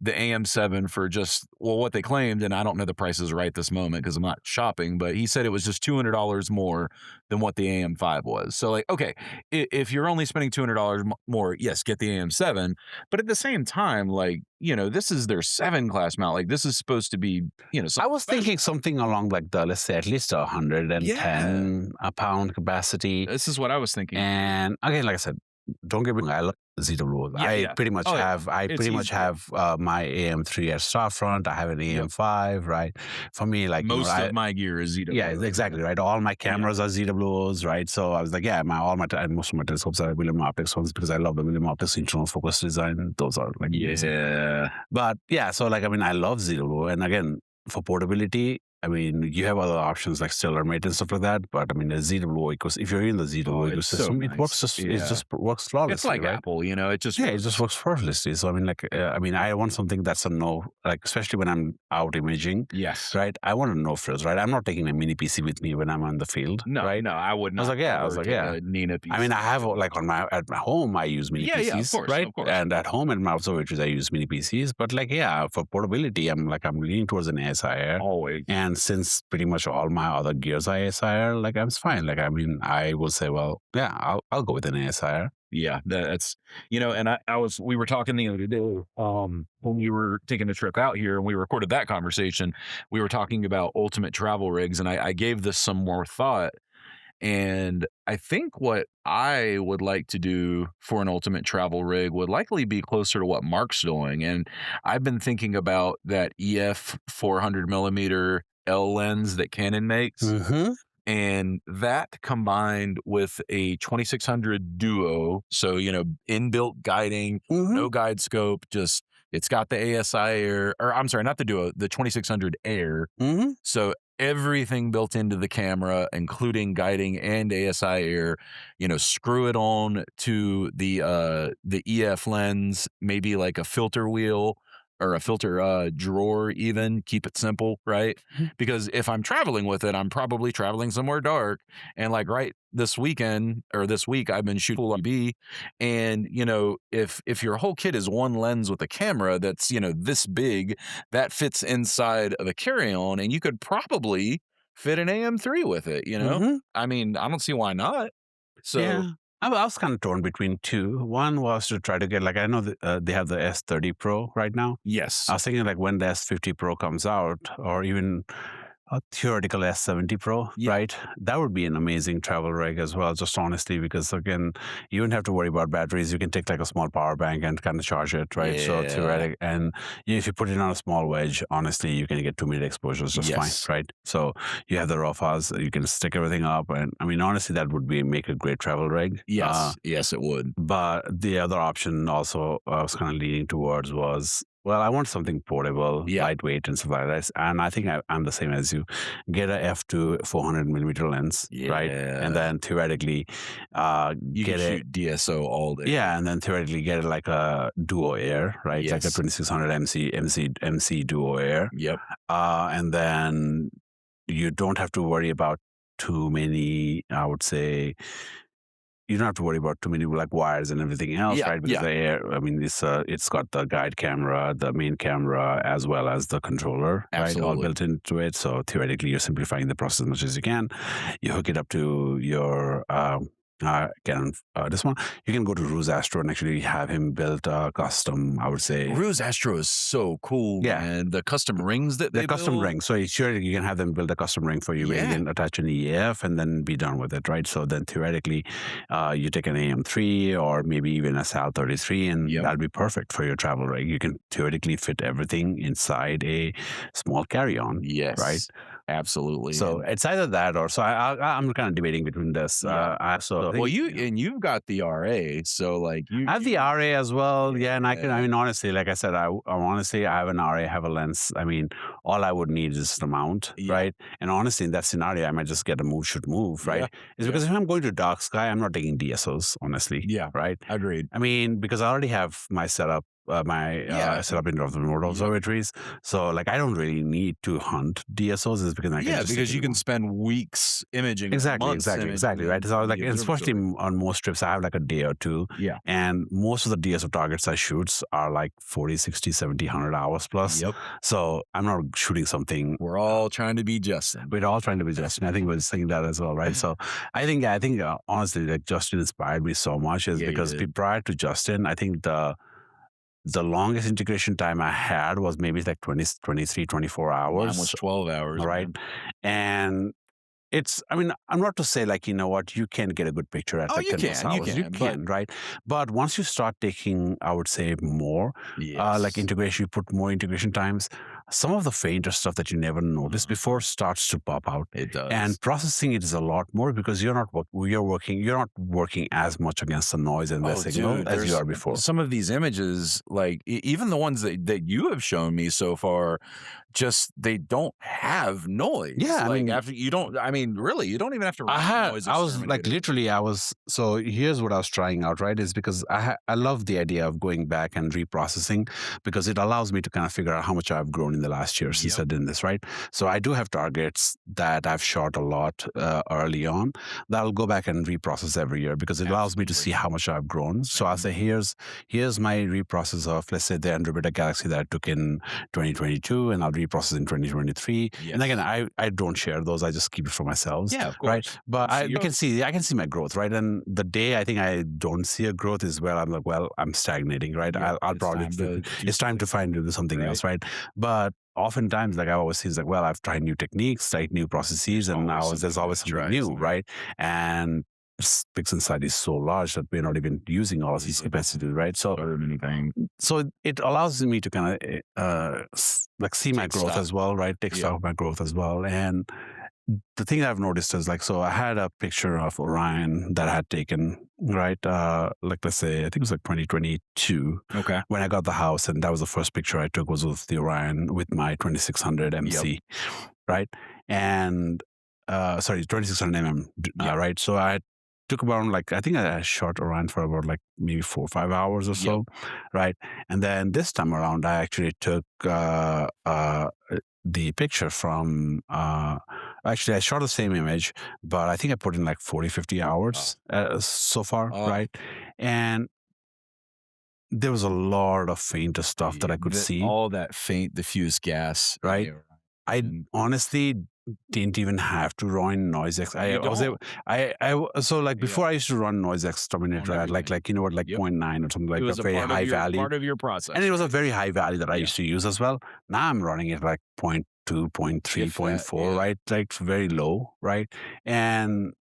the AM7 for just, what they claimed, and I don't know the prices right this moment because I'm not shopping, but he said it was just $200 more than what the AM5 was. So, like, okay, if you're only spending $200 more, yes, get the AM7. But at the same time, like, this is their 7 class mount. Like, this is supposed to be, I was thinking something along like let's say at least 110 a pound capacity. This is what I was thinking. And again, like I said, don't get me wrong, I love ZW. I pretty much have my AM3 at Starfront. I have an AM5, right? For me, like, most of my gear is ZW. Yeah, exactly, right. All my cameras are ZWs, right? So I was like, most of my telescopes are William Optics ones, because I love the William Optics internal focus design. Those are like amazing. But so like, I love ZW, and again, for portability, you have other options like stellar mate and stuff like that, but the ZW ecosystem, if you're in the ZW ecosystem, it works it just works flawlessly. It's like, right? Apple, it just works flawlessly. So I want something that's especially when I'm out imaging. Yes. Right. I want a no frills, right? I'm not taking a mini PC with me when I'm on the field. No, right? No, I would not. I was like, Nina PC. I have at my home I use mini PCs, of course, right? Of course. And at home at my observatories I use mini PCs, but for portability, I'm leaning towards an ASIR always. And since pretty much all my other gears are ASIR, like, I'm fine. Like, I will say, well, yeah, I'll go with an ASIR. Yeah, that's, and we were talking the other day, when we were taking a trip out here and we recorded that conversation, we were talking about ultimate travel rigs, and I gave this some more thought. And I think what I would like to do for an ultimate travel rig would likely be closer to what Mark's doing. And I've been thinking about that EF 400 millimeter L lens that Canon makes. Mm-hmm. And that combined with a 2600 Duo, so, inbuilt guiding, no guide scope, just It's got the ASI Air, or I'm sorry, not the Duo, the 2600 Air. Mm-hmm. So everything built into the camera, including guiding and ASI Air, screw it on to the EF lens, maybe like a filter wheel or a filter drawer even, keep it simple, right? Because if I'm traveling with it, I'm probably traveling somewhere dark. And like this weekend or this week, I've been shooting on B. And, if your whole kit is one lens with a camera that's, this big, that fits inside of a carry-on, and you could probably fit an AM3 with it, I mean, I don't see why not. So Yeah. I was kind of torn between two. One was to try to get, like, I know that, they have the S30 Pro right now. yes. I was thinking, like, when the S50 Pro comes out, or even a theoretical S70 Pro, Yeah. right? That would be an amazing travel rig as well, just honestly, because again, you don't have to worry about batteries. You can take like a small power bank and kind of charge it, right? So Yeah. theoretic, and if you put it on a small wedge, honestly, you can get 2-minute exposures just Yes. fine, right? So you have the raw files, you can stick everything up, and I mean, honestly, that would make a great travel rig. Yes. Yes, it would. But the other option also I was kind of leaning towards was, well, I want something portable, Yeah. lightweight, and stuff like that. And I think I'm the same as you. Get a f2 400mm lens, right? Yeah. And then theoretically, You get can it. shoot DSO all day. Yeah, and then theoretically get it like a Duo Air, right? Like a Yes. 2600 MC Duo Air. Yep. And then you don't have to worry about too many, I would say, you don't have to worry about too many like wires and everything else, Yeah, right? Because yeah. the Air, I mean, it's got the guide camera, the main camera, as well as the controller, right? All Absolutely. built into it. So theoretically, you're simplifying the process as much as you can. You hook it up to your this one. You can go to Rho Astro and actually have him build a custom, I would say. Rho Astro is so cool, Yeah. man. The custom rings that they The custom build. ring. So sure, you can have them build a custom ring for you where you Yeah. can attach an EF and then be done with it, right? So then theoretically, you take an AM3 or maybe even a SAL 33, and Yep. that'll be perfect for your travel rig. You can theoretically fit everything inside a small carry-on. Yes. Right. Absolutely. So it's either that or so. I'm kind of debating between this. Yeah. So well, you've got the RA, so like you I have the RA as well. Yeah, and I Yeah. mean, honestly, like I said, I honestly, I have an RA, I have a lens. I mean, all I would need is the mount, Yeah. right? And honestly, in that scenario, I might just get a move, shoot, move, right? Yeah. It's because if I'm going to dark sky, I'm not taking DSOs, honestly. Yeah. Right. Agreed. I mean, because I already have my setup. Setup in the remote observatories, so like I don't really need to hunt DSOs. Is because I can just because take you them can spend weeks imaging. exactly, months imaging right. So like, the especially observatory. on most trips, I have like a day or two. Yeah. And most of the DSO targets I shoot are like 40, 60, 70, 100 hours plus. Yep. So I'm not shooting something. We're all trying to be Justin. We're all trying to be Justin. I think we're saying that as well, right? So I think honestly, like Justin inspired me so much is Yeah, he because did. prior to Justin, I think the longest integration time I had was maybe like 23, 24 hours. Mine was 12 hours. Right. man. And I mean, I'm not to say like, you know what, you can get a good picture at Oh, like you 10 plus can, you hours. can, but- right? But once you start taking, I would say more, Yes. like integration, you put more integration times, some of the fainter stuff that you never noticed before starts to pop out. It does. And processing it is a lot more because you're not working as much against the noise and the signal dude, as you there's are before. Some of these images, like even the ones that you have shown me so far, just they don't have noise. Yeah, I like mean- after you don't. I mean, really, you don't even have to. run noise I was like, exterminator. literally, so here's what I was trying out, right? Is because I love the idea of going back and reprocessing because it allows me to kind of figure out how much I've grown in the last year since Yep. I did this, right? So I do have targets that I've shot a lot early on that I'll go back and reprocess every year because it allows me to see how much I've grown. So I'll say, here's my reprocess of, let's say, the Andromeda Galaxy that I took in 2022 and I'll reprocess in 2023. Yes. And again, I don't share those. I just keep it for myself. Yeah, of course. Right. But So I you're- can see my growth, right? And the day I think I don't see a growth is where I'm like, well, I'm stagnating, right? Yeah, I'll it's probably time to do it's time to find do something Right. else, right? But oftentimes, like I always see, like, well, I've tried new techniques, tried new processes, and Always there's something always to something try, new, isn't there? right? And Pix inside is so large that we're not even using all of these Yeah. capacities, right? So Or anything. it allows me to kind of like see my Take growth stock. as well, right? Take Yeah. stock of my growth as well, and the thing I've noticed is like, so I had a picture of Orion that I had taken, right? Like, let's say, I think it was like 2022 Okay. when I got the house. And that was the first picture I took was of the Orion with my 2600 MC, right? And, sorry, 2600 mm, right? So I took about like, I think I shot Orion for about like maybe 4 or 5 hours or so, right? And then this time around, I actually took the picture from actually I shot the same image, but I think I put in like 40-50 hours so far, right? And there was a lot of fainter stuff that I could see, all that faint diffuse gas, right? I honestly didn't even have to run noise so like before I used to run noise exterminator at like like 0.9 or something, like a very high value, part of your process, and it was a very high value that I used to use as well. Now I'm running it like 0.2, 0.3, 0.4, right? Like very low, right? And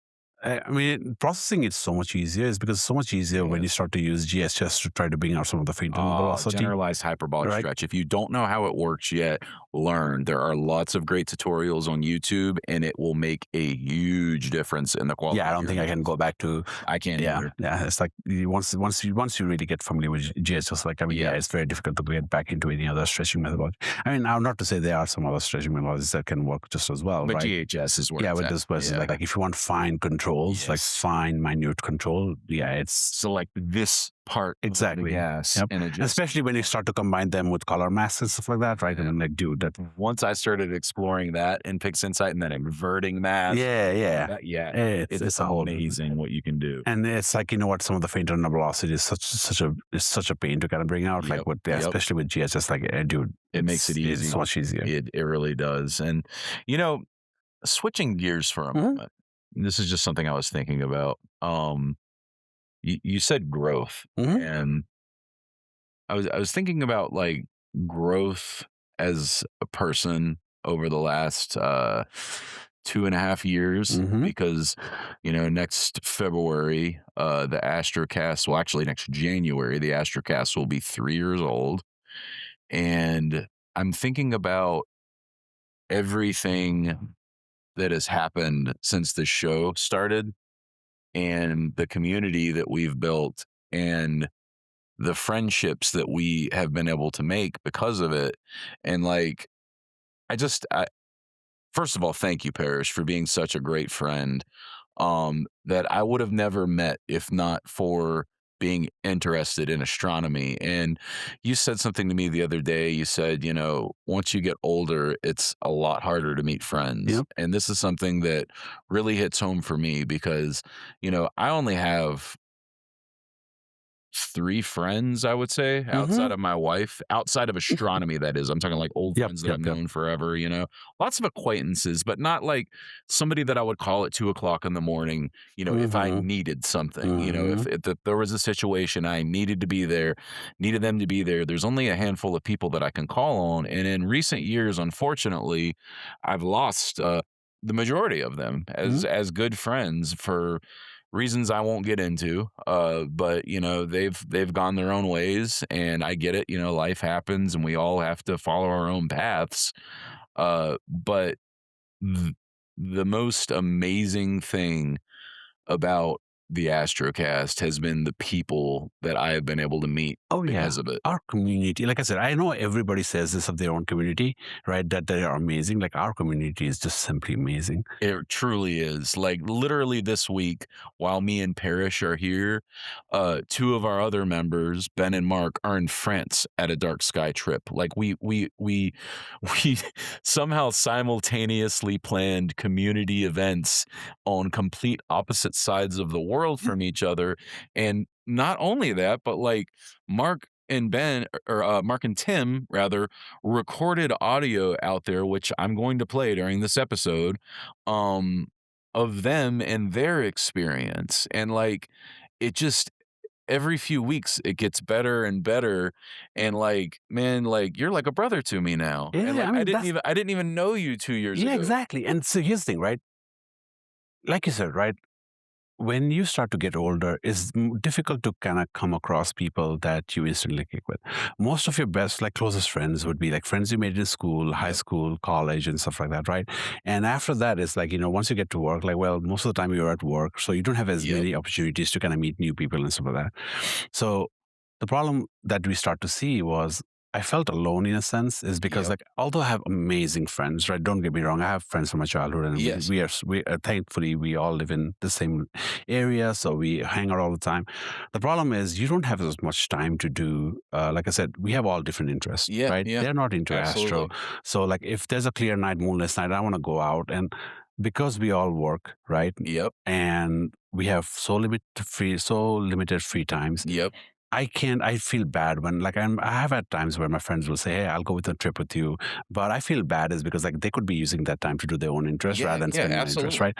I mean, processing it's so much easier. It's because it's so much easier when you start to use GSS to try to bring out some of the faint velocity. Generalized hyperbolic stretch. If you don't know how it works yet, learn. There are lots of great tutorials on YouTube, and it will make a huge difference in the quality. Yeah, I don't think I can go back to. I can't. Yeah, it's like once you really get familiar with GSS, like I mean, it's very difficult to get back into any other stretching methodology. I mean, now not to say there are some other stretching methodologies that can work just as well, but right? GHS is where with this person, like if you want fine controls, like fine minute control, it's so like this part exactly. Yes, and especially when you start to combine them with color masks and stuff like that, right? And like, dude, that once I started exploring that in PixInsight and then inverting that, it's a whole amazing what you can do. And it's like, some of the fainter velocity is such a pain to kind of bring out, like especially with GSS, like dude, it makes it easy. It's so much easier. It really does. And switching gears for a moment. This is just something I was thinking about. You said growth, and I was thinking about like growth as a person over the last 2.5 years, because next February the Astrocast, well actually next January the Astrocast will be 3 years old, and I'm thinking about everything that has happened since the show started and the community that we've built and the friendships that we have been able to make because of it. And like, first of all, thank you, Parish, for being such a great friend that I would have never met if not for being interested in astronomy. And you said something to me the other day. You said, once you get older, it's a lot harder to meet friends. And this is something that really hits home for me because, I only have 3 friends, I would say, outside of my wife, outside of astronomy, that is. I'm talking like old friends that I've known forever, lots of acquaintances, but not like somebody that I would call at 2:00 in the morning, if I needed something, if there was a situation I needed them to be there. There's only a handful of people that I can call on. And in recent years, unfortunately, I've lost the majority of them as good friends for reasons I won't get into, but they've gone their own ways, and I get it. Life happens, and we all have to follow our own paths. But the most amazing thing about the Astrocast has been the people that I have been able to meet because of it. Our community, like I said, I know everybody says this of their own community, right? That they are amazing. Like our community is just simply amazing. It truly is. Like literally this week, while me and Parish are here, 2 of our other members, Ben and Mark, are in France at a dark sky trip. Like we somehow simultaneously planned community events on complete opposite sides of the world from each other. And not only that, but like Mark and Tim rather recorded audio out there, which I'm going to play during this episode, of them and their experience. And like, it just, every few weeks it gets better and better. And like, man, like you're like a brother to me now. Yeah, and like, I didn't even know you 2 years ago. Yeah, exactly. And so here's the thing, right? Like you said, right? when you start to get older, it's difficult to kind of come across people that you instantly click with. Most of your best, like closest friends would be like friends you made in school, high school, college, and stuff like that, right? And after that, it's like, once you get to work, like, well, most of the time you're at work, so you don't have as many opportunities to kind of meet new people and stuff like that. So the problem that we start to see was I felt alone in a sense is because like although I have amazing friends, right? Don't get me wrong, I have friends from my childhood, and we are thankfully we all live in the same area, so we hang out all the time. The problem is you don't have as much time to do. Like I said, we have all different interests, right? They're not into Astro, so like if there's a clear night, moonless night, I want to go out, and because we all work, right? And we have so limited free times. I feel bad when like I have had times where my friends will say, hey, I'll go with a trip with you. But I feel bad is because like they could be using that time to do their own interest rather than spending their interest, right?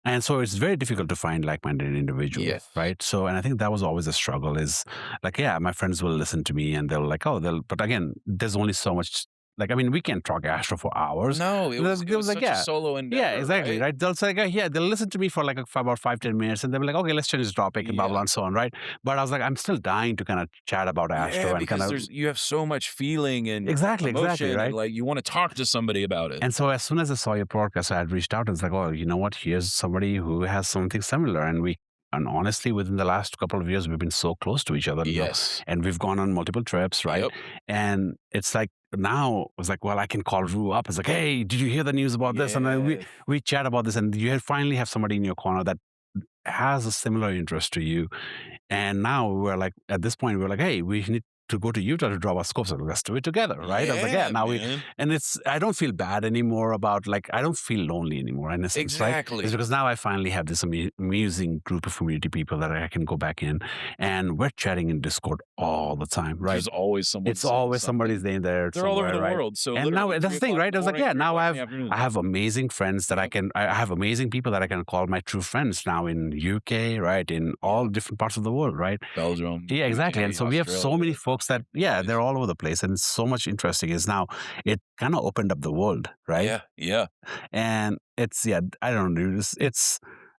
And so it's very difficult to find like-minded individuals, right? So, and I think that was always a struggle is like, my friends will listen to me and they'll like, but again, there's only so much. Like, I mean, we can't talk Astro for hours. No, it was like, such a solo endeavor. Yeah, exactly, right? They'll say, they'll listen to me for like about 5-10 minutes and they'll be like, okay, let's change this topic and blah, blah, and so on, right? But I was like, I'm still dying to kind of chat about Astro. And because you have so much feeling and emotion, right? And like you want to talk to somebody about it. And so as soon as I saw your podcast, I had reached out and it's like, oh, you know what? Here's somebody who has something similar. And honestly, within the last couple of years, we've been so close to each other. And we've gone on multiple trips, right? And it's like, now it's like, well, I can call Rho up. It's like, hey, did you hear the news about this? And we chat about this, and you finally have somebody in your corner that has a similar interest to you. And now we're like, at this point, we're like, hey, we need to go to Utah to draw our scopes, and let's do it together, right? I was like, now I don't feel bad anymore about like, I don't feel lonely anymore in a sense, right? It's because now I finally have this amazing group of community people that I can go back in, and we're chatting in Discord all the time, right? There's always someone. It's always somebody's name there. They're all over the world. So and now that's the thing, right? I was like, now I have amazing friends that I have amazing people that I can call my true friends now in UK, right? In all different parts of the world, right? Belgium. Yeah, exactly. And so we have so many folks that they're all over the place, and so much interesting is now it kind of opened up the world, right? And it's I don't know,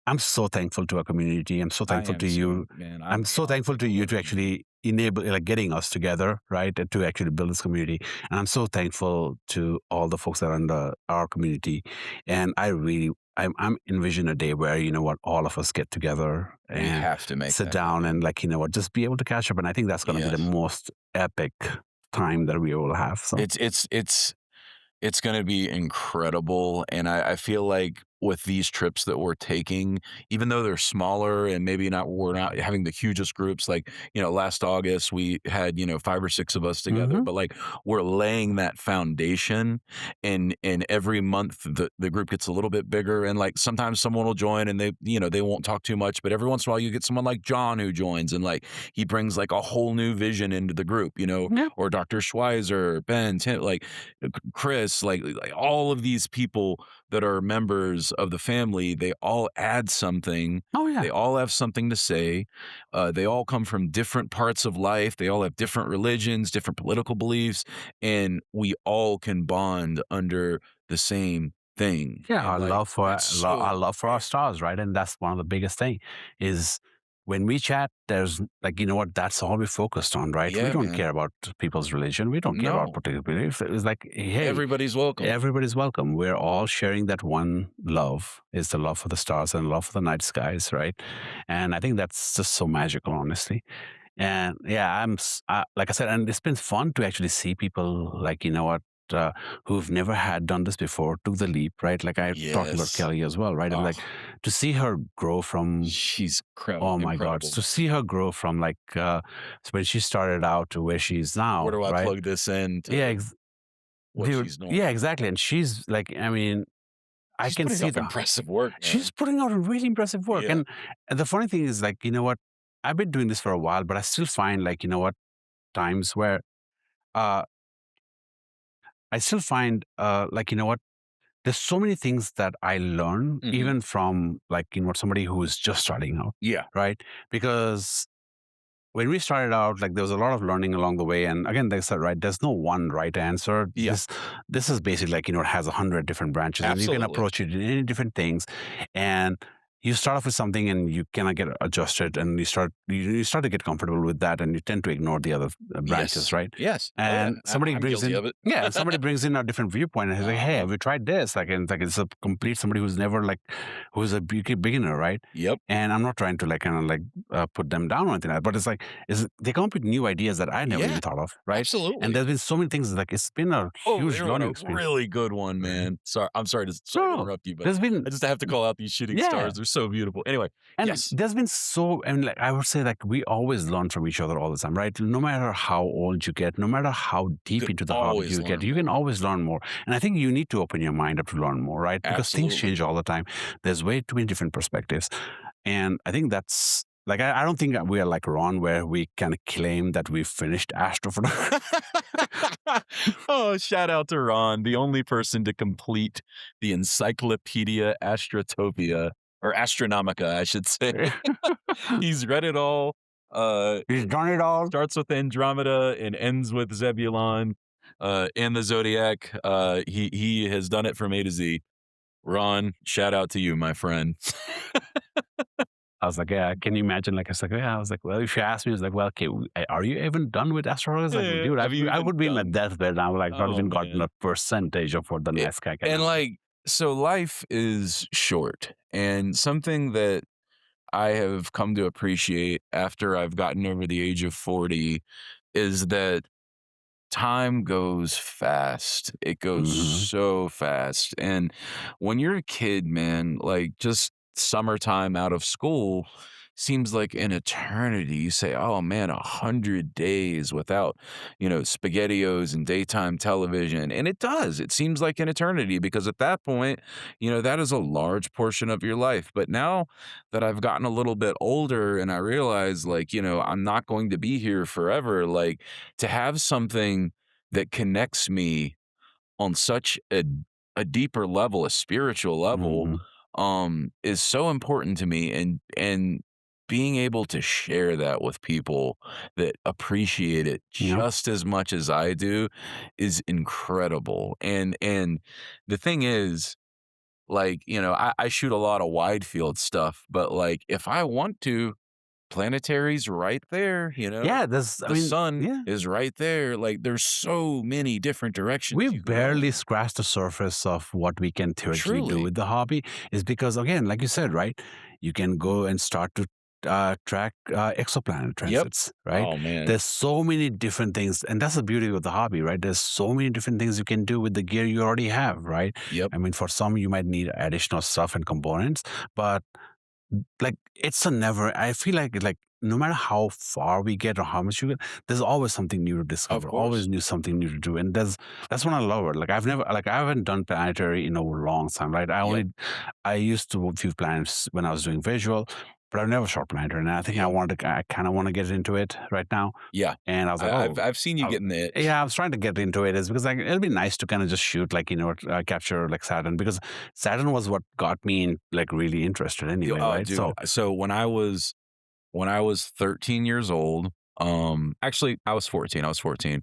I'm so thankful to our community. I'm so thankful to you, man. I'm so thankful to you to actually enable like getting us together, right, and to actually build this community. And I'm so thankful to all the folks that are under our community. And I'm envision a day where all of us get together and have to sit down and like just be able to catch up. And I think that's going to be the most epic time that we will have. So it's going to be incredible, and I feel like with these trips that we're taking, even though they're smaller and maybe we're not having the hugest groups, like, last August we had, 5 or 6 of us together, but like we're laying that foundation, and every month the group gets a little bit bigger, and like sometimes someone will join and they won't talk too much, but every once in a while you get someone like John who joins and like he brings like a whole new vision into the group, or Dr. Schweizer, Ben, Tim, like Chris, like all of these people that are members of the family, they all add something. They all have something to say. They all come from different parts of life. They all have different religions, different political beliefs, and we all can bond under the same thing. Our love for our stars, right? And that's one of the biggest thing is when we chat, there's like, that's all we're focused on, right? We don't care about people's religion. We don't care about particular beliefs. It's like, hey, everybody's welcome. Everybody's welcome. We're all sharing that one love, is the love for the stars and love for the night skies, right? And I think that's just so magical, honestly. And like I said, and it's been fun to actually see people like, who've never had done this before took the leap, right? Like I talked about Kelly as well, right? And like to see her grow from, she's incredible. Oh my God, to see her grow from like when she started out to where she's now. Where do I plug this in? She's doing. Yeah, exactly. And she's like, I mean, I can see the impressive work. Man. She's putting out really impressive work. And the funny thing is like, I've been doing this for a while, but I still find like, times where I still find, there's so many things that I learn, even from like, somebody who is just starting out. Right. Because when we started out, like there was a lot of learning along the way. And again, they said, right, there's no one right answer. This is basically like, it has 100 different branches. Absolutely. And you can approach it in any different things. And you start off with something and you cannot get adjusted, and you start to get comfortable with that, and you tend to ignore the other branches, Yes. right? Yes. And somebody I'm brings guilty in, of it. yeah, somebody brings in a different viewpoint, and he's like, "Hey, have you tried this?" Like, and it's a complete somebody who's never like, who's a beginner, right? Yep. And I'm not trying to like kind of like put them down or anything like that, but it's like, they come up with new ideas that I never Yeah, even thought of, right? Absolutely. And there's been so many things. Like, it's been a huge you're on learning a experience. really good one, man. Sorry, I'm sorry to No, interrupt you, but there's been, I just have to call out these shooting Yeah. stars. They're so beautiful. Anyway, and yes. there's been so, and like I would say, like we always learn from each other all the time, right? No matter how old you get, no matter how deep Could into the hobby always you get, learn you can always learn more. And I think you need to open your mind up to learn more, right? Because things Absolutely. change all the time. There's way too many different perspectives, and I think that's like I don't think that we are like Ron, where we can claim that we finished Astrophotography. Oh, shout out to Ron, the only person to complete the Encyclopedia Astrotopia, or Astronomica, I should say. He's read it all. He's done it all. Starts with Andromeda and ends with Zebulon and the Zodiac. He has done it from A to Z. Ron, shout out to you, my friend. I was like, yeah, can you imagine? Like, I was like, yeah, I was like, well, if you ask me, it's like, well, okay, are you even done with astrology? Like, Yeah, dude, have you I even would be in my done- deathbed now, like, not Oh, even gotten man. a percentage of what the next guy can. And like, so life is short, and something that I have come to appreciate after I've gotten over the age of 40 is that time goes fast. It goes Mhm. so fast. And when you're a kid, man, like just summertime out of school seems like an eternity. You say, oh man, 100 days without, SpaghettiOs and daytime television. And it does. It seems like an eternity because at that point, that is a large portion of your life. But now that I've gotten a little bit older and I realize, like, I'm not going to be here forever, like, to have something that connects me on such a deeper level, a spiritual level, is so important to me, and being able to share that with people that appreciate it Yeah. just as much as I do is incredible. And the thing is, like, I shoot a lot of wide field stuff, but like if I want to, planetary's right there, Yeah, there's, I the mean, sun yeah. is right there. Like there's so many different directions. We you can go. barely scratched the surface of what we can theoretically do Truly. with the hobby, is because, again, like you said, right, you can go and start to track exoplanet transits, right? Oh man. There's so many different things, and that's the beauty of the hobby, right? There's so many different things you can do with the gear you already have, right? Yep. I mean, for some, you might need additional stuff and components, but like it's a never. I feel like no matter how far we get or how much you get, there's always something new to discover. course. Always new something new to do, and that's what I love it. Like I haven't done planetary in a long time, right? I used to view planets when I was doing visual, but I've never shot planetary, and I think I kind of want to get into it right now. Yeah. And I was like, I've seen you getting the itch. yeah, I was trying to get into it, is because like it'll be nice to kind of just shoot like capture like Saturn, because Saturn was what got me in, like really interested anyway, right? Dude, so when I was 13 years old, actually I was 14.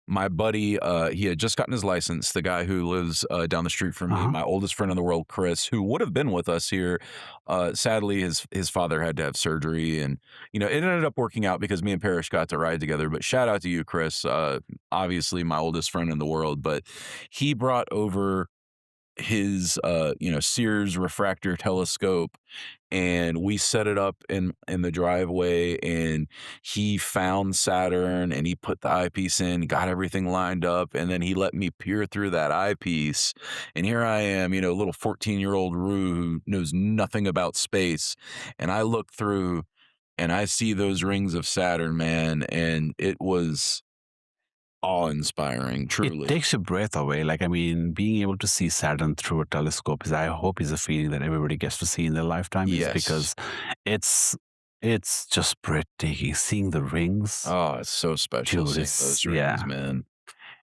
My buddy, he had just gotten his license. The guy who lives down the street from me, my oldest friend in the world, Chris, who would have been with us here. Sadly, his father had to have surgery, and it ended up working out because me and Parish got to ride together. But shout out to you, Chris. Obviously, my oldest friend in the world. But he brought over his Sears refractor telescope, and we set it up in the driveway, and he found Saturn and he put the eyepiece in, got everything lined up, and then he let me peer through that eyepiece, and here I am, little 14-year-old Roo who knows nothing about space, and I look through and I see those rings of Saturn, man, and it was awe-inspiring, truly. It takes your breath away. Like, I mean, being able to see Saturn through a telescope I hope is a feeling that everybody gets to see in their lifetime. Yes. Is because it's just breathtaking. Seeing the rings. Oh, it's so special. Dude, Seeing it's- those rings, yeah. man.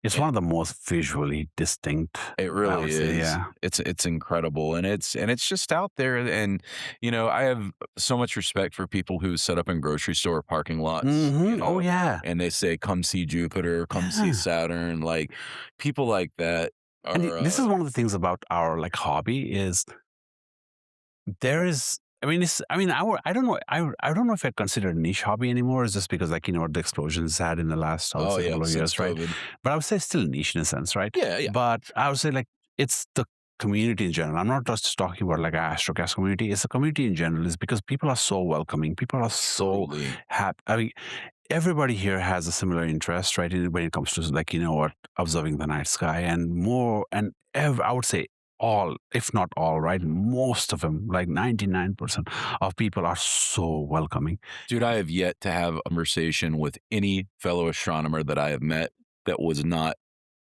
It's one of the most visually distinct. It I really would is. say, yeah. It's incredible, and it's just out there. And I have so much respect for people who set up in grocery store parking lots. Oh yeah. And they say, "Come see Jupiter, come see Yeah. Saturn." Like people like that are. And this is one of the things about our like hobby is there is I mean, I don't know. I don't know if I'd consider it a niche hobby anymore. It's just because, like, you know, what the explosions had in the last couple of since years, right? COVID. But I would say it's still niche in a sense, right? Yeah. But I would say, like, it's the community in general. I'm not just talking about like an Astrocast community. It's the community in general. Is because people are so welcoming. People are so Totally. happy. I mean, everybody here has a similar interest, right? When it comes to, like, you know what, observing the night sky and more. And I would say all, if not all, right? Most of them, like 99% of people are so welcoming. Dude, I have yet to have a conversation with any fellow astronomer that I have met that was not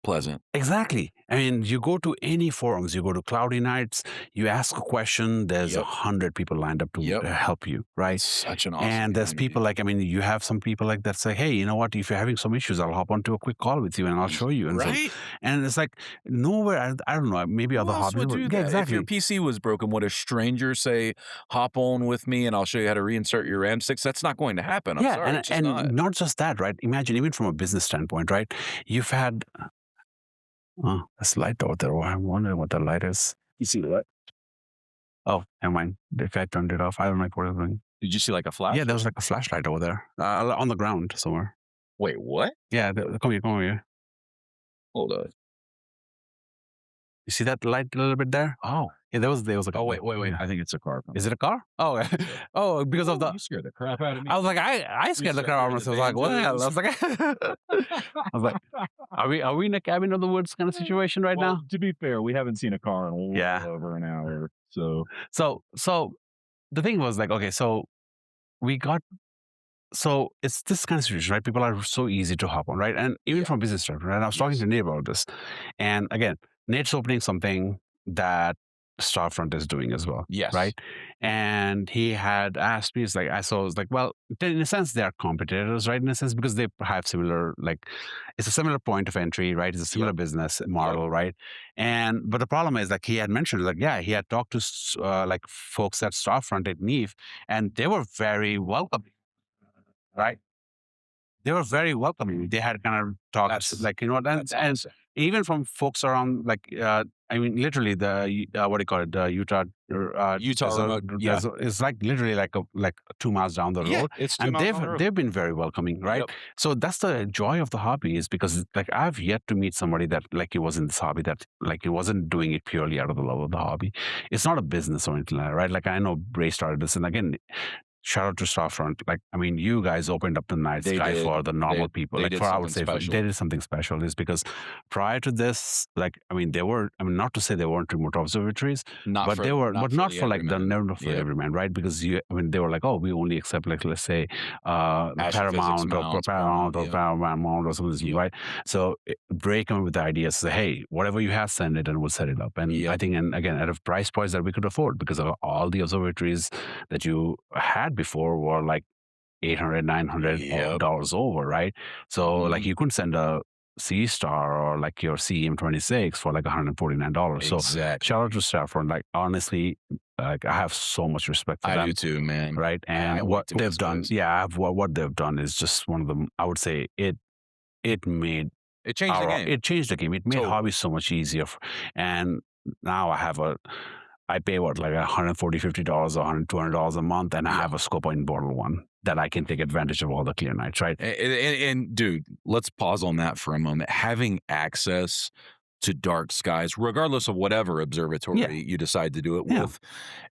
pleasant. Exactly. I mean, you go to any forums, you go to Cloudy Nights, you ask a question, there's 100 people lined up to help you, right? It's such an awesome And there's community. people like, I mean, you have some people like that say, hey, you know what, if you're having some issues, I'll hop onto a quick call with you and I'll show you. And right? and it's like nowhere, I don't know, maybe Who other else hobbies. would do Yeah, that? exactly. If your PC was broken, would a stranger say, hop on with me and I'll show you how to reinsert your RAM sticks? That's not going to happen. I'm sorry, it's just not. Not just that, right? Imagine, even from a business standpoint, right? You've had this light over there. I'm wondering what the light is. You see the light? Oh, never mind. If I turned it off, I don't know what it's doing. Did you see like a flash? Yeah, there was like a flashlight over there on the ground somewhere. Wait, what? Yeah, come here. Hold on. You see that light a little bit there? Oh. Yeah, there was like. Oh, wait. I think it's a car. Is it a car? Oh, because of the. You scared the crap out of me. I was like, I scared the crap out of myself. I was like, what the hell? I was like, are we in a cabin of the woods kind of situation right now? To be fair, we haven't seen a car in over an hour. So the thing was like, okay, so it's this kind of situation, right? People are so easy to hop on, right? And even from business stuff, right? I was talking to Nate about this. And again, Nate's opening something that Starfront is doing as well. Yes. Right. And he had asked me, it's like, I was like, well, in a sense, they are competitors, right? In a sense, because they have similar, like, it's a similar point of entry, right? It's a similar business model, right? But the problem is, like, he had mentioned, like, yeah, he had talked to like folks at Starfront at NEF, and they were very welcoming, right? They were very welcoming. They had kind of talked, like, you know, and even from folks around, like, I mean, literally the what do you call it, the Utah remote, it's like literally like 2 miles down the road. It's 2 and miles down the road. they've been very welcoming, right? So that's the joy of the hobby, is because, like, I've yet to meet somebody that, like, he was in this hobby, that, like, he wasn't doing it purely out of the love of the hobby. It's not a business or anything like that, right? Like, I know Bray started this, and again, shout out to Starfront. Like, I mean, you guys opened up the night sky for the normal people. They like, did for, I would say, special. they did something special. Is because prior to this, like, I mean, not to say they weren't remote observatories, not for everyman, right? Because they were like, oh, we only accept, like, let's say, Paramount or something, right? So Bray came up with the idea, say, hey, whatever you have, send it, and we'll set it up. And I think, and again, at a price points that we could afford, because of all the observatories that you had before were like $800, $900 over, right? So like, you couldn't send a Seestar or like your CM26 for like $149. Exactly. So shout out to Starfront. Like, honestly, like, I have so much respect for them. I do too, man. Right? And what they've done, what they've done is just one of them. I would say it changed the game. It changed the game. It made hobbies so much easier. And now I pay like $140, $50 or $200 a month, and I have a scope in Bortle one that I can take advantage of all the clear nights, right? And dude, let's pause on that for a moment. Having access to dark skies, regardless of whatever observatory you decide to do it with,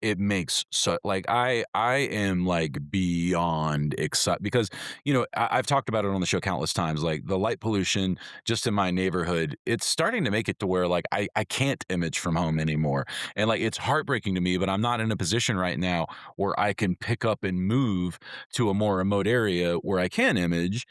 it makes like, I am like beyond excited, because, you know, I've talked about it on the show countless times. Like, the light pollution just in my neighborhood, it's starting to make it to where, like, I can't image from home anymore. And like, it's heartbreaking to me, but I'm not in a position right now where I can pick up and move to a more remote area where I can image.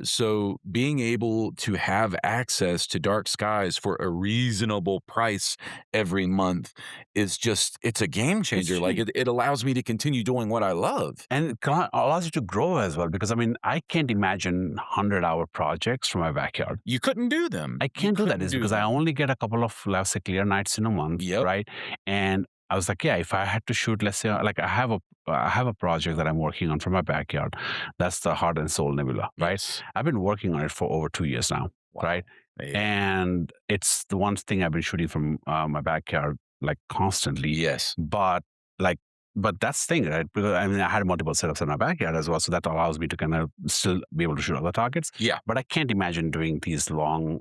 So being able to have access to dark skies for a reasonable price every month is just, it's a game changer. Like, it allows me to continue doing what I love. And it allows you to grow as well, because, I mean, I can't imagine 100-hour projects from my backyard. You couldn't do them. I can't do that, is because I only get a couple of, let's say, clear nights in a month, right? And I was like, yeah, if I had to shoot, let's say, like, I have a project that I'm working on from my backyard. That's the Heart and Soul Nebula, right? I've been working on it for over 2 years now, right? And it's the one thing I've been shooting from my backyard, like, constantly. Yes. But, like, but that's the thing, right? Because I mean, I had multiple setups in my backyard as well, so that allows me to kind of still be able to shoot other targets. Yeah. But I can't imagine doing these long,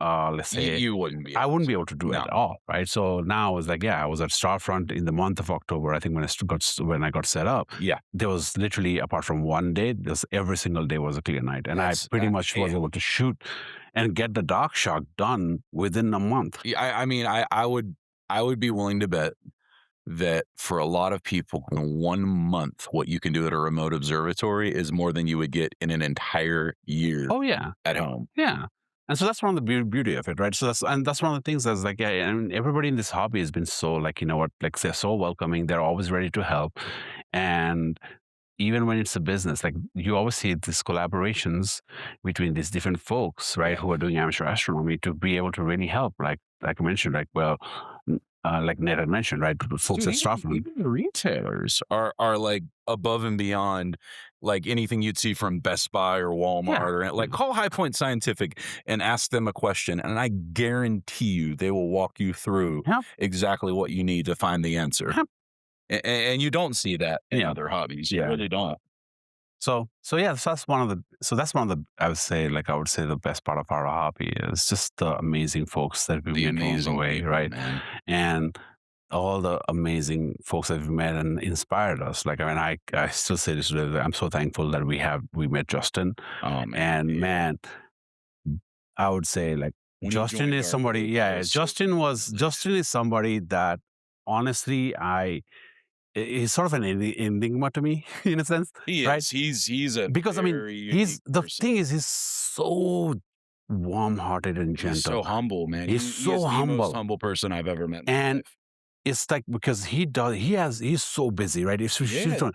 let's say, You wouldn't be. I wouldn't be able to do it No. at all, right? So now it's like, I was at Starfront in the month of October. I think when I got set up, Yeah. there was literally, apart from one day, every single day was a clear night, and I pretty much was able to shoot and get the dark shot done within a month. I mean, I would be willing to bet that for a lot of people in 1 month, what you can do at a remote observatory is more than you would get in an entire year. Oh yeah, at home. Yeah. And so that's one of the beauty of it, right? So that's one of the things that's like, I mean, everybody in this hobby has been so like, like they're so welcoming. They're always ready to help. And even when it's a business, like you always see these collaborations between these different folks, right, who are doing amateur astronomy to be able to really help. Like I mentioned, like Ned had mentioned, right, folks at Starfront. Even the retailers are like above and beyond like anything you'd see from Best Buy or Walmart or like call High Point Scientific and ask them a question, and I guarantee you they will walk you through exactly what you need to find the answer. And you don't see that in other hobbies. You really don't. So that's one of the I would say the best part of our hobby is just the amazing folks that we meet along the way, people, right? Man. And all the amazing folks that we've met and inspired us. Like, I mean, I still say this today. I'm so thankful that we met Justin. Oh man. And man, I would say like When Justin is somebody. Yeah, Justin is somebody that honestly he's sort of an enigma to me in a sense. He is. Right? He's a because I mean he's thing is he's so warm-hearted and gentle. He's so humble, man. He's so humble. The most humble person I've ever met in my life. It's like because he's so busy, right? He's what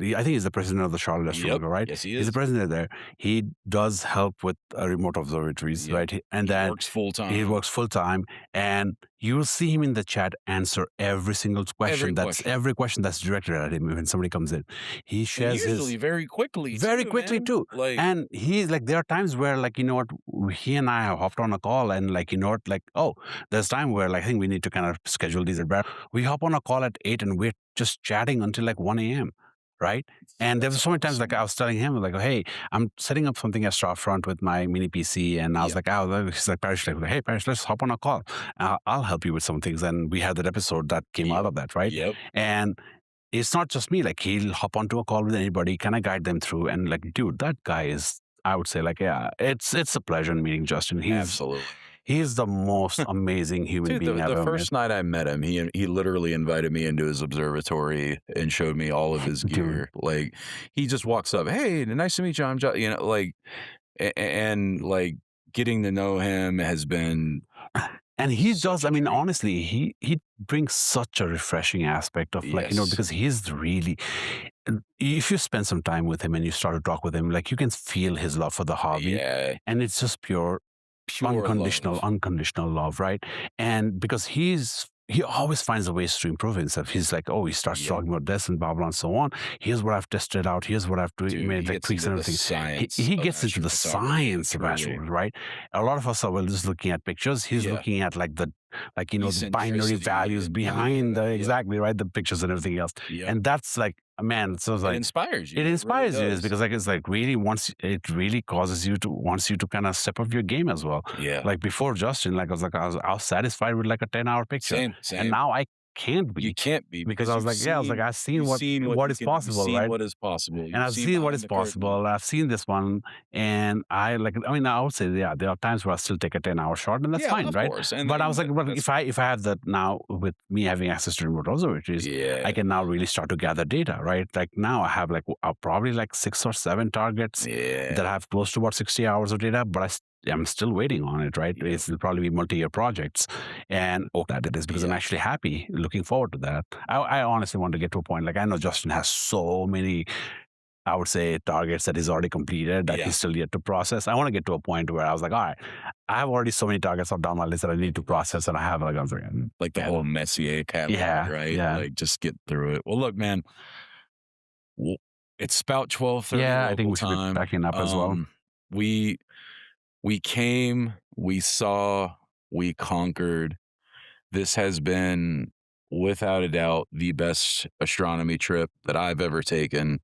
I think he's the president of the Charlotte Astronomy, right? Yes, he is. He's the president there. He does help with remote observatories, right? And then he works full time. He works full time, and you'll see him in the chat answer every single question. Every question that's directed at him when somebody comes in. He shares usually very quickly too. Like, and he's like, there are times where like he and I have hopped on a call and like there's time where like I think we need to kind of schedule these. We hop on a call at 8 and we're just chatting until like 1 a.m. Right? And there was so many times like I was telling him like, hey, I'm setting up something at Starfront with my mini PC, and I was like, he's like, Parish, like, hey, Parish, let's hop on a call. I'll help you with some things. And we had that episode that came out of that, right? Yep. And it's not just me. Like he'll hop onto a call with anybody. Can I guide them through? And like, dude, that guy is. I would say like, it's a pleasure meeting Justin. Absolutely. He's the most amazing human being I've ever met. The first night I met him, he literally invited me into his observatory and showed me all of his gear. Like he just walks up, hey, nice to meet you. I'm like, and like getting to know him has been. And he does. I mean, honestly, he brings such a refreshing aspect of like because he's really. If you spend some time with him and you start to talk with him, like you can feel his love for the hobby, and it's just pure unconditional love, right? And because he always finds a ways to improve himself. He's like, he starts talking about this and blah blah and so on. Here's what I've tested out. Here's what I've made like tweaks and everything. He gets into the science of astrophysics, right? A lot of us are just looking at pictures. He's looking at like the binary values behind the pictures and everything else. And that's like, man, so it's like it inspires you. It inspires you because like it's like really wants you to kind of step up your game as well. Yeah. Like before Justin, like I was satisfied with like a 10-hour picture. Same. And now I can't be. You can't be because I was like, I've seen what is possible, right? What is possible. And I've seen what is possible. I've seen this one, and I would say there are times where I still take a 10-hour shot, and that's fine, right? But I was like, if I have that now with me having access to remote observatories, I can now really start to gather data, right? Like now I have like probably like 6 or 7 targets that have close to about 60 hours of data, but I'm still waiting on it, right? It'll probably be multi-year projects, and that it is because I'm actually happy, looking forward to that. I honestly want to get to a point, like I know Justin has so many, I would say, targets that he's already completed that he's still yet to process. I want to get to a point where I was like, all right, I have already so many targets down my list that I need to process, and I have like the whole Messier catalog, right? Yeah. Like just get through it. Well, look, man, it's about 12:30. Yeah, I think we should be backing up as well. We came, we saw, we conquered. This has been without a doubt, the best astronomy trip that I've ever taken.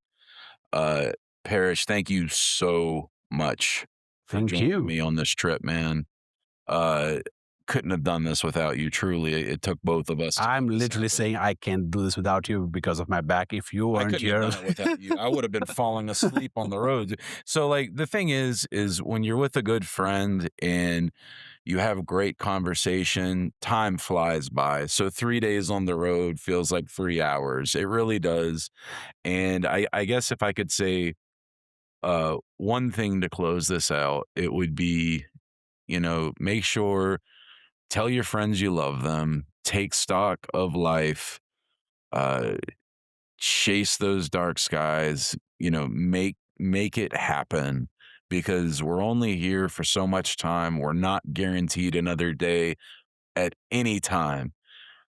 Parish, thank you so much for Thank joining you. me on this trip, man. Uh, couldn't have done this without you. Truly, it took both of us. to I'm make this literally happen. saying I can't do this without you because of my back. If you I weren't couldn't here, have done it without you. I would have been falling asleep on the road. So, like, the thing is when you're with a good friend and you have great conversation, time flies by. So 3 days on the road feels like 3 hours. It really does. And I guess if I could say one thing to close this out, it would be, make sure, tell your friends you love them, take stock of life, uh, chase those dark skies, make it happen, because we're only here for so much time. We're not guaranteed another day at any time.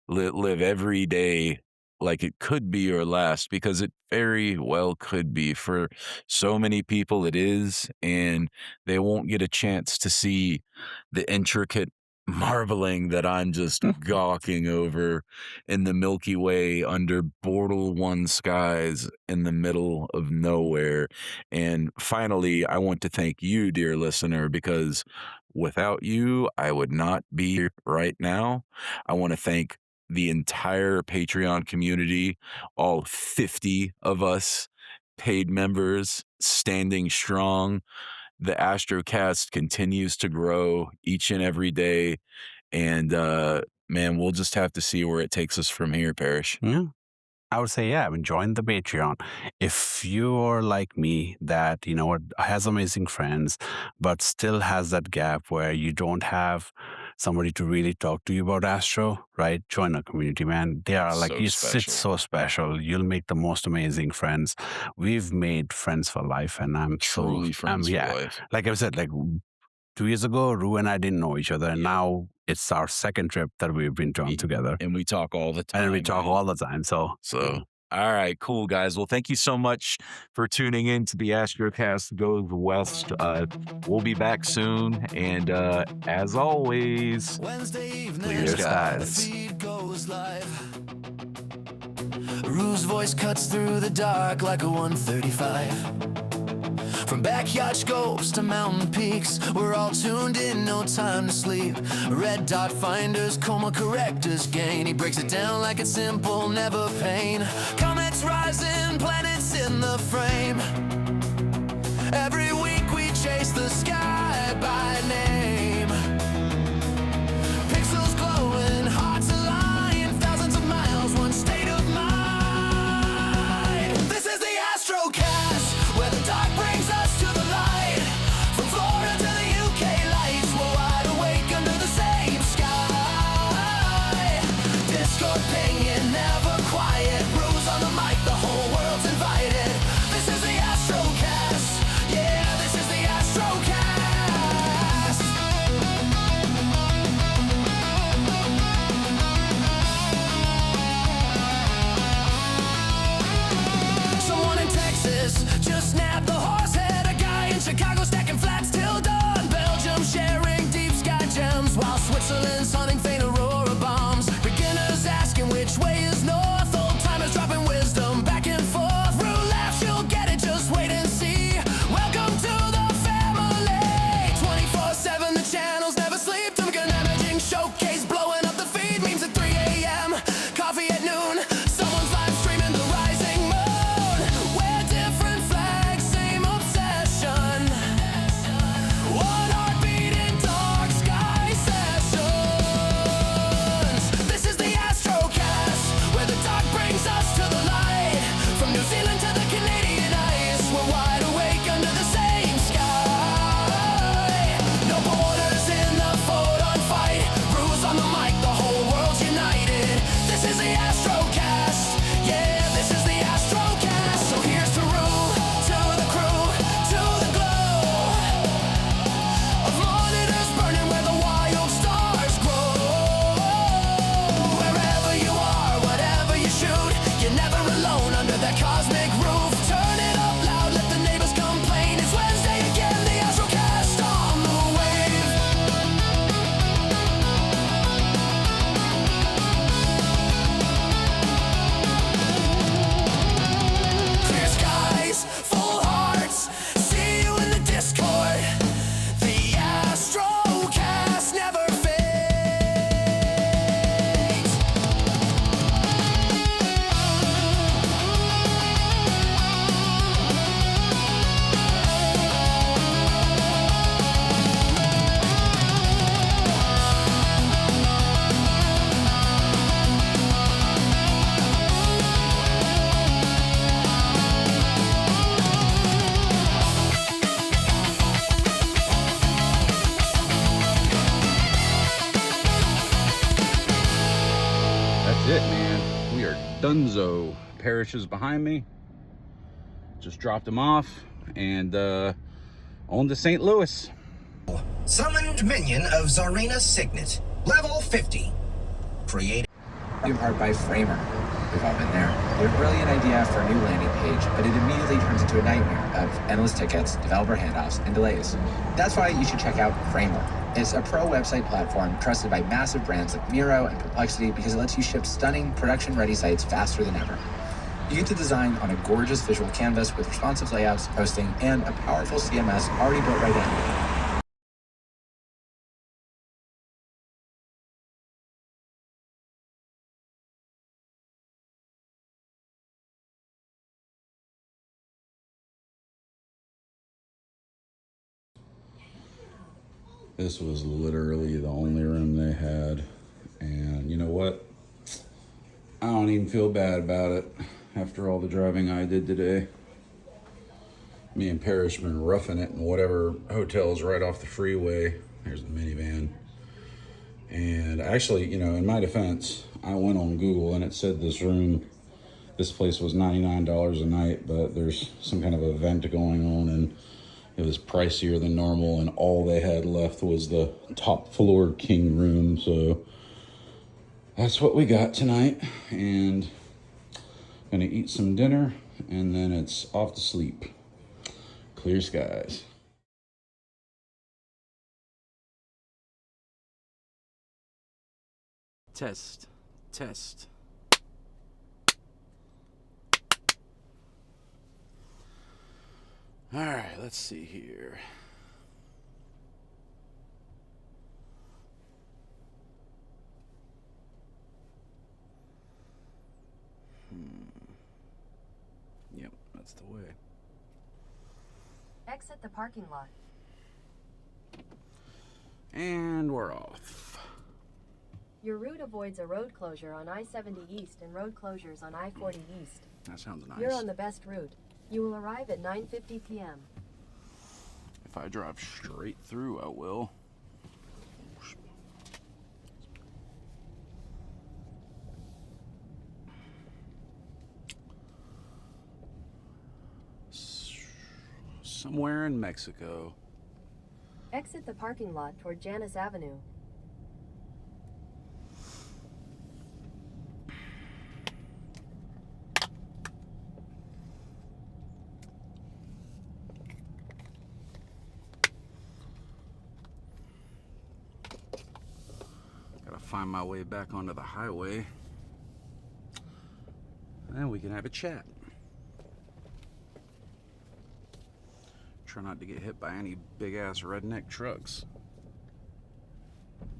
Live every day like it could be your last, because it very well could be. For so many people it is, and they won't get a chance to see the intricate marbling that I'm just gawking over in the Milky Way under Bortle 1 skies in the middle of nowhere. And finally, I want to thank you, dear listener, because without you, I would not be here right now. I want to thank the entire Patreon community, all 50 of us paid members standing strong. The Astrocast continues to grow each and every day. And man, we'll just have to see where it takes us from here, Parish. yeah, I would say, yeah, I mean, join the Patreon. If you're like me, that, has amazing friends, but still has that gap where you don't have somebody to really talk to you about Astro, right? Join our community, man. They are like, So it's special. so special. You'll make the most amazing friends. We've made friends for life, and I'm Truly friends for life. like I said, like 2 years ago, Rue and I didn't know each other, and Yeah. now it's our second trip that we've been on together, And we talk all the time. and we talk man. all the time. So All right, cool, guys. Well, thank you so much for tuning in to the Astrocast Goes West. We'll be back soon. And as always, Wednesday evening, Clear skies. the feed goes live. Rue's voice cuts through the dark like a 135. From backyard scopes to mountain peaks, we're all tuned in, no time to sleep. Red dot finders, coma correctors gain. He breaks it down like it's simple, never pain. Comets rising, planets in the frame. Every week we chase the sky by name. Pixels glowing, hearts align, thousands of miles, one state of mind. This is the Astrocast, where the dark brings us to the light. From Florida to the UK lights, we're wide awake under the same sky. Discord pinging, never quiet. Rose on the mic, the whole world's invited. This is the Astrocast, yeah. Dunzo. Parish is behind me. Just dropped him off and on to St. Louis. Summoned minion of Czarina Signet, level 50. Created in part by Framer. We've all been there. You have a brilliant idea for a new landing page, but it immediately turns into a nightmare of endless tickets, developer handoffs, and delays. That's why you should check out Framer. It's a pro website platform trusted by massive brands like Miro and Perplexity because it lets you ship stunning, production-ready sites faster than ever. You get to design on a gorgeous visual canvas with responsive layouts, hosting, and a powerful CMS already built right in. This was literally the only room they had. And you know what? I don't even feel bad about it after all the driving I did today. Me and Parish been roughing it in whatever hotels right off the freeway. Here's the minivan. And actually, you know, in my defense, I went on Google and it said this place was $99 a night, but there's some kind of event going on and it was pricier than normal, and all they had left was the top floor king room. So that's what we got tonight, and gonna eat some dinner, and then it's off to sleep. Clear skies. Test. All right, let's see here. Yep, that's the way. Exit the parking lot. And we're off. Your route avoids a road closure on I-70 East and road closures on I-40 East. That sounds nice. You're on the best route. You will arrive at 9:50 p.m. If I drive straight through, I will. Somewhere in Mexico. Exit the parking lot toward Janus Avenue. Find my way back onto the highway, and we can have a chat. Try not to get hit by any big ass redneck trucks.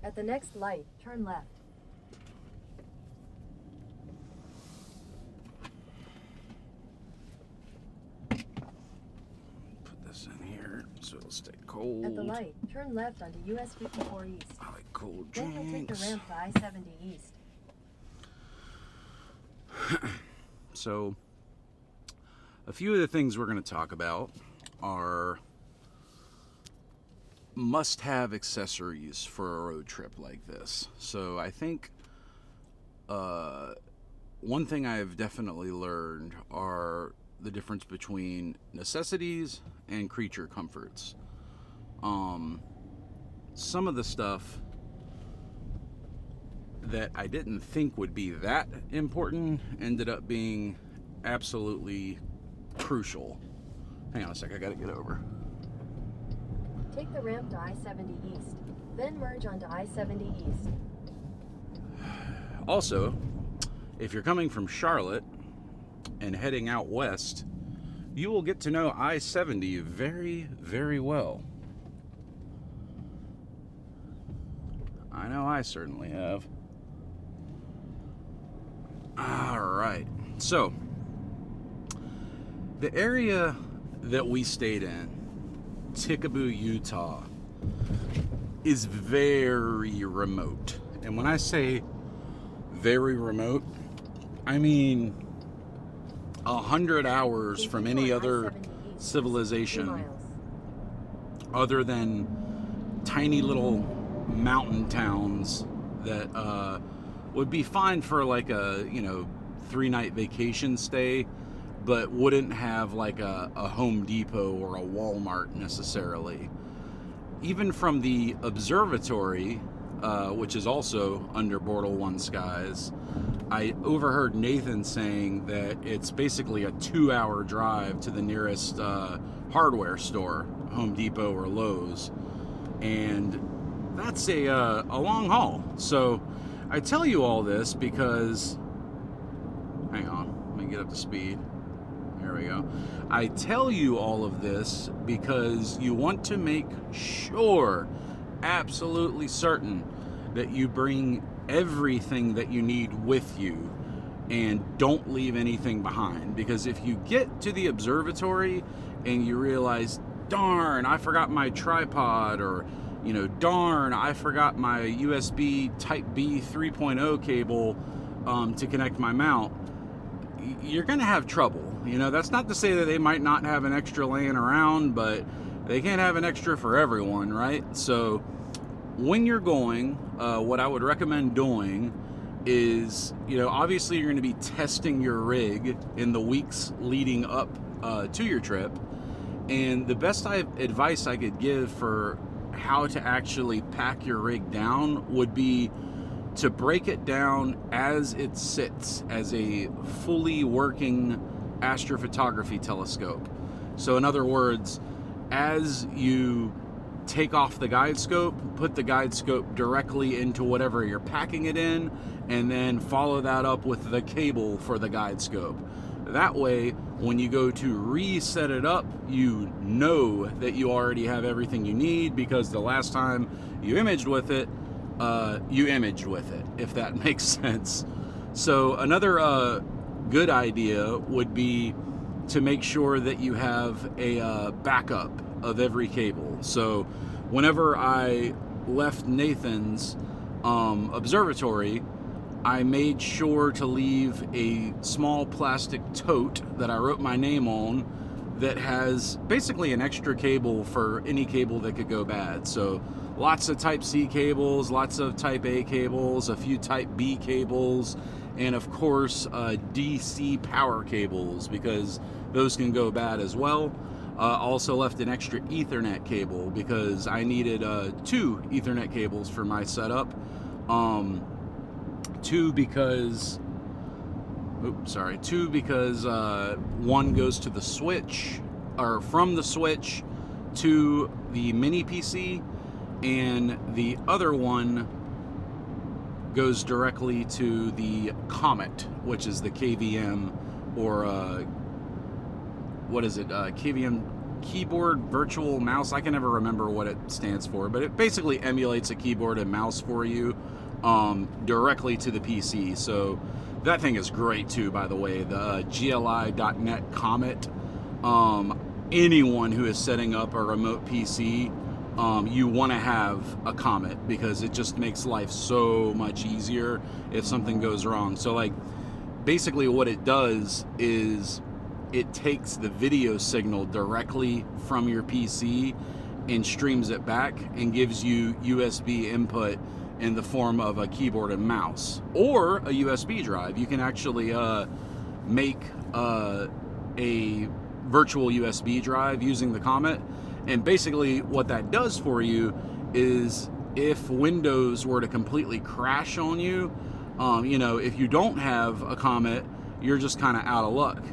At the next light, turn left. Put this in here so it'll stay cold. At the light, turn left onto US 54 East. I like cold Then drinks. you'll take the ramp to I-70 East. So, a few of the things we're going to talk about are must-have accessories for a road trip like this. So I think one thing I've definitely learned are the difference between necessities and creature comforts. Some of the stuff that I didn't think would be that important ended up being absolutely crucial. Hang on a sec, I gotta get over. Take the ramp to I-70 East, then merge onto I-70 East. Also, if you're coming from Charlotte and heading out west, you will get to know I-70 very, very well. I know I certainly have. All right, so the area that we stayed in, Ticaboo, Utah, is very remote. And when I say very remote, I mean 100 hours from any other civilization other than tiny little mountain towns that would be fine for like a, 3-night vacation stay, but wouldn't have like a Home Depot or a Walmart necessarily. Even from the observatory, which is also under Bortle 1 skies, I overheard Nathan saying that it's basically a 2-hour drive to the nearest hardware store, Home Depot or Lowe's, and that's a long haul. So I tell you all this because, hang on, let me get up to speed. There we go. I tell you all of this because you want to make sure, absolutely certain, that you bring everything that you need with you and don't leave anything behind. Because if you get to the observatory and you realize, darn, I forgot my tripod, or, you know, darn, I forgot my USB Type B 3.0 cable to connect my mount, you're going to have trouble. You know, that's not to say that they might not have an extra laying around, but they can't have an extra for everyone, right? So when you're going, what I would recommend doing is, you know, obviously you're going to be testing your rig in the weeks leading up to your trip. And the best advice I could give for how to actually pack your rig down would be to break it down as it sits as a fully working astrophotography telescope. So in other words, as you take off the guide scope, put the guide scope directly into whatever you're packing it in, and then follow that up with the cable for the guide scope. That way, when you go to reset it up, you know that you already have everything you need, because the last time you imaged with it, if that makes sense. So another good idea would be to make sure that you have a backup of every cable. So whenever I left Nathan's observatory, I made sure to leave a small plastic tote that I wrote my name on that has basically an extra cable for any cable that could go bad. So lots of Type C cables, lots of Type A cables, a few Type B cables, and of course DC power cables, because those can go bad as well. Also left an extra Ethernet cable because I needed 2 Ethernet cables for my setup. Two because one goes to the switch, or from the switch to the mini PC, and the other one goes directly to the Comet, which is the KVM, or KVM keyboard virtual mouse. I can never remember what it stands for, but it basically emulates a keyboard and mouse for you directly to the PC. So that thing is great too, by the way, the GL.iNet Comet. Anyone who is setting up a remote PC, you want to have a Comet, because it just makes life so much easier if something goes wrong. So like basically what it does is it takes the video signal directly from your PC and streams it back and gives you USB input in the form of a keyboard and mouse, or a USB drive. You can actually make a virtual USB drive using the Comet. And basically what that does for you is, if Windows were to completely crash on you, if you don't have a Comet, you're just kind of out of luck,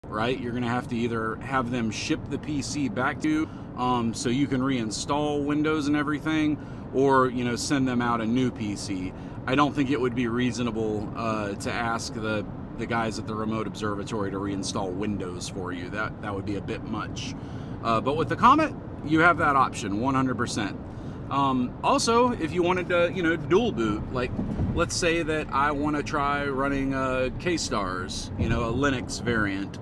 right? You're going to have to either have them ship the PC back to you so you can reinstall Windows and everything, or send them out a new PC. I don't think it would be reasonable to ask the guys at the remote observatory to reinstall Windows for you. That would be a bit much. But with the Comet, you have that option 100%. Also, if you wanted to, dual boot, like let's say that I want to try running K-Stars, a Linux variant,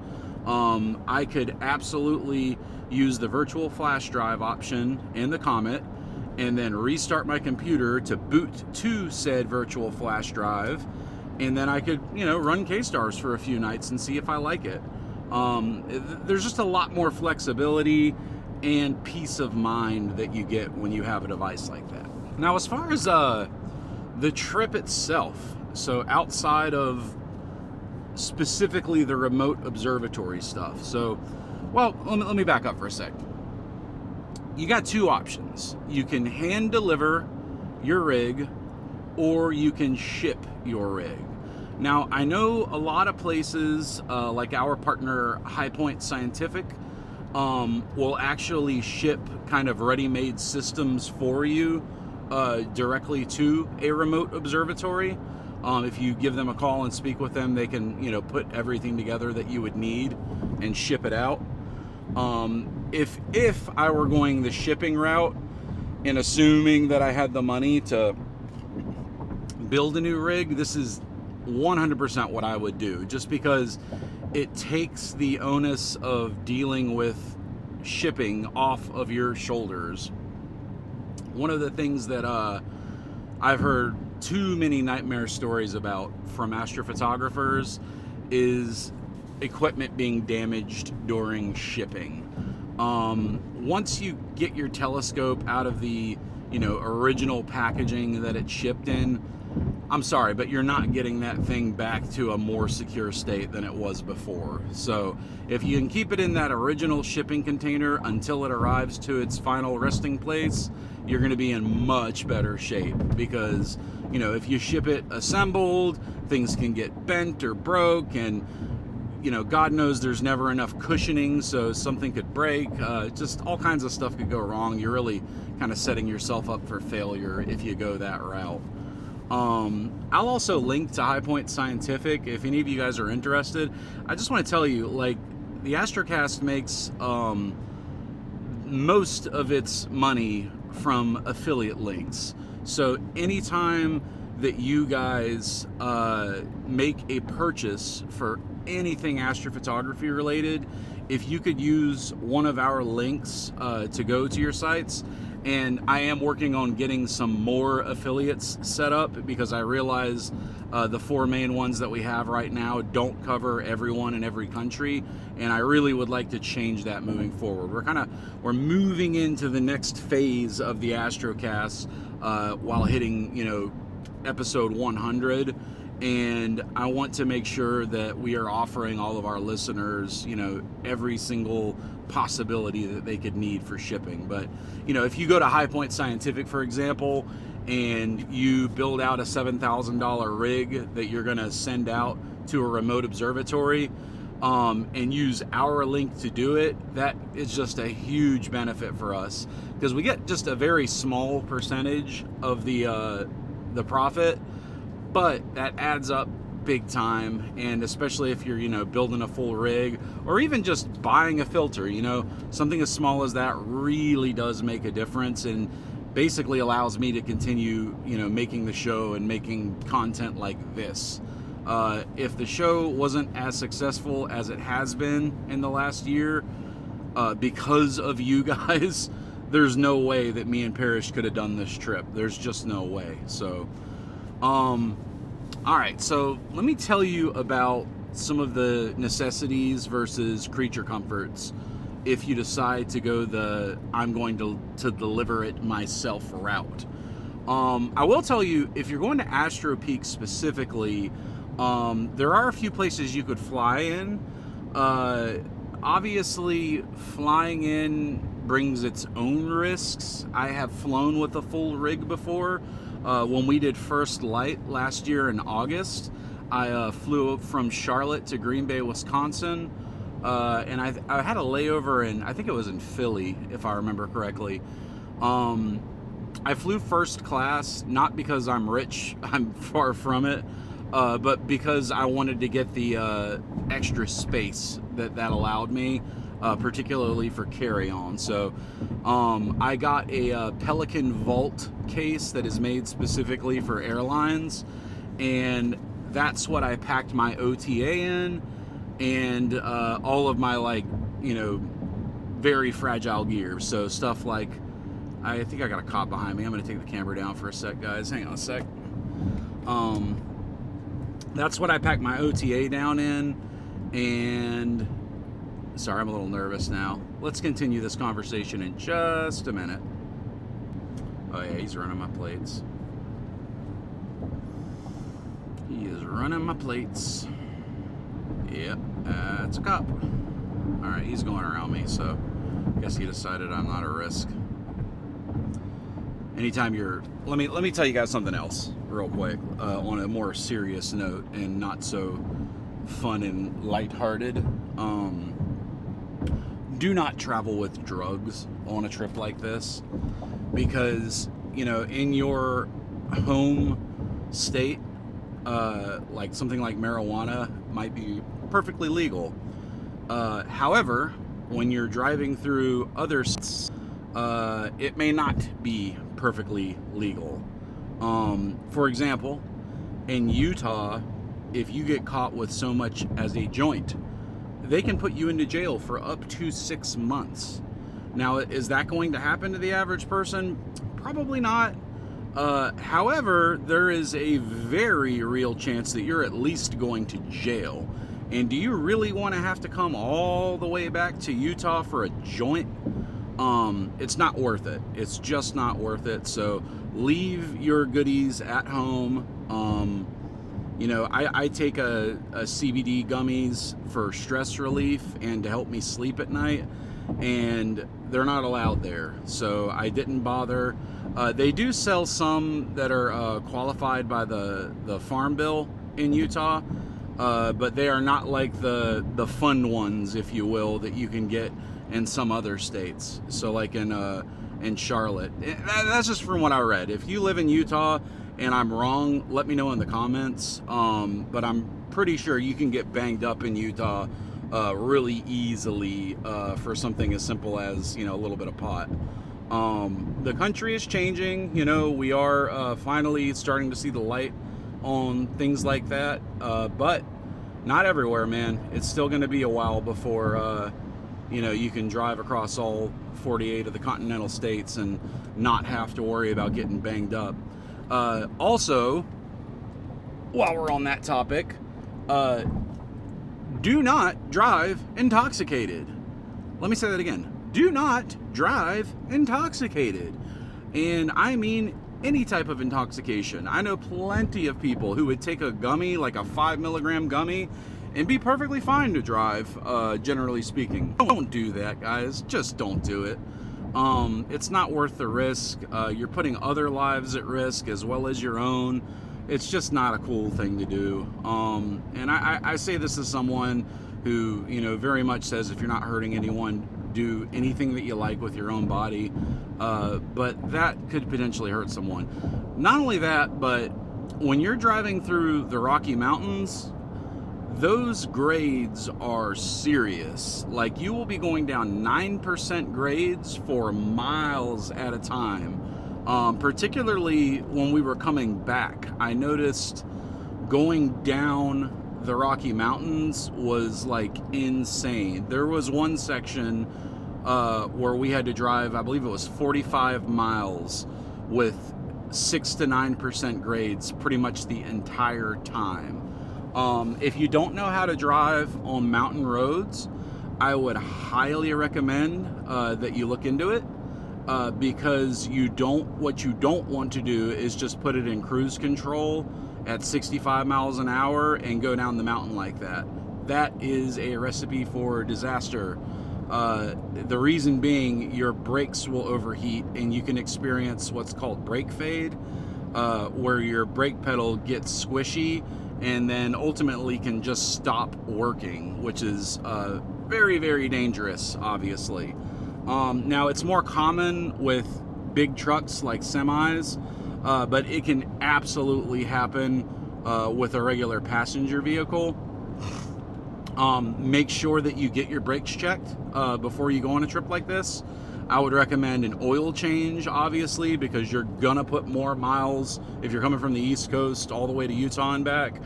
I could absolutely use the virtual flash drive option in the Comet, and then restart my computer to boot to said virtual flash drive, and then I could, run K-Stars for a few nights and see if I like it. There's just a lot more flexibility and peace of mind that you get when you have a device like that. Now, as far as the trip itself, so outside of specifically the remote observatory stuff. So, well, let me back up for a sec. You got two options. You can hand deliver your rig, or you can ship your rig. Now, I know a lot of places, like our partner High Point Scientific, will actually ship kind of ready-made systems for you directly to a remote observatory. If you give them a call and speak with them, they can, you know, put everything together that you would need and ship it out. If I were going the shipping route and assuming that I had the money to build a new rig, this is 100% what I would do, just because it takes the onus of dealing with shipping off of your shoulders. One of the things that I've heard too many nightmare stories about from astrophotographers is equipment being damaged during shipping. Once you get your telescope out of the, you know, original packaging that it shipped in, I'm sorry, but you're not getting that thing back to a more secure state than it was before. So if you can keep it in that original shipping container until it arrives to its final resting place, you're going to be in much better shape, because, you know, if you ship it assembled, things can get bent or broke, and, you know, God knows there's never enough cushioning, so something could break. Just all kinds of stuff could go wrong. You're really kind of setting yourself up for failure if you go that route. I'll also link to High Point Scientific if any of you guys are interested. I just want to tell you, like, the Astrocast makes most of its money from affiliate links. So anytime that you guys make a purchase for anything astrophotography related, if you could use one of our links to go to your sites. And I am working on getting some more affiliates set up, because I realize the 4 main ones that we have right now don't cover everyone in every country, and I really would like to change that moving forward. We're moving into the next phase of the Astrocast while hitting, you know, episode 100, and I want to make sure that we are offering all of our listeners, you know, every single possibility that they could need for shipping. But, you know, if you go to High Point Scientific, for example, and you build out a $7,000 rig that you're going to send out to a remote observatory, and use our link to do it, that is just a huge benefit for us, because we get just a very small percentage of the profit, but that adds up big time. And especially if you're, you know, building a full rig, or even just buying a filter, you know, something as small as that really does make a difference, and basically allows me to continue, you know, making the show and making content like this. If the show wasn't as successful as it has been in the last year, because of you guys, there's no way that me and Parish could have done this trip. There's just no way. So, all right, so let me tell you about some of the necessities versus creature comforts if you decide to go the I'm going to deliver it myself route. I will tell you, if you're going to Astro Peak specifically, there are a few places you could fly in. Obviously, flying in brings its own risks. I have flown with a full rig before. When we did First Light last year in August, I flew from Charlotte to Green Bay, Wisconsin, and I had a layover in, I think it was in Philly, if I remember correctly. I flew first class, not because I'm rich, I'm far from it, but because I wanted to get the extra space that allowed me, particularly for carry-on. So I got a Pelican Vault case that is made specifically for airlines, and that's what I packed my OTA in, and all of my, like, you know, very fragile gear. So stuff like, I think I got a cop behind me. I'm going to take the camera down for a sec, guys. Hang on a sec. That's what I packed my OTA down in, and sorry, I'm a little nervous now. Let's continue this conversation in just a minute. Oh yeah, he's running my plates. He is running my plates. Yep, it's a cop. All right, he's going around me, so I guess he decided I'm not a risk. Anytime you're, let me tell you guys something else real quick on a more serious note and not so fun and lighthearted. Do not travel with drugs on a trip like this, because you know, in your home state, like something like marijuana might be perfectly legal. However, when you're driving through other states, it may not be perfectly legal. For example, in Utah, if you get caught with so much as a joint, they can put you into jail for up to 6 months. Now, is that going to happen to the average person? Probably not. However, there is a very real chance that you're at least going to jail. And do you really want to have to come all the way back to Utah for a joint? It's not worth it. It's just not worth it. So leave your goodies at home. You know, I take a CBD gummies for stress relief and to help me sleep at night, and they're not allowed there, so I didn't bother. They do sell some that are qualified by the Farm Bill in Utah, but they are not like the fun ones, if you will, that you can get in some other states. So like in Charlotte. That's just from what I read. If you live in Utah and I'm wrong, let me know in the comments. But I'm pretty sure you can get banged up in Utah really easily for something as simple as, you know, a little bit of pot. The country is changing. You know, we are finally starting to see the light on things like that. But not everywhere, man. It's still going to be a while before, you know, you can drive across all 48 of the continental states and not have to worry about getting banged up. Also, while we're on that topic, do not drive intoxicated. Let me say that again. Do not drive intoxicated. And I mean any type of intoxication. I know plenty of people who would take a gummy, like a 5 milligram gummy, and be perfectly fine to drive, generally speaking. Don't do that, guys. Just don't do it. It's not worth the risk. You're putting other lives at risk as well as your own. It's just not a cool thing to do. And I say this as someone who, you know, very much says if you're not hurting anyone, do anything that you like with your own body. But that could potentially hurt someone. Not only that, but when you're driving through the Rocky Mountains, those grades are serious. Like, you will be going down 9% grades for miles at a time. Particularly when we were coming back, I noticed going down the Rocky Mountains was like insane. There was one section where we had to drive, I believe it was 45 miles with 6 to 9% grades pretty much the entire time. If you don't know how to drive on mountain roads, I would highly recommend that you look into it, because what you don't want to do is just put it in cruise control at 65 miles an hour and go down the mountain like that. That is a recipe for disaster. The reason being, your brakes will overheat and you can experience what's called brake fade, where your brake pedal gets squishy and then ultimately can just stop working, which is very, very dangerous, obviously. Now, it's more common with big trucks like semis, but it can absolutely happen with a regular passenger vehicle. Make sure that you get your brakes checked before you go on a trip like this. I would recommend an oil change, obviously, because you're gonna put more miles if you're coming from the East Coast all the way to Utah and back.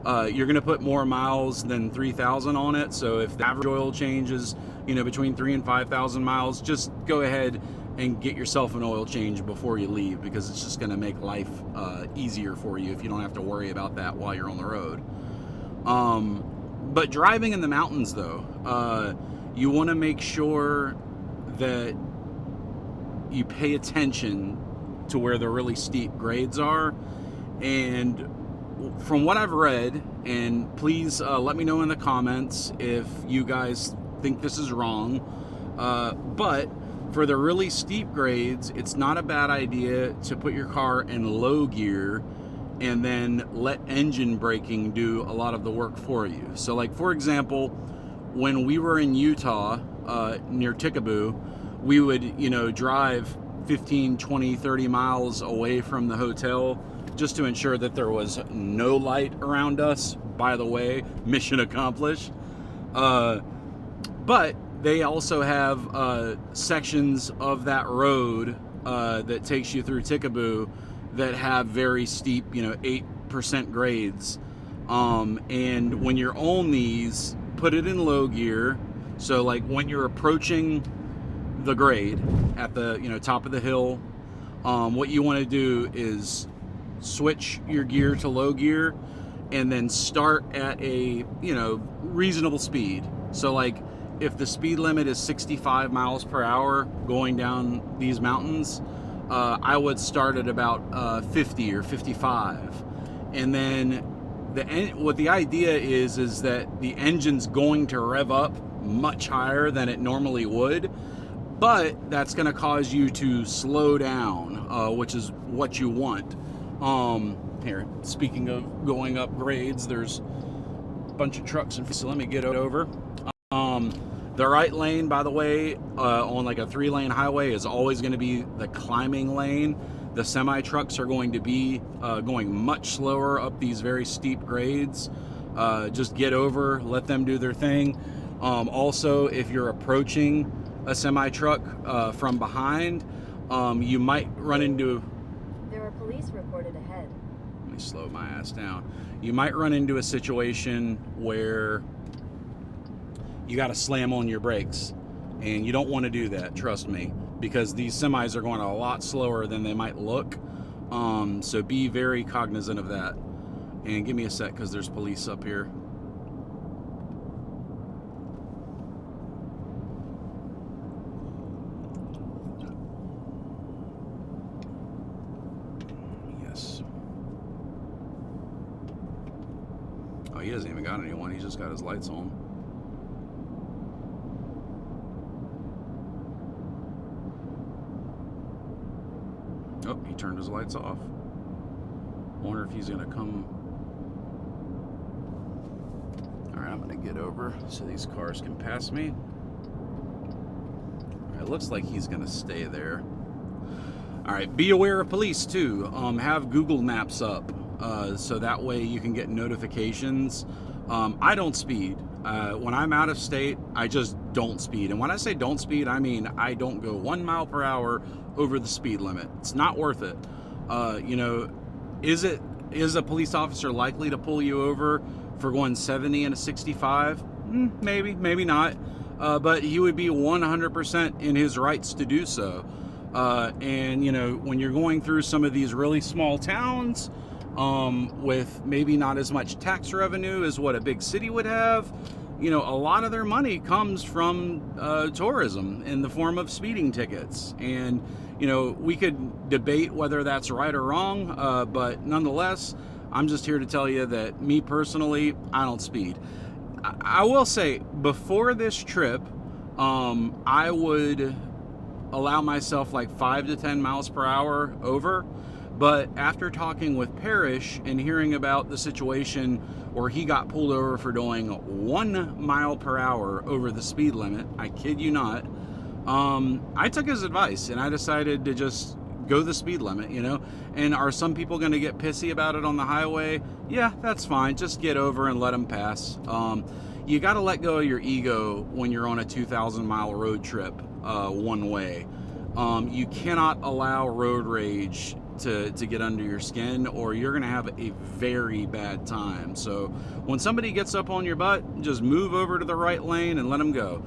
You're gonna put more miles than 3,000 on it. So if the average oil change is, you know, between 3,000 and 5,000 miles, just go ahead and get yourself an oil change before you leave, because it's just gonna make life easier for you if you don't have to worry about that while you're on the road. But driving in the mountains, though, you want to make sure that you pay attention to where the really steep grades are. And from what I've read, and please let me know in the comments if you guys think this is wrong, but for the really steep grades, it's not a bad idea to put your car in low gear and then let engine braking do a lot of the work for you. So like, for example, when we were in Utah, near Ticaboo, we would, you know, drive 15, 20, 30 miles away from the hotel just to ensure that there was no light around us. By the way, mission accomplished. But they also have sections of that road that takes you through Ticaboo that have very steep, you know, 8% grades. And when you're on these, put it in low gear. So like when you're approaching the grade at the, you know, top of the hill, what you want to do is switch your gear to low gear and then start at a, you know, reasonable speed. So like if the speed limit is 65 miles per hour going down these mountains, I would start at about 50 or 55. And then what the idea is that the engine's going to rev up much higher than it normally would, but that's going to cause you to slow down, which is what you want. Here, speaking of going up grades, there's a bunch of trucks, and so let me get over. The right lane, by the way, on like a 3-lane highway is always going to be the climbing lane. The semi trucks are going to be going much slower up these very steep grades. Just get over, let them do their thing. Also, if you're approaching a semi truck from behind, you might run into... There are police reported ahead. Let me slow my ass down. You might run into a situation where you got to slam on your brakes, and you don't want to do that, trust me, because these semis are going a lot slower than they might look. So be very cognizant of that. And give me a sec, because there's police up here. Yes. Oh, he hasn't even got anyone. He's just got his lights on. Oh, he turned his lights off. Wonder if he's gonna come. All right, I'm gonna get over so these cars can pass me. All right, it looks like he's gonna stay there. All right, be aware of police too. Have Google Maps up so that way you can get notifications. I don't speed. When I'm out of state, I just don't speed. And when I say don't speed, I mean I don't go 1 mile per hour over the speed limit. It's not worth it. You know, is a police officer likely to pull you over for going 70 and a 65? Maybe, maybe not. But he would be 100% in his rights to do so. And you know, when you're going through some of these really small towns, with maybe not as much tax revenue as what a big city would have, you know, a lot of their money comes from tourism in the form of speeding tickets. And, you know, we could debate whether that's right or wrong, but nonetheless, I'm just here to tell you that me personally, I don't speed. I will say, before this trip, I would allow myself like 5 to 10 miles per hour over. But after talking with Parish and hearing about the situation where he got pulled over for doing 1 mile per hour over the speed limit, I kid you not, I took his advice and I decided to just go the speed limit, you know? And are some people going to get pissy about it on the highway? Yeah, that's fine. Just get over and let them pass. You got to let go of your ego when you're on a 2,000 mile road trip one way. You cannot allow road rage to get under your skin, or you're gonna have a very bad time. So when somebody gets up on your butt, just move over to the right lane and let them go.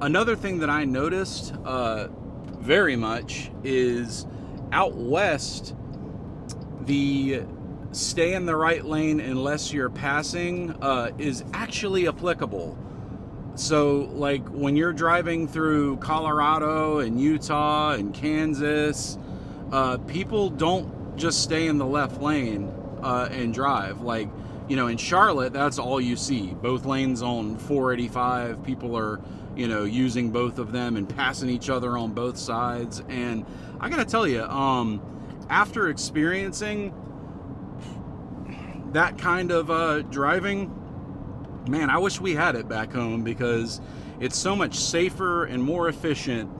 Another thing that I noticed very much is out west, the stay in the right lane unless you're passing is actually applicable. So like when you're driving through Colorado and Utah and Kansas, people don't just stay in the left lane. and drive. Like, you know, in Charlotte, that's all you see. Both lanes on 485. People are, you know, using both of them and passing each other on both sides. And I gotta tell you, after experiencing that kind of driving, man, I wish we had it back home, because it's so much safer and more efficient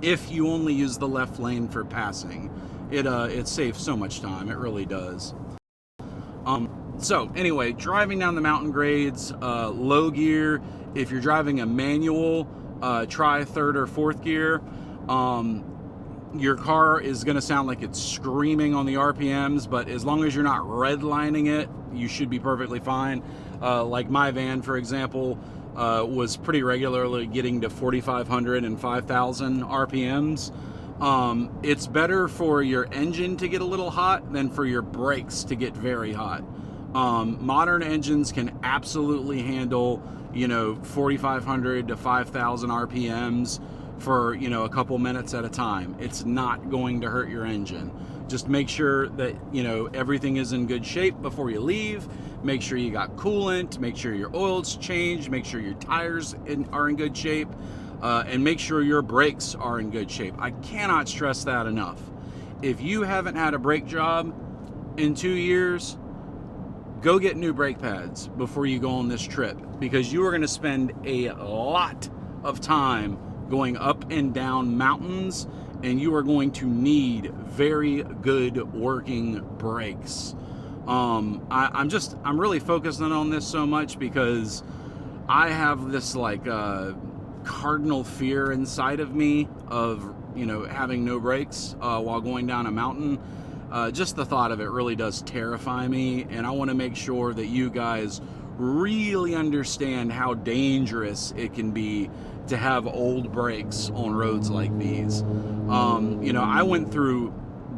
if you only use the left lane for passing. It saves so much time. It really does. So anyway, driving down the mountain grades, low gear. If you're driving a manual, try third or fourth gear. Your car is going to sound like it's screaming on the RPMs, but as long as you're not redlining it, you should be perfectly fine. Like my van, for example, was pretty regularly getting to 4,500 and 5,000 RPMs. It's better for your engine to get a little hot than for your brakes to get very hot. Modern engines can absolutely handle, you know, 4,500 to 5,000 RPMs for, you know, a couple minutes at a time. It's not going to hurt your engine. Just make sure that, you know, everything is in good shape before you leave. Make sure you got coolant, make sure your oil's changed, make sure your tires are in good shape, and make sure your brakes are in good shape. I cannot stress that enough. If you haven't had a brake job in 2 years, go get new brake pads before you go on this trip, because you are going to spend a lot of time going up and down mountains, and you are going to need very good working brakes. I'm really focusing on this so much because I have this like cardinal fear inside of me of, you know, having no brakes while going down a mountain. Just the thought of it really does terrify me, and I want to make sure that you guys really understand how dangerous it can be to have old brakes on roads like these. You know, I went through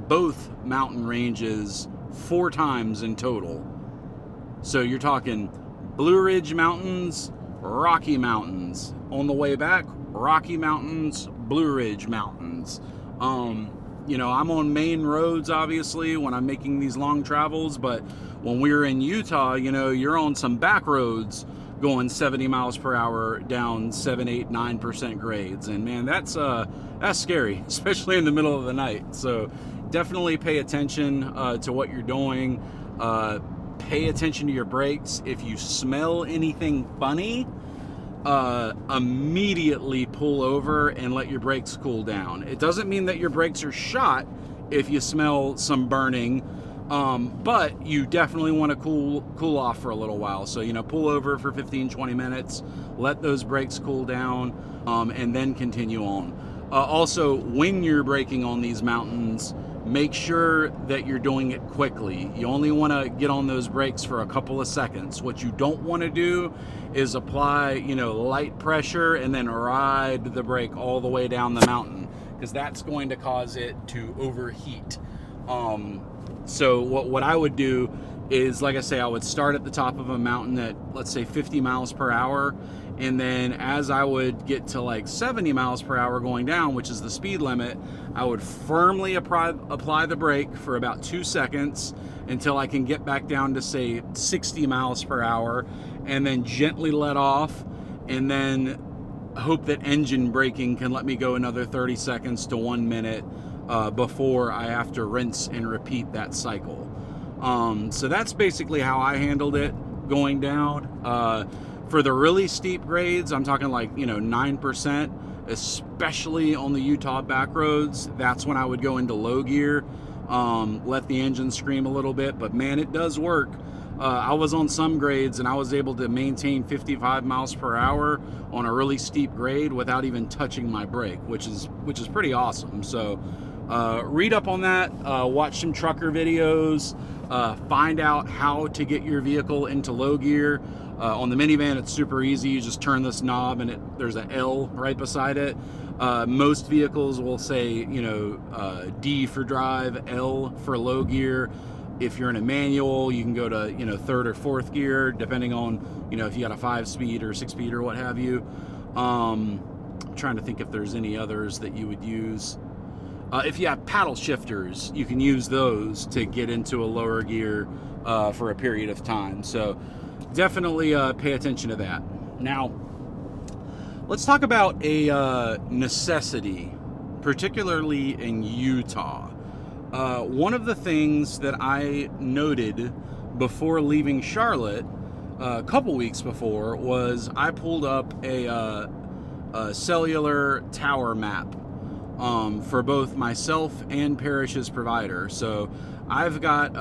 both mountain ranges 4 times in total. So you're talking Blue Ridge Mountains, Rocky Mountains. On the way back, Rocky Mountains, Blue Ridge Mountains. You know, I'm on main roads, obviously, when I'm making these long travels, but when we're in Utah, you know, you're on some back roads going 70 miles per hour down 7, 8, 9% grades. And man, that's scary, especially in the middle of the night. So definitely pay attention to what you're doing. Pay attention to your brakes. If you smell anything funny, immediately pull over and let your brakes cool down. It doesn't mean that your brakes are shot if you smell some burning, but you definitely want to cool off for a little while. So, you know, pull over for 15-20 minutes, let those brakes cool down, and then continue on. Also, when you're braking on these mountains, make sure that you're doing it quickly. You only want to get on those brakes for a couple of seconds. What you don't want to do is apply, you know, light pressure and then ride the brake all the way down the mountain, because that's going to cause it to overheat. So what I would do is, like I say, I would start at the top of a mountain at, let's say, 50 miles per hour. And then as I would get to like 70 miles per hour going down, which is the speed limit, I would firmly apply the brake for about 2 seconds until I can get back down to, say, 60 miles per hour, and then gently let off, and then hope that engine braking can let me go another 30 seconds to 1 minute before I have to rinse and repeat that cycle. So that's basically how I handled it going down. For the really steep grades, I'm talking like, you know, 9%, especially on the Utah back roads. That's when I would go into low gear, let the engine scream a little bit, but man, it does work. I was on some grades and I was able to maintain 55 miles per hour on a really steep grade without even touching my brake, which is pretty awesome. So read up on that, watch some trucker videos, find out how to get your vehicle into low gear. On the minivan, it's super easy. You just turn this knob and there's an L right beside it. Most vehicles will say, you know, D for drive, L for low gear. If you're in a manual, you can go to, you know, 3rd or 4th gear, depending on, you know, if you got a 5-speed or 6-speed or what have you. I'm trying to think if there's any others that you would use. If you have paddle shifters, you can use those to get into a lower gear for a period of time. So definitely pay attention to that. Now, let's talk about a necessity, particularly in Utah. One of the things that I noted before leaving Charlotte a couple weeks before was I pulled up a cellular tower map for both myself and Parish's provider. So I've got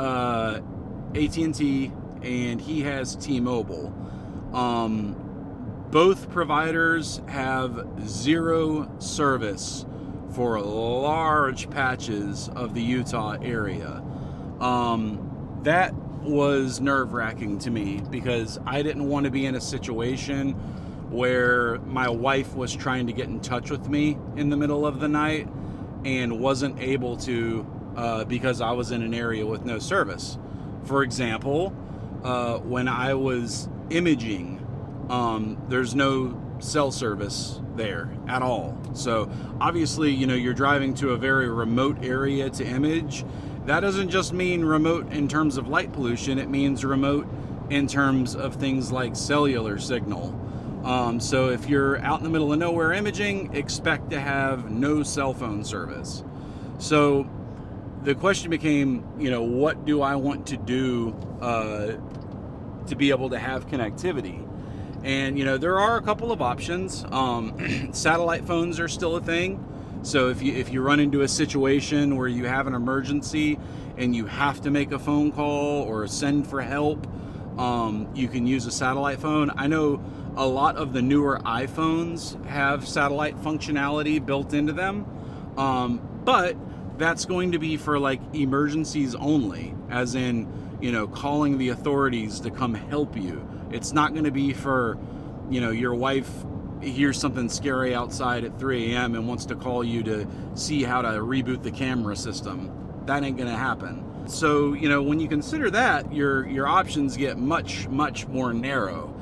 AT&T and he has T-Mobile. Both providers have zero service for large patches of the Utah area. That was nerve-wracking to me because I didn't want to be in a situation where my wife was trying to get in touch with me in the middle of the night and wasn't able to because I was in an area with no service. For example, when I was imaging, there's no cell service there at all. So obviously, you know, you're driving to a very remote area to image. That doesn't just mean remote in terms of light pollution, it means remote in terms of things like cellular signal. So if you're out in the middle of nowhere imaging, expect to have no cell phone service. So the question became, you know, what do I want to do to be able to have connectivity? And, you know, there are a couple of options. Satellite phones are still a thing. So if you run into a situation where you have an emergency and you have to make a phone call or send for help, you can use a satellite phone. I know a lot of the newer iPhones have satellite functionality built into them, but that's going to be for like emergencies only, as in, you know, calling the authorities to come help you. It's not going to be for, you know, your wife hears something scary outside at 3 a.m. and wants to call you to see how to reboot the camera system. That ain't going to happen. So, you know, when you consider that, your options get much, much more narrow.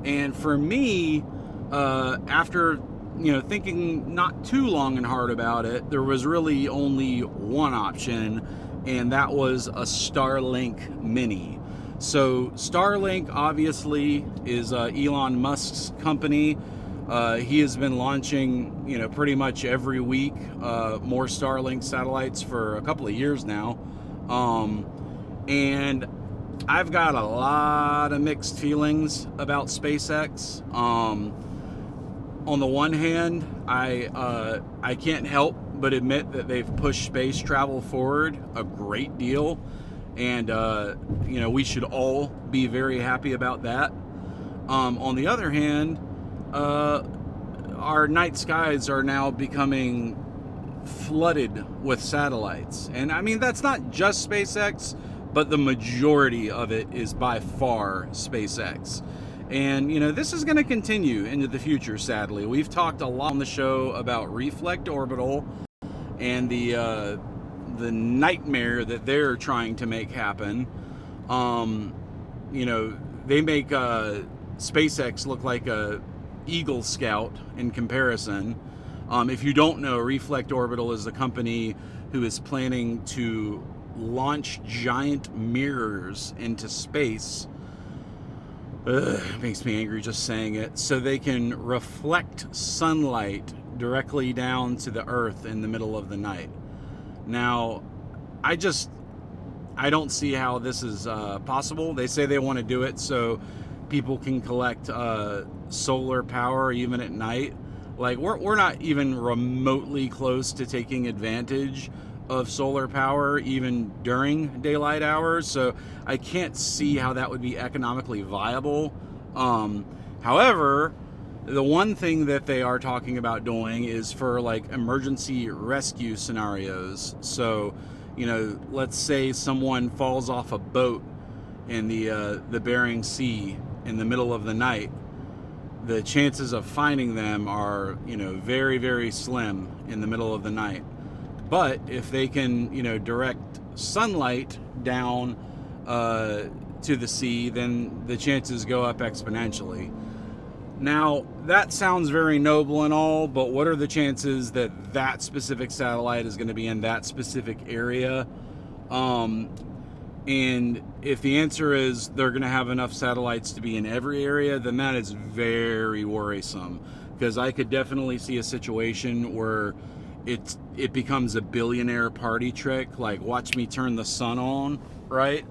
And for me, after, you know, thinking not too long and hard about it, there was really only one option, and that was a Starlink Mini. So Starlink obviously is Elon Musk's company. He has been launching, you know, pretty much every week more Starlink satellites for a couple of years now. And I've got a lot of mixed feelings about SpaceX. On the one hand, I can't help but admit that they've pushed space travel forward a great deal. And, you know, we should all be very happy about that. On the other hand, our night skies are now becoming flooded with satellites. And I mean, that's not just SpaceX, but the majority of it is by far SpaceX. And, you know, this is going to continue into the future, sadly. We've talked a lot on the show about Reflect Orbital and the nightmare that they're trying to make happen. You know, they make SpaceX look like a Eagle Scout in comparison. If you don't know, Reflect Orbital is a company who is planning to launch giant mirrors into space. It makes me angry just saying it. So they can reflect sunlight directly down to the Earth in the middle of the night. Now, I don't see how this is possible. They say they want to do it so people can collect solar power even at night. Like, we're not even remotely close to taking advantage of solar power even during daylight hours, so I can't see how that would be economically viable. However, the one thing that they are talking about doing is for like emergency rescue scenarios. So, you know, let's say someone falls off a boat in the Bering Sea in the middle of the night. The chances of finding them are, you know, very, very slim in the middle of the night. But if they can, you know, direct sunlight down to the sea, then the chances go up exponentially. Now, that sounds very noble and all, but what are the chances that that specific satellite is going to be in that specific area? And if the answer is they're going to have enough satellites to be in every area, then that is very worrisome, because I could definitely see a situation where it becomes a billionaire party trick, like watch me turn the sun on, right?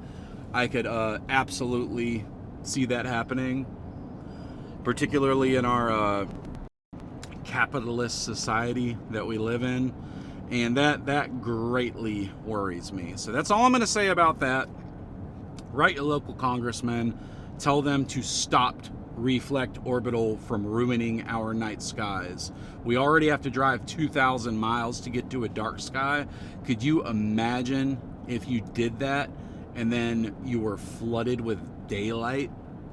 I could absolutely see that happening, particularly in our capitalist society that we live in, and that greatly worries me. So that's all I'm going to say about that. Write your local congressman, tell them to stop Reflect Orbital from ruining our night skies. We already have to drive 2,000 miles to get to a dark sky. Could you imagine if you did that and then you were flooded with daylight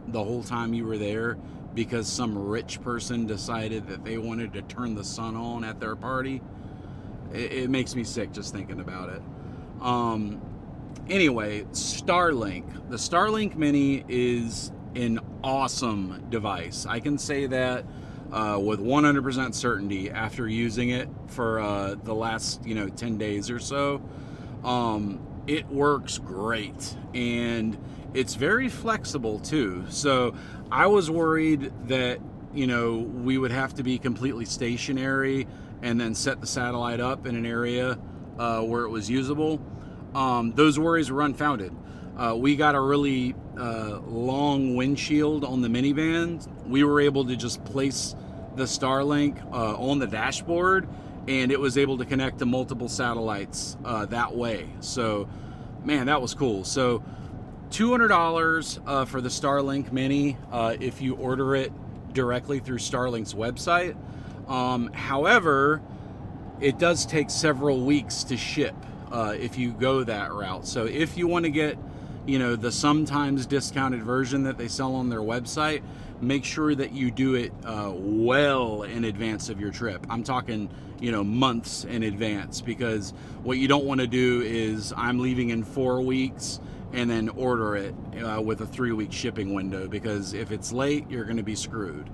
the whole time you were there because some rich person decided that they wanted to turn the sun on at their party? It makes me sick just thinking about it. Anyway, Starlink. The Starlink Mini is an awesome device. I can say that with 100% certainty after using it for the last 10 days or so. It works great, and it's very flexible too. So I was worried that we would have to be completely stationary and then set the satellite up in an area where it was usable. Those worries were unfounded. We got a really long windshield on the minivan. We were able to just place the Starlink on the dashboard, and it was able to connect to multiple satellites that way. So, man, that was cool. So, $200 for the Starlink Mini if you order it directly through Starlink's website. However, it does take several weeks to ship if you go that route. So if you want to get, the sometimes discounted version that they sell on their website, make sure that you do it well in advance of your trip. I'm talking, months in advance, because what you don't want to do is I'm leaving in 4 weeks and then order it with a 3-week shipping window, because if it's late, you're going to be screwed.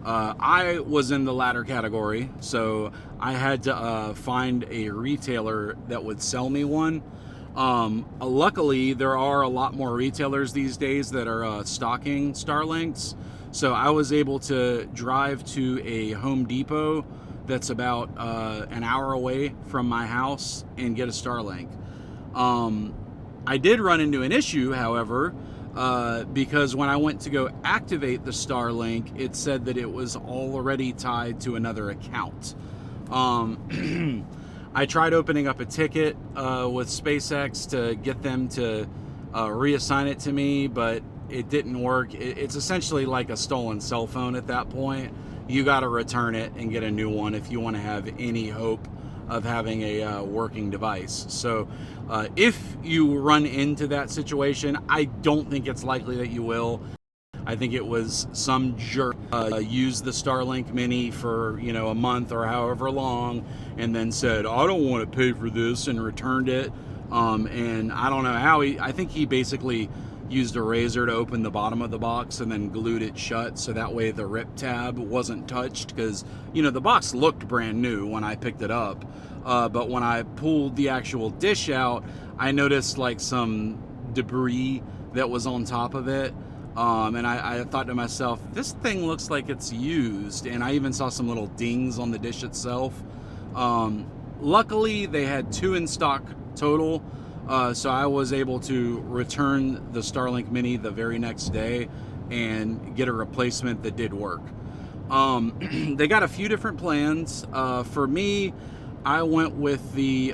I was in the latter category, so I had to find a retailer that would sell me one. Luckily, there are a lot more retailers these days that are stocking Starlinks, so I was able to drive to a Home Depot that's about an hour away from my house and get a Starlink. I did run into an issue, however, because when I went to go activate the Starlink, it said that it was already tied to another account. I tried opening up a ticket with SpaceX to get them to reassign it to me, but it didn't work. It's essentially like a stolen cell phone at that point. You got to return it and get a new one if you want to have any hope of having a working device. So if you run into that situation, I don't think it's likely that you will. I think it was some jerk used the Starlink Mini for a month or however long, and then said, I don't want to pay for this, and returned it. And I don't know how I think he basically used a razor to open the bottom of the box and then glued it shut, so that way the rip tab wasn't touched, because the box looked brand new when I picked it up, but when I pulled the actual dish out, I noticed like some debris that was on top of it, and I thought to myself, this thing looks like it's used, and I even saw some little dings on the dish itself. Luckily, they had 2 in stock total. So I was able to return the Starlink Mini the very next day and get a replacement that did work. They got a few different plans. For me, I went with the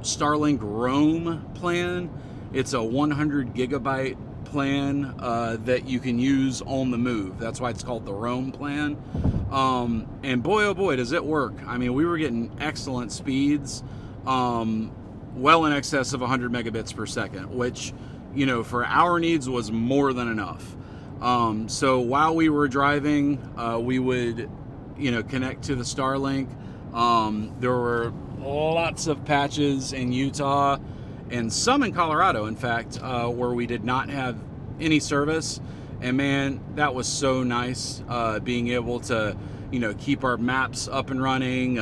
Starlink Roam plan. It's a 100 gigabyte plan that you can use on the move. That's why it's called the Roam plan. And boy, oh boy, does it work. I mean, we were getting excellent speeds. Well in excess of 100 megabits per second, which, for our needs was more than enough. So while we were driving, we would, connect to the Starlink. There were lots of patches in Utah and some in Colorado, in fact, where we did not have any service. And man, that was so nice, being able to, keep our maps up and running,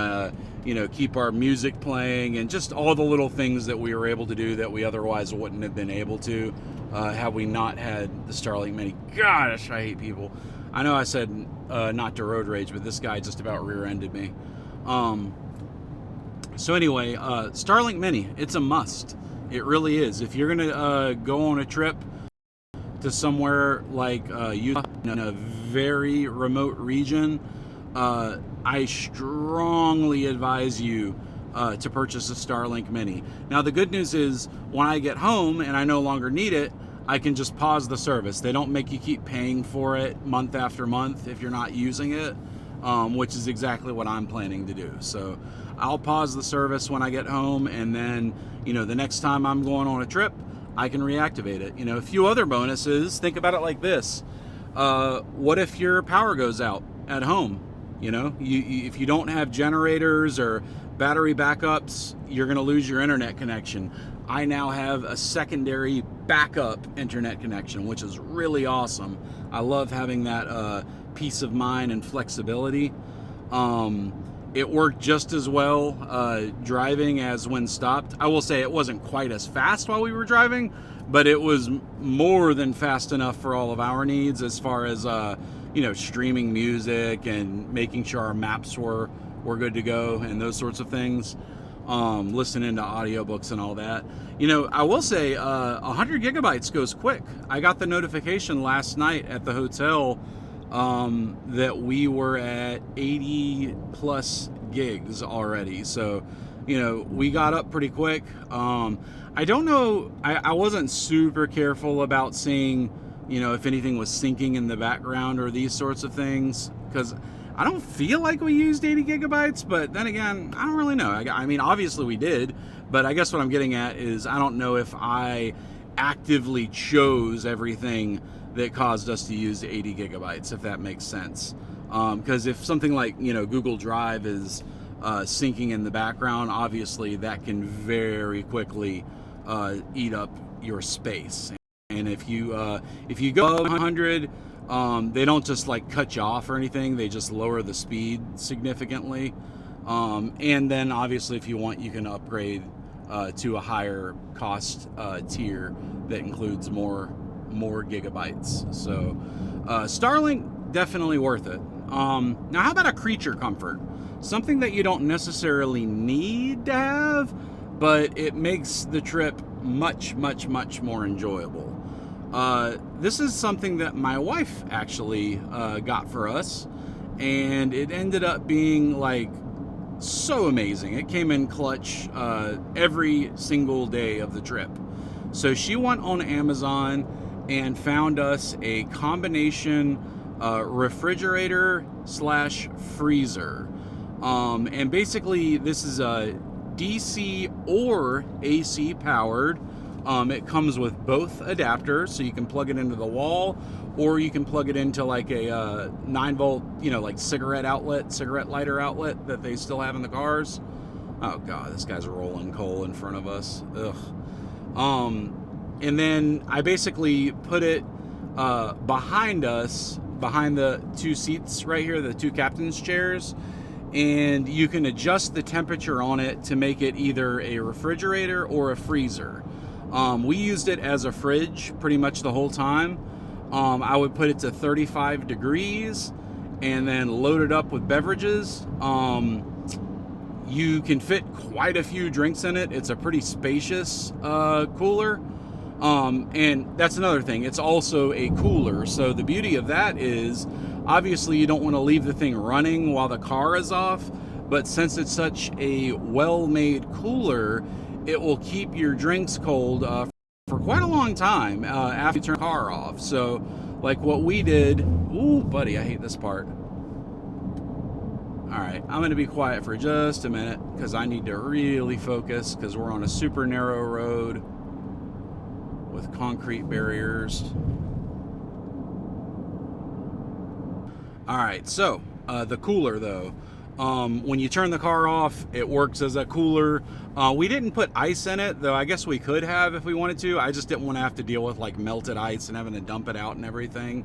keep our music playing, and just all the little things that we were able to do that we otherwise wouldn't have been able to had we not had the Starlink Mini. Gosh, I hate people. I know I said not to road rage, but this guy just about rear-ended me. So anyway, Starlink Mini, it's a must. It really is. If you're going to go on a trip to somewhere like Utah, in a very remote region, I strongly advise you to purchase a Starlink Mini. Now, the good news is when I get home and I no longer need it, I can just pause the service. They don't make you keep paying for it month after month if you're not using it, which is exactly what I'm planning to do. So I'll pause the service when I get home, and then, the next time I'm going on a trip, I can reactivate it. A few other bonuses. Think about it like this. What if your power goes out at home? If you don't have generators or battery backups, you're going to lose your internet connection. I now have a secondary backup internet connection, which is really awesome. I love having that peace of mind and flexibility. It worked just as well driving as when stopped. I will say it wasn't quite as fast while we were driving, but it was more than fast enough for all of our needs as far as streaming music and making sure our maps were good to go and those sorts of things. Listening to audiobooks and all that. I will say 100 gigabytes goes quick. I got the notification last night at the hotel that we were at 80 plus gigs already. So, we got up pretty quick. I don't know, I wasn't super careful about seeing, if anything was syncing in the background or these sorts of things, because I don't feel like we used 80 gigabytes, but then again, I don't really know. I mean, obviously we did, but I guess what I'm getting at is I don't know if I actively chose everything that caused us to use 80 gigabytes, if that makes sense. Because if something like, Google Drive is syncing in the background, obviously that can very quickly eat up your space. And if you go 100, they don't just cut you off or anything. They just lower the speed significantly. And then obviously if you want, you can upgrade to a higher cost tier that includes more gigabytes. So Starlink, definitely worth it. Now how about a creature comfort? Something that you don't necessarily need to have, but it makes the trip much, much, much more enjoyable. This is something that my wife actually got for us, and it ended up being so amazing. It came in clutch every single day of the trip. So she went on Amazon and found us a combination refrigerator / freezer. And basically this is a DC or AC powered. It comes with both adapters, so you can plug it into the wall, or you can plug it into a 9-volt, cigarette lighter outlet that they still have in the cars. Oh God, this guy's rolling coal in front of us. Ugh. And then I basically put it behind us, behind the two seats right here, the two captain's chairs, and you can adjust the temperature on it to make it either a refrigerator or a freezer. We used it as a fridge pretty much the whole time. I would put it to 35 degrees and then load it up with beverages. You can fit quite a few drinks in it. It's a pretty spacious cooler. And that's another thing. It's also a cooler. So the beauty of that is, obviously you don't want to leave the thing running while the car is off, but since it's such a well-made cooler, it will keep your drinks cold for quite a long time after you turn the car off. So what we did, ooh, buddy, I hate this part. All right, I'm going to be quiet for just a minute because I need to really focus because we're on a super narrow road with concrete barriers. All right, so the cooler though, When you turn the car off, it works as a cooler. We didn't put ice in it, though I guess we could have if we wanted to. I just didn't want to have to deal with like melted ice and having to dump it out and everything,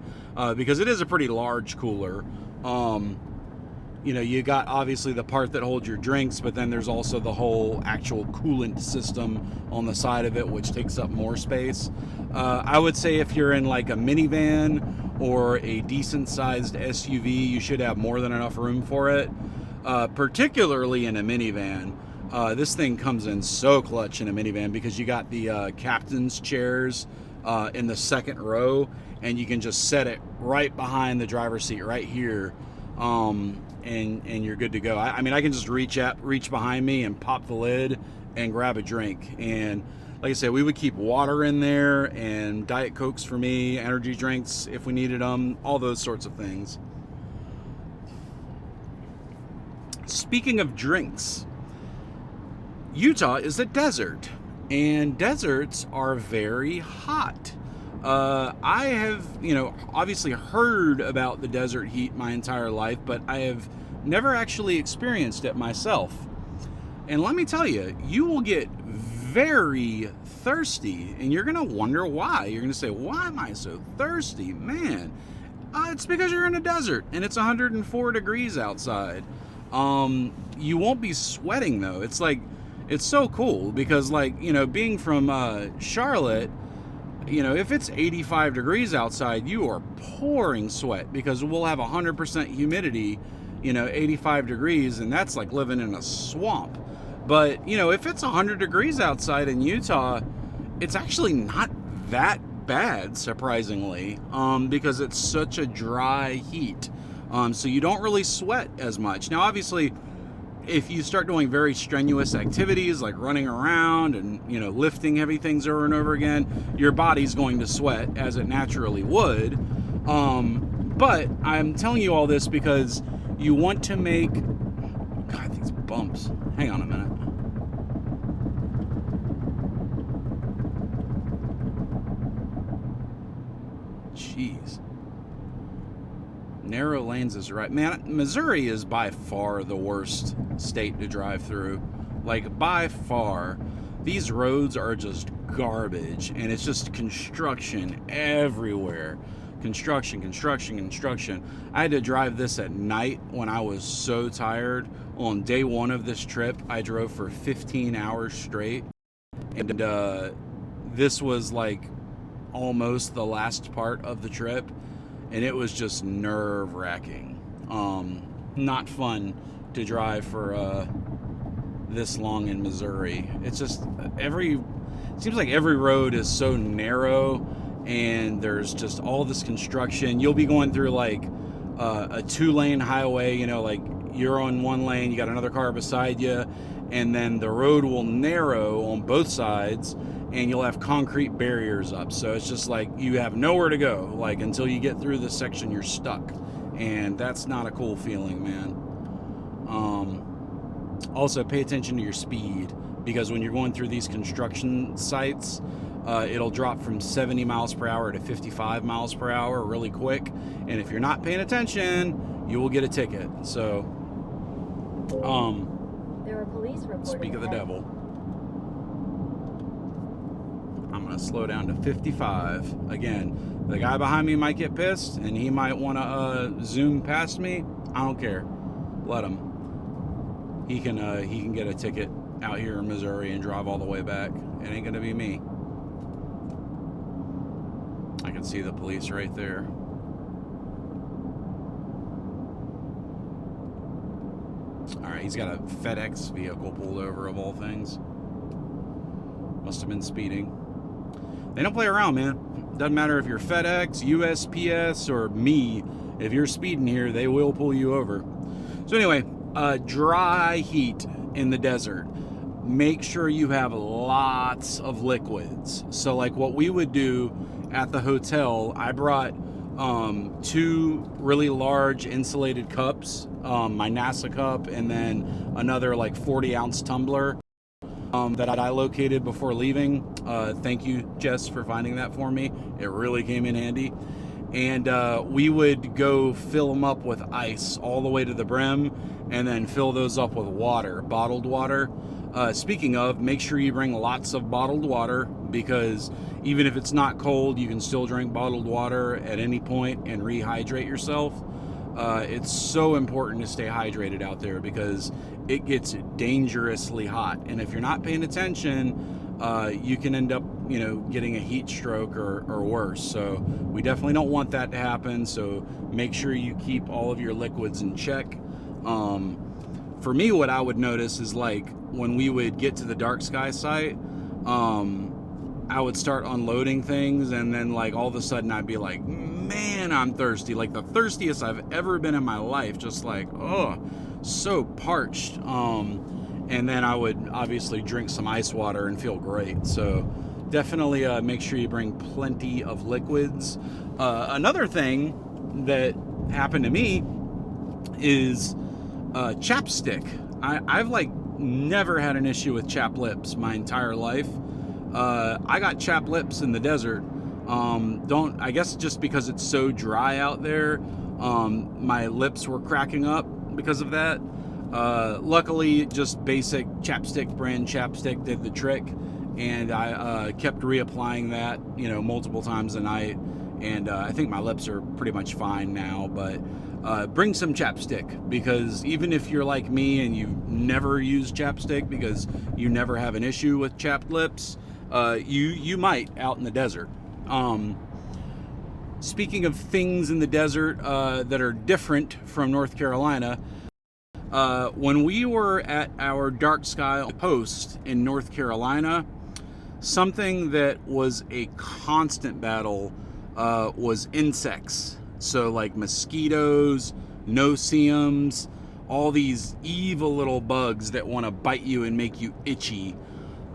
because it is a pretty large cooler. You know, you got obviously the part that holds your drinks, but then there's also the whole actual coolant system on the side of it, which takes up more space. I would say if you're in like a minivan or a decent sized SUV, you should have more than enough room for it. Particularly in a minivan. This thing comes in so clutch in a minivan because you got the captain's chairs in the second row, and you can just set it right behind the driver's seat right here, and you're good to go. I mean, I can just reach behind me and pop the lid and grab a drink. And like I said, we would keep water in there and Diet Cokes for me, energy drinks if we needed them, all those sorts of things. Speaking of drinks, Utah is a desert, and deserts are very hot. I have, obviously heard about the desert heat my entire life, but I have never actually experienced it myself. And let me tell you, you will get very thirsty, and you're going to wonder why. You're going to say, why am I so thirsty? Man, it's because you're in a desert, and it's 104 degrees outside. You won't be sweating though. It's so cool because being from Charlotte, if it's 85 degrees outside, you are pouring sweat because we'll have 100% humidity, 85 degrees, and that's like living in a swamp. But, if it's 100 degrees outside in Utah, it's actually not that bad, surprisingly, because it's such a dry heat. So you don't really sweat as much. Now, obviously, if you start doing very strenuous activities like running around and, lifting heavy things over and over again, your body's going to sweat as it naturally would. But I'm telling you all this because you want to make... God, these bumps. Hang on a minute. Jeez. Narrow lanes is right. Man, Missouri is by far the worst state to drive through. Like, by far. These roads are just garbage, and it's just construction everywhere. Construction. I had to drive this at night when I was so tired. On day one of this trip, I drove for 15 hours straight. And this was like almost the last part of the trip. And it was just nerve-wracking. Not fun to drive for this long in Missouri. It's just it seems like every road is so narrow, and there's just all this construction. You'll be going through like a 2-lane highway, like you're on one lane, you got another car beside you, and then the road will narrow on both sides, and you'll have concrete barriers up. So it's just like you have nowhere to go. Like until you get through this section, you're stuck. And that's not a cool feeling, man. Also, pay attention to your speed, because when you're going through these construction sites, it'll drop from 70 miles per hour to 55 miles per hour really quick. And if you're not paying attention, you will get a ticket. So, There are police reported speak of the ahead. devil. I'm going to slow down to 55. Again, the guy behind me might get pissed, and he might want to zoom past me. I don't care. Let him. He can get a ticket out here in Missouri and drive all the way back. It ain't going to be me. I can see the police right there. All right, he's got a FedEx vehicle pulled over, of all things. Must have been speeding. They don't play around, man. Doesn't matter if you're FedEx, USPS, or me. If you're speeding here, they will pull you over. So anyway, dry heat in the desert. Make sure you have lots of liquids. So like what we would do at the hotel, I brought 2 really large insulated cups, my NASA cup, and then another like 40-ounce tumbler that I located before leaving. Thank you, Jess, for finding that for me. It really came in handy. and we would go fill them up with ice all the way to the brim, and then fill those up with water, bottled water. Speaking of, make sure you bring lots of bottled water, because even if it's not cold, you can still drink bottled water at any point and rehydrate yourself. It's so important to stay hydrated out there because it gets dangerously hot. And if you're not paying attention, you can end up, getting a heat stroke or worse. So we definitely don't want that to happen. So make sure you keep all of your liquids in check. For me, what I would notice is like when we would get to the dark sky site, I would start unloading things, and then like all of a sudden I'd be like, man, I'm thirsty. Like the thirstiest I've ever been in my life. Just like, oh, so parched. And then I would obviously drink some ice water and feel great. So definitely make sure you bring plenty of liquids. Another thing that happened to me is chapstick. I've like never had an issue with chapped lips my entire life. I got chapped lips in the desert. I guess just because it's so dry out there, my lips were cracking up because of that. Luckily, just basic chapstick brand chapstick did the trick, and I kept reapplying that, multiple times a night, and I think my lips are pretty much fine now. But bring some chapstick, because even if you're like me and you never use chapstick because you never have an issue with chapped lips, you might out in the desert. Speaking of things in the desert that are different from North Carolina, when we were at our dark sky post in North Carolina, something that was a constant battle was insects. So like mosquitoes, no-see-ums, all these evil little bugs that want to bite you and make you itchy.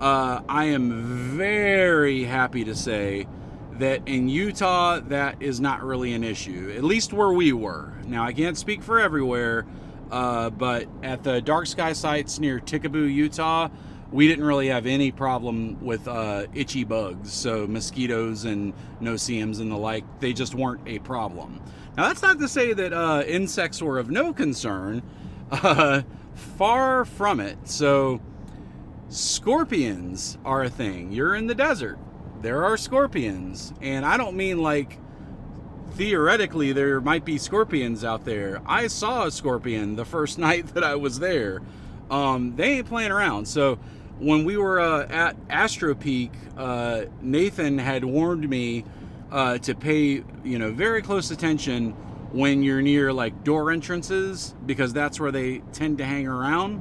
I am very happy to say that in Utah, that is not really an issue, at least where we were. Now, I can't speak for everywhere, but at the dark sky sites near Ticaboo, Utah, we didn't really have any problem with itchy bugs. So mosquitoes and no-see-ums and the like, they just weren't a problem. Now, that's not to say that insects were of no concern. Far from it. So scorpions are a thing. You're in the desert. There are scorpions. And I don't mean like theoretically there might be scorpions out there. I saw a scorpion the first night that I was there. They ain't playing around. So when we were at Astro Peak, Nathan had warned me to pay, very close attention when you're near like door entrances, because that's where they tend to hang around.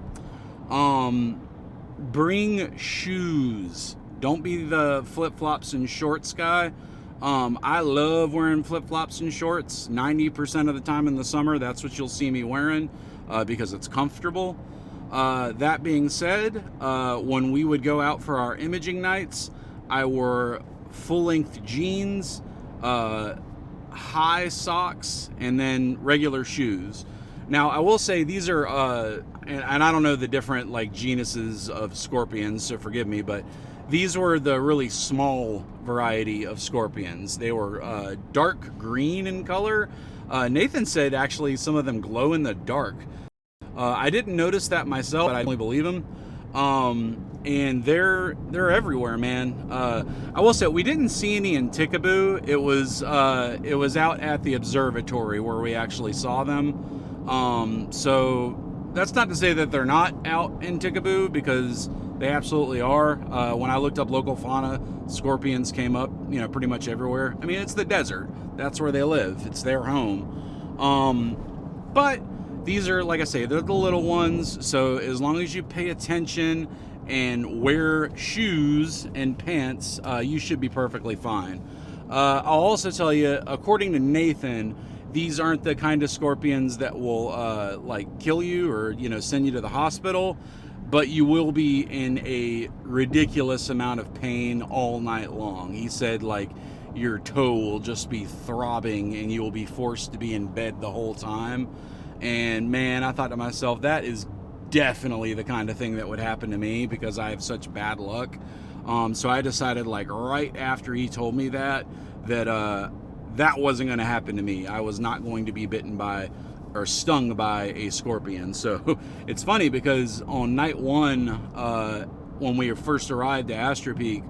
Bring shoes. Don't be the flip-flops and shorts guy. I love wearing flip-flops and shorts. 90% of the time in the summer, that's what you'll see me wearing because it's comfortable. That being said, when we would go out for our imaging nights, I wore full-length jeans, high socks, and then regular shoes. Now, I will say these are, and I don't know the different like genuses of scorpions, so forgive me, but these were the really small variety of scorpions. They were dark green in color. Nathan said actually some of them glow in the dark. I didn't notice that myself, but I only believe him. And they're everywhere, man. I will say we didn't see any in Ticaboo. It was out at the observatory where we actually saw them. So that's not to say that they're not out in Ticaboo, because they absolutely are. When I looked up local fauna, scorpions came up, pretty much everywhere. I mean, it's the desert. That's where they live. It's their home. But these are, like I say, they're the little ones. So as long as you pay attention and wear shoes and pants, you should be perfectly fine. I'll also tell you, according to Nathan, these aren't the kind of scorpions that will like kill you or send you to the hospital, but you will be in a ridiculous amount of pain all night long. He said like your toe will just be throbbing and you will be forced to be in bed the whole time. And man, I thought to myself, that is definitely the kind of thing that would happen to me because I have such bad luck. So I decided like right after he told me that that wasn't going to happen to me. I was not going to be bitten by or stung by a scorpion. So it's funny because on night one, when we first arrived at Astro Peak,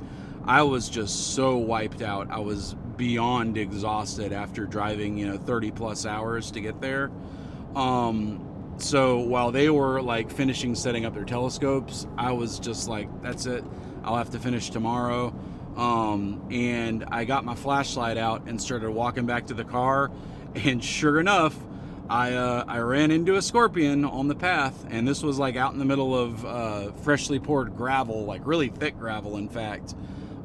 I was just so wiped out. I was beyond exhausted after driving, 30 plus hours to get there. So while they were like finishing setting up their telescopes, I was just like, that's it. I'll have to finish tomorrow. And I got my flashlight out and started walking back to the car. And sure enough, I ran into a scorpion on the path, and this was like out in the middle of freshly poured gravel, like really thick gravel, in fact.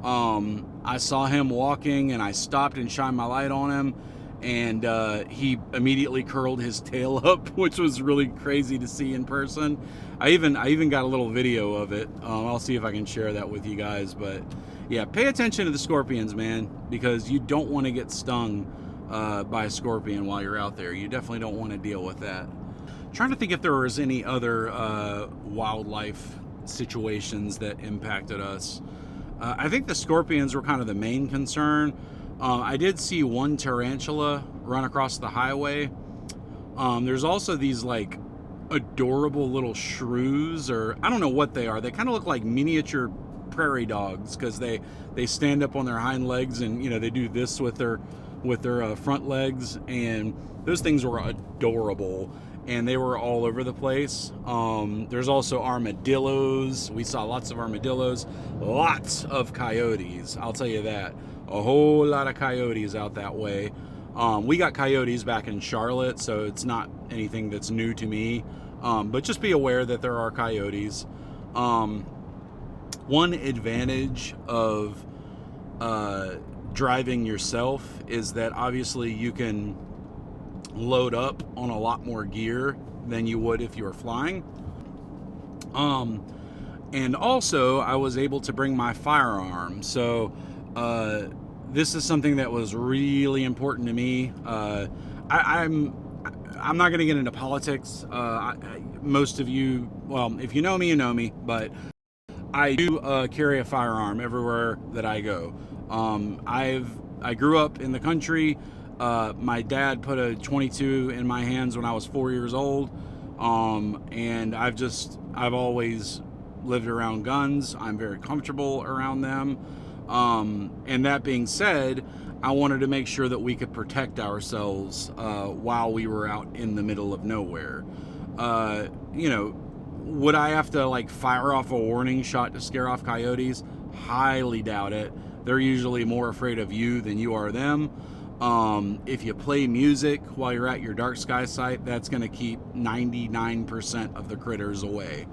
I saw him walking, and I stopped and shined my light on him, and he immediately curled his tail up, which was really crazy to see in person. I even got a little video of it. I'll see if I can share that with you guys. But yeah, pay attention to the scorpions, man, because you don't want to get stung by a scorpion while you're out there. You definitely don't want to deal with that. Trying to think if there was any other wildlife situations that impacted us. I think the scorpions were kind of the main concern. I did see one tarantula run across the highway. There's also these like adorable little shrews, or I don't know what they are. They kind of look like miniature prairie dogs because they stand up on their hind legs, and they do this with their front legs, and those things were adorable, and they were all over the place. There's also armadillos. We saw lots of armadillos, lots of coyotes, I'll tell you that. A whole lot of coyotes out that way. We got coyotes back in Charlotte, so it's not anything that's new to me, but just be aware that there are coyotes. One advantage of driving yourself is that obviously you can load up on a lot more gear than you would if you were flying. And also I was able to bring my firearm. So this is something that was really important to me. I'm not going to get into politics. Most of you, well, if you know me, you know me, but I do carry a firearm everywhere that I go. I grew up in the country. My dad put a .22 in my hands when I was 4 years old. And I've always lived around guns. I'm very comfortable around them. And that being said, I wanted to make sure that we could protect ourselves while we were out in the middle of nowhere. Would I have to like fire off a warning shot to scare off coyotes? Highly doubt it. They're usually more afraid of you than you are them. If you play music while you're at your dark sky site, that's going to keep 99% of the critters away.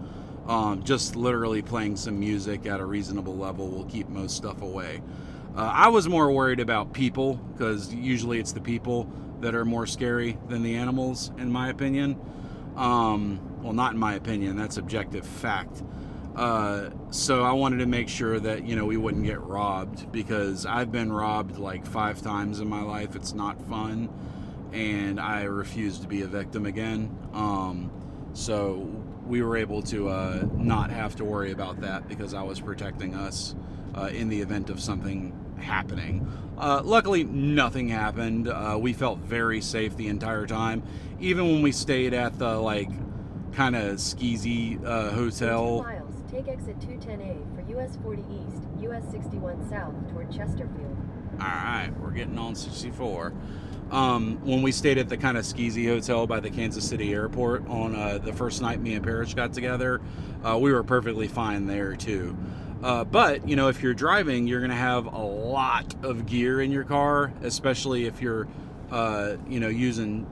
Just literally playing some music at a reasonable level will keep most stuff away. I was more worried about people, because usually it's the people that are more scary than the animals, in my opinion. Well, not in my opinion, that's objective fact. So I wanted to make sure that, we wouldn't get robbed, because I've been robbed like 5 times in my life. It's not fun, and I refuse to be a victim again. So we were able to not have to worry about that, because I was protecting us in the event of something happening. Luckily, nothing happened. We felt very safe the entire time, even when we stayed at the kind of skeezy hotel. 2 miles, take exit 210A for US 40 East, US 61 South toward Chesterfield. All right, we're getting on 64. When we stayed at the kind of skeezy hotel by the Kansas City airport on the first night me and Parish got together, we were perfectly fine there too. But, if you're driving, you're going to have a lot of gear in your car, especially if you're, using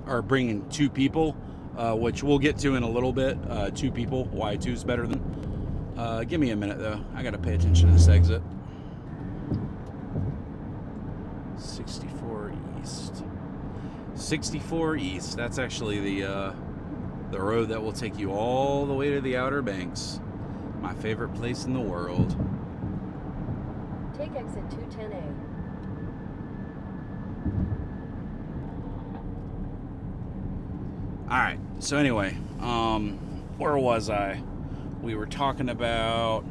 or bringing 2 people, which we'll get to in a little bit. 2 people, why 2's better than. Give me a minute, though. I got to pay attention to this exit. 64 East. 64 East. That's actually the road that will take you all the way to the Outer Banks. My favorite place in the world. Take exit 210A. All right. So anyway, where was I? We were talking about,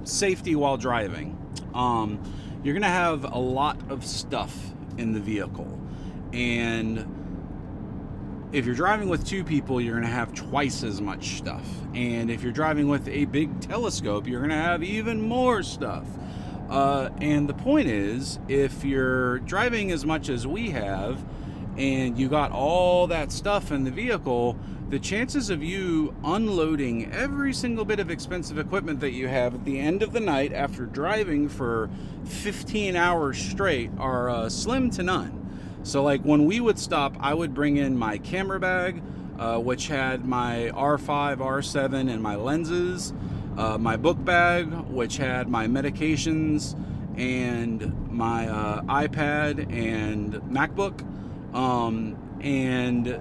safety while driving. You're gonna have a lot of stuff in the vehicle. And if you're driving with 2 people, you're going to have twice as much stuff. And if you're driving with a big telescope, you're going to have even more stuff. And the point is, if you're driving as much as we have, and you got all that stuff in the vehicle, the chances of you unloading every single bit of expensive equipment that you have at the end of the night after driving for 15 hours straight are slim to none. So like when we would stop, I would bring in my camera bag, which had my R5, R7, and my lenses, my book bag, which had my medications and my iPad and MacBook, and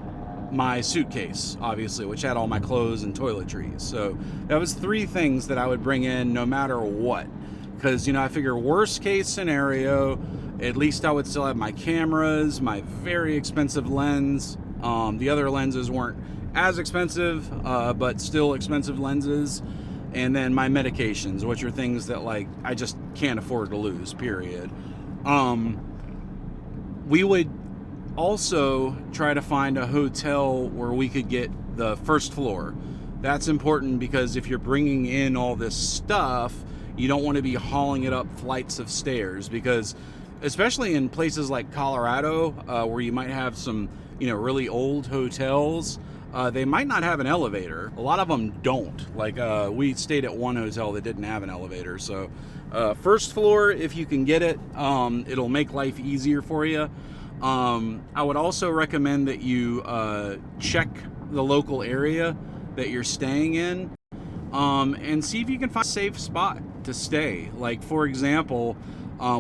my suitcase, obviously, which had all my clothes and toiletries. So that was 3 things that I would bring in no matter what. Because, you know, I figure worst case scenario, at least I would still have my cameras, my very expensive lens. The other lenses weren't as expensive, but still expensive lenses. And then my medications, which are things that, like, I just can't afford to lose, period. We would also try to find a hotel where we could get the first floor. That's important because if you're bringing in all this stuff, you don't want to be hauling it up flights of stairs, because especially in places like Colorado, where you might have some, you know, really old hotels, they might not have an elevator. A lot of them don't. Like, we stayed at one hotel that didn't have an elevator. So first floor, if you can get it, it'll make life easier for you. I would also recommend that you check the local area that you're staying in, and see if you can find a safe spot to stay. Like, for example,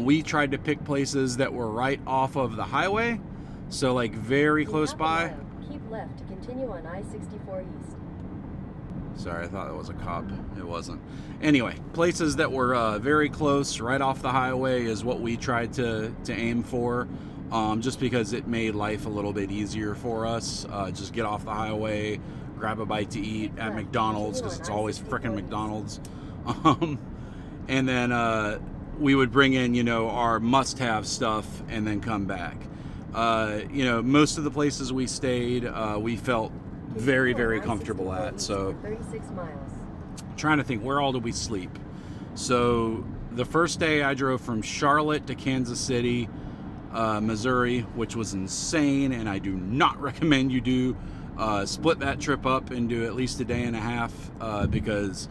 we tried to pick places that were right off of the highway, so like very close by. Keep left to continue on I-64 East. Sorry, I thought it was a cop. It wasn't. Anyway, places that were very close, right off the highway, is what we tried to aim for. Just because it made life a little bit easier for us. Just get off the highway, grab a bite to eat at McDonald's, because it's always frickin' McDonald's. And then we would bring in, you know, our must-have stuff and then come back. You know, most of the places we stayed, we felt very, very comfortable at. So, 36 miles. Trying to think, where all did we sleep? So the first day I drove from Charlotte to Kansas City, Missouri, which was insane, and I do not recommend you do. Split that trip up into at least a day and a half, because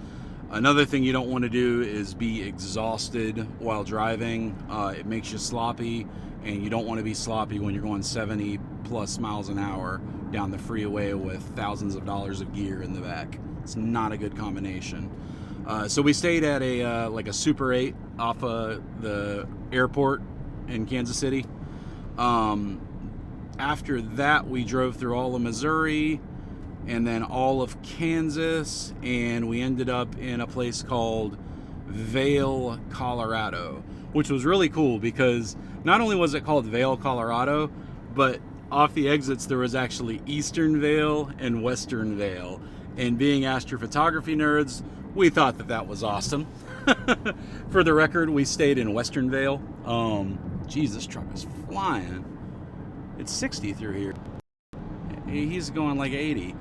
another thing you don't want to do is be exhausted while driving. It makes you sloppy, and you don't want to be sloppy when you're going 70 plus miles an hour down the freeway with thousands of dollars of gear in the back. It's not a good combination. So we stayed at a like a Super 8 off of the airport in Kansas City. After that, we drove through all of Missouri and then all of Kansas, and we ended up in a place called Vail, Colorado, which was really cool because not only was it called Vail, Colorado, but off the exits there was actually Eastern Vail and Western Vail. And being astrophotography nerds, we thought that that was awesome. For the record, we stayed in Western Vail. Geez, this truck is flying. It's 60 through here. He's going like 80.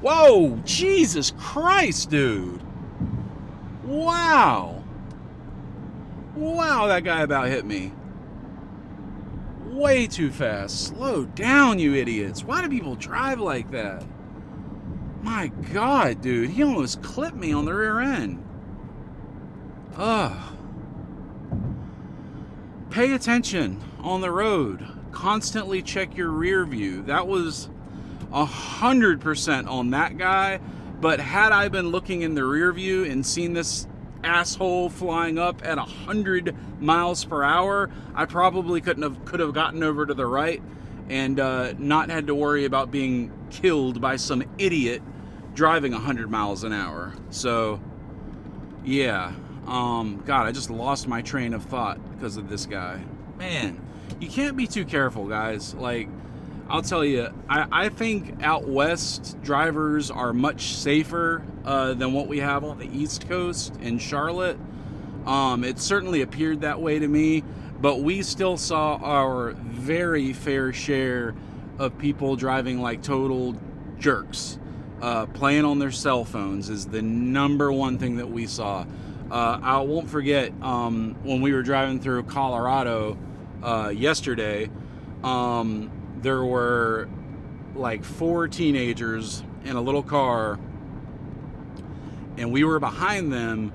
Whoa, Jesus Christ, dude. Wow. Wow, that guy about hit me. Way too fast. Slow down, you idiots. Why do people drive like that? My God, dude. He almost clipped me on the rear end. Ugh. Pay attention on the road. Constantly check your rear view. That was 100% on that guy. But had I been looking in the rear view and seen this asshole flying up at 100 miles per hour, I probably could have gotten over to the right and not had to worry about being killed by some idiot driving 100 miles an hour. So, yeah. God, I just lost my train of thought because of this guy. Man, you can't be too careful, guys. Like, I'll tell you, I think out west drivers are much safer than what we have on the East Coast in Charlotte. It certainly appeared that way to me. but we still saw our very fair share of people driving like total jerks. Playing on their cell phones is the number one thing that we saw. I won't forget when we were driving through Colorado yesterday, there were like 4 teenagers in a little car, and we were behind them,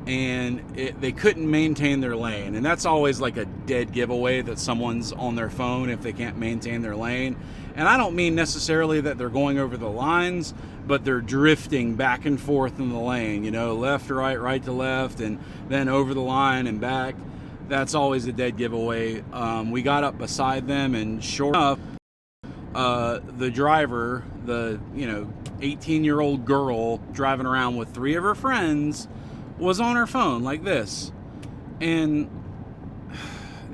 and they couldn't maintain their lane. And that's always like a dead giveaway that someone's on their phone if they can't maintain their lane. And I don't mean necessarily that they're going over the lines, but they're drifting back and forth in the lane, you know, left to right, right to left, and then over the line and back. That's always a dead giveaway. We got up beside them, and sure enough, the driver, the 18-year-old girl driving around with 3 of her friends, was on her phone like this. And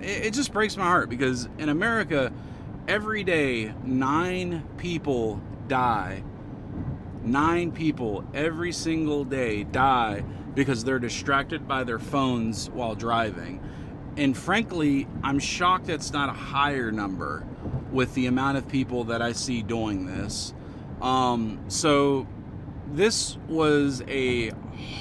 it just breaks my heart, because in America, every day 9 people die. 9 people every single day die because they're distracted by their phones while driving. And frankly, I'm shocked it's not a higher number with the amount of people that I see doing this. So this was a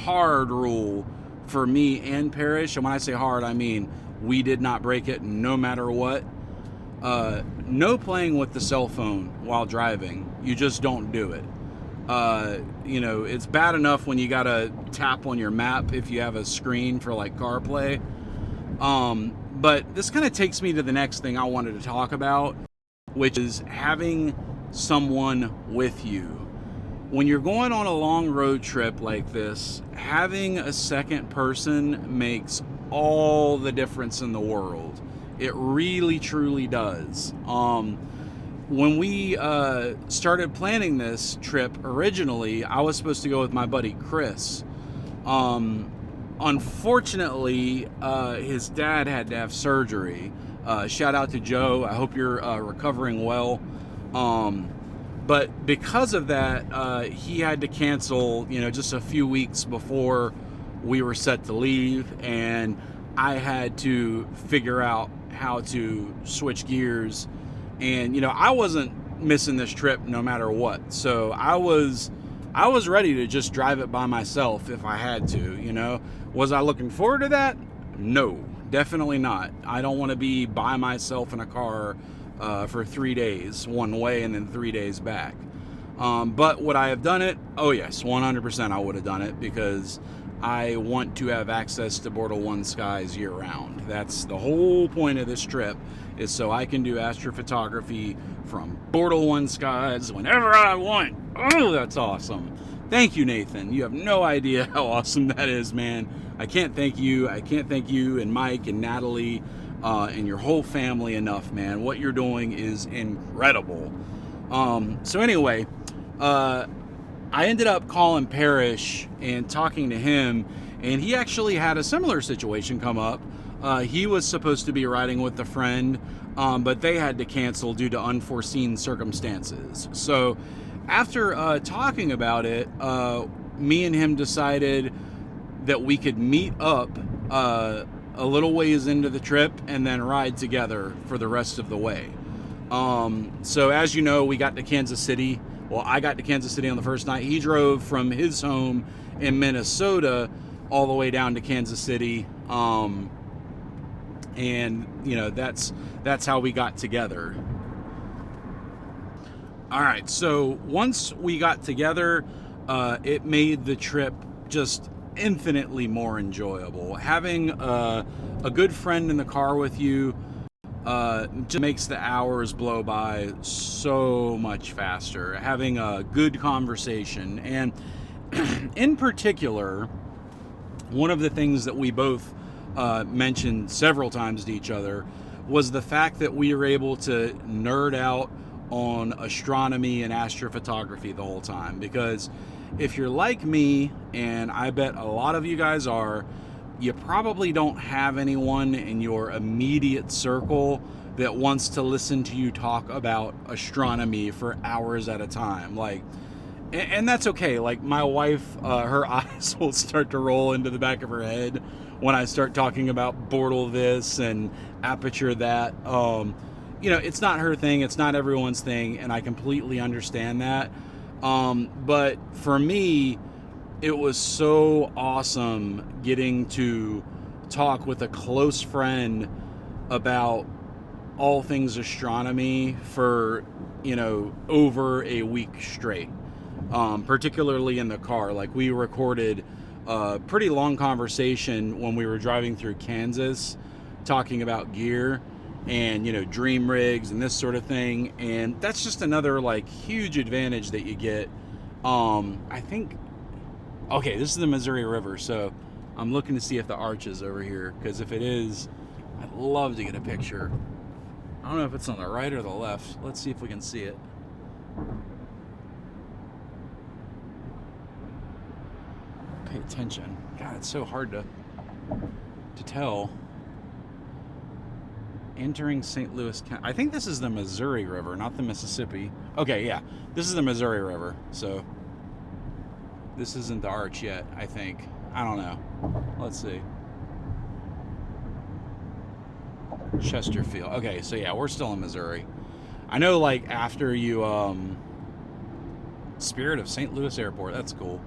hard rule for me and Parish. And when I say hard, I mean we did not break it no matter what. No playing with the cell phone while driving. You just don't do it. It's bad enough when you gotta tap on your map if you have a screen for like CarPlay. But this kind of takes me to the next thing I wanted to talk about, which is having someone with you. When you're going on a long road trip like this, having a second person makes all the difference in the world. It really, truly does. When we started planning this trip originally, I was supposed to go with my buddy Chris. Unfortunately, his dad had to have surgery. Shout out to Joe. I hope you're recovering well. But because of that, he had to cancel, just a few weeks before we were set to leave, and I had to figure out how to switch gears. And I wasn't missing this trip no matter what, so I was ready to just drive it by myself if I had to. Was I looking forward to that? No, definitely not. I don't want to be by myself in a car for 3 days one way and then 3 days back. But would I have done it? Oh yes, 100% I would have done it, because I want to have access to Bortle 1 skies year round. That's the whole point of this trip, is so I can do astrophotography from Bortle 1 skies whenever I want. Oh, that's awesome. Thank you, Nathan. You have no idea how awesome that is, man. I can't thank you. I can't thank you and Mike and Natalie and your whole family enough, man. What you're doing is incredible. So anyway, I ended up calling Parish and talking to him, and he actually had a similar situation come up. He was supposed to be riding with a friend, but they had to cancel due to unforeseen circumstances. So after talking about it, me and him decided that we could meet up a little ways into the trip and then ride together for the rest of the way. So as you know, we got to Kansas City. Well, I got to Kansas City on the first night. He drove from his home in Minnesota all the way down to Kansas City. And that's how we got together. All right, so once we got together, it made the trip just infinitely more enjoyable. Having a good friend in the car with you just makes the hours blow by so much faster. Having a good conversation, and in particular, one of the things that we both mentioned several times to each other was the fact that we were able to nerd out on astronomy and astrophotography the whole time. Because if you're like me, and I bet a lot of you guys are, you probably don't have anyone in your immediate circle that wants to listen to you talk about astronomy for hours at a time. And that's okay. Like my wife, her eyes will start to roll into the back of her head when I start talking about Bortle this and aperture that. You know, it's not her thing, it's not everyone's thing, and I completely understand that. But for me, it was so awesome getting to talk with a close friend about all things astronomy for, you know, over a week straight. Particularly in the car. Like, we recorded a pretty long conversation when we were driving through Kansas, talking about gear and, you know, dream rigs and this sort of thing. And that's just another, like, huge advantage that you get. I think, okay, this is the Missouri River, so I'm looking to see if the arch is over here, because if it is, I'd love to get a picture. I don't know if it's on the right or the left. Let's see if we can see it. Pay attention. God, it's so hard to tell. Entering St. Louis County. I think this is the Missouri River, not the Mississippi. Okay, yeah. This is the Missouri River. So this isn't the arch yet, I think. I don't know. Let's see. Chesterfield. Okay, so yeah, we're still in Missouri. I know, like, after you Spirit of St. Louis Airport, that's cool.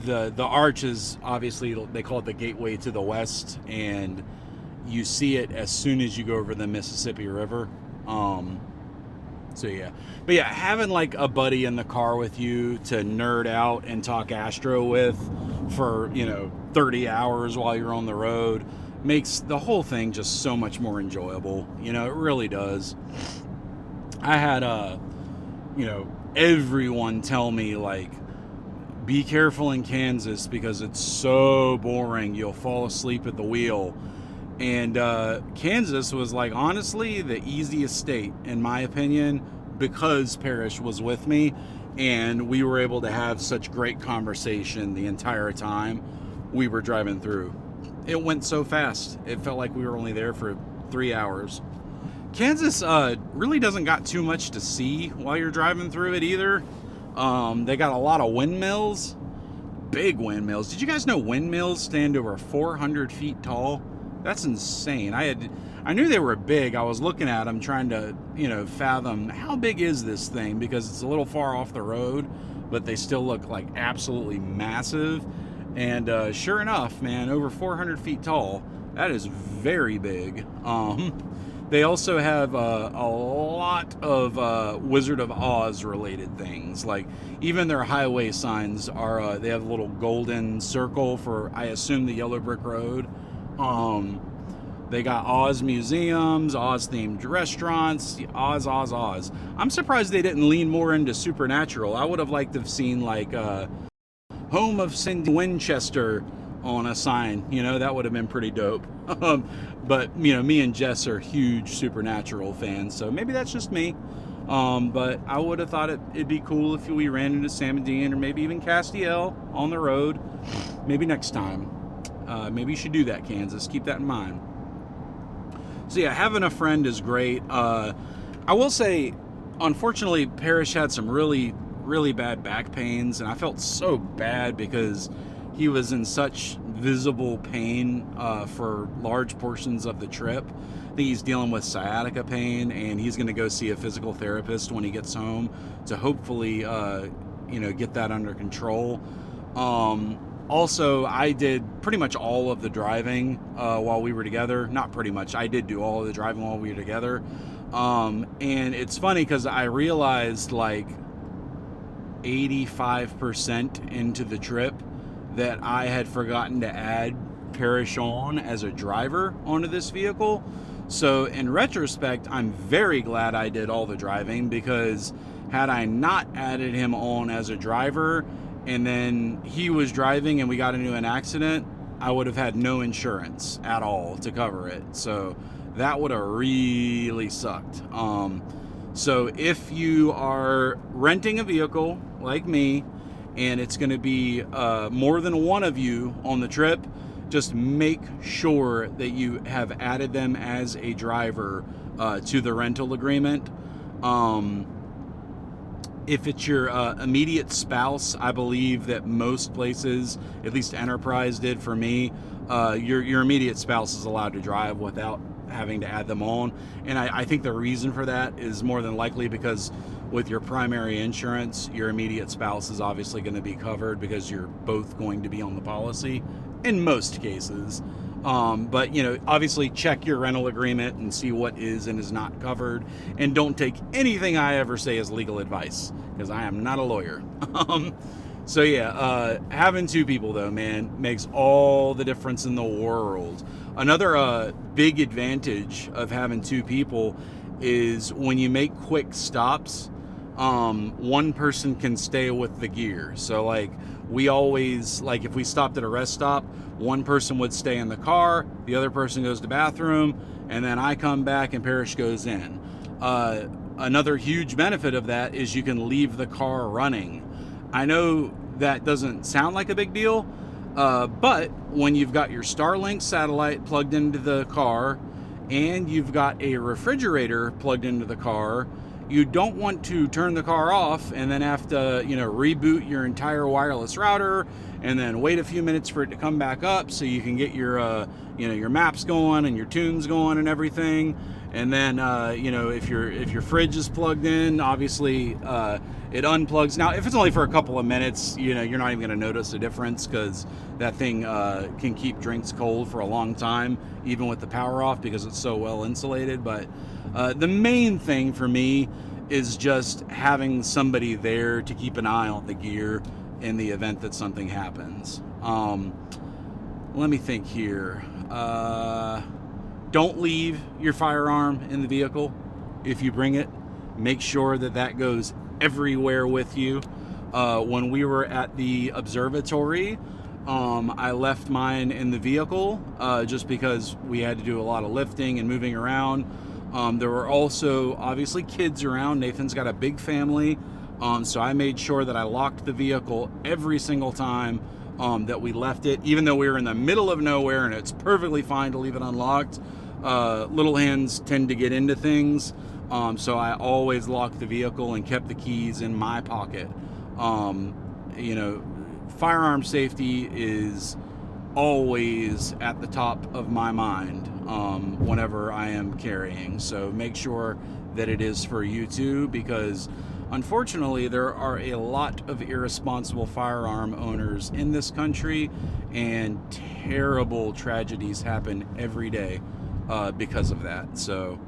The arch is obviously, they call it the gateway to the west, and you see it as soon as you go over the Mississippi River. So yeah, but yeah, having like a buddy in the car with you to nerd out and talk astro with for, you know, 30 hours while you're on the road makes the whole thing just so much more enjoyable. You know, it really does. I had you know, everyone tell me, like, be careful in Kansas because it's so boring, you'll fall asleep at the wheel. And Kansas was, like, honestly the easiest state in my opinion, because Parish was with me and we were able to have such great conversation the entire time we were driving through. It went so fast, it felt like we were only there for 3 hours. Kansas really doesn't got too much to see while you're driving through it either. They got a lot of windmills, big windmills. Did you guys know windmills stand over 400 feet tall? That's insane. I knew they were big. I was looking at them trying to, you know, fathom how big is this thing, because it's a little far off the road, but they still look like absolutely massive. And sure enough, man, over 400 feet tall. That is very big. They also have a lot of Wizard of Oz related things. Like, even their highway signs are, they have a little golden circle for, I assume, the yellow brick road. They got Oz museums, Oz themed restaurants, Oz. I'm surprised they didn't lean more into supernatural. I would have liked to have seen, like, Home of Cindy Winchester on a sign. You know, that would have been pretty dope. But, you know, me and Jess are huge supernatural fans, so maybe that's just me. But I would have thought it'd be cool if we ran into Sam and Dean, or maybe even Castiel on the road. Maybe next time. Maybe you should do that, Kansas. Keep that in mind. So yeah, having a friend is great. I will say, unfortunately, Parish had some really bad back pains, and I felt so bad because he was in such visible pain for large portions of the trip. I think he's dealing with sciatica pain, and he's going to go see a physical therapist when he gets home to hopefully, you know, get that under control. Also, I did pretty much all of the driving while we were together. Not pretty much. I did do all of the driving while we were together. And it's funny because I realized, like, 85% into the trip that I had forgotten to add Parish on as a driver onto this vehicle. So in retrospect, I'm very glad I did all the driving, because had I not added him on as a driver and then he was driving and we got into an accident, I would have had no insurance at all to cover it. So that would have really sucked. So if you are renting a vehicle like me, and it's going to be more than one of you on the trip, just make sure that you have added them as a driver to the rental agreement. if it's your immediate spouse, I believe that most places, at least Enterprise did for me, your immediate spouse is allowed to drive without having to add them on. And I think the reason for that is more than likely because with your primary insurance, your immediate spouse is obviously going to be covered because you're both going to be on the policy in most cases. But, you know, obviously check your rental agreement and see what is and is not covered. And don't take anything I ever say as legal advice, because I am not a lawyer. So yeah, having two people though, man, makes all the difference in the world. Another big advantage of having two people is when you make quick stops, one person can stay with the gear. So like we always, like if we stopped at a rest stop, one person would stay in the car, the other person goes to the bathroom, and then I come back and Parish goes in. Another huge benefit of that is you can leave the car running. I know that doesn't sound like a big deal, but when you've got your Starlink satellite plugged into the car and you've got a refrigerator plugged into the car, you don't want to turn the car off and then have to, you know, reboot your entire wireless router and then wait a few minutes for it to come back up so you can get your, you know, your maps going and your tunes going and everything. And then, you know, if your fridge is plugged in, obviously it unplugs. Now, if it's only for a couple of minutes, you know, you're not even going to notice a difference because that thing can keep drinks cold for a long time, even with the power off because it's so well insulated. But the main thing for me is just having somebody there to keep an eye on the gear in the event that something happens. Let me think here. Don't leave your firearm in the vehicle. If you bring it, make sure that that goes everywhere with you. When we were at the observatory, I left mine in the vehicle just because we had to do a lot of lifting and moving around. There were also obviously kids around. Nathan's got a big family, so I made sure that I locked the vehicle every single time that we left it, even though we were in the middle of nowhere and it's perfectly fine to leave it unlocked. Little hands tend to get into things, so I always locked the vehicle and kept the keys in my pocket. You know, firearm safety is always at the top of my mind whenever I am carrying, so make sure that it is for you too, because unfortunately there are a lot of irresponsible firearm owners in this country and terrible tragedies happen every day because of that. So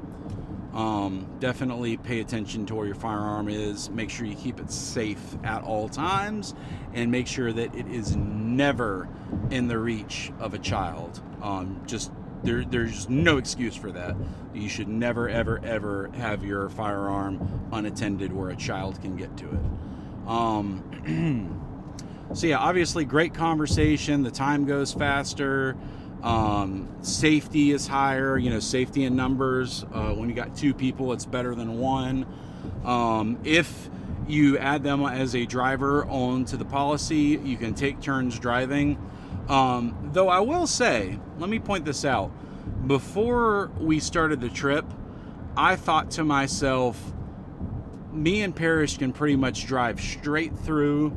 definitely pay attention to where your firearm is. Make sure you keep it safe at all times and make sure that it is never in the reach of a child. There's no excuse for that. You should never, ever, ever have your firearm unattended where a child can get to it. So yeah, obviously great conversation. The time goes faster. Safety is higher, you know, safety in numbers. When you got two people, it's better than one. If you add them as a driver onto the policy, you can take turns driving. Though I will say, let me point this out. Before we started the trip, I thought to myself, me and Parish can pretty much drive straight through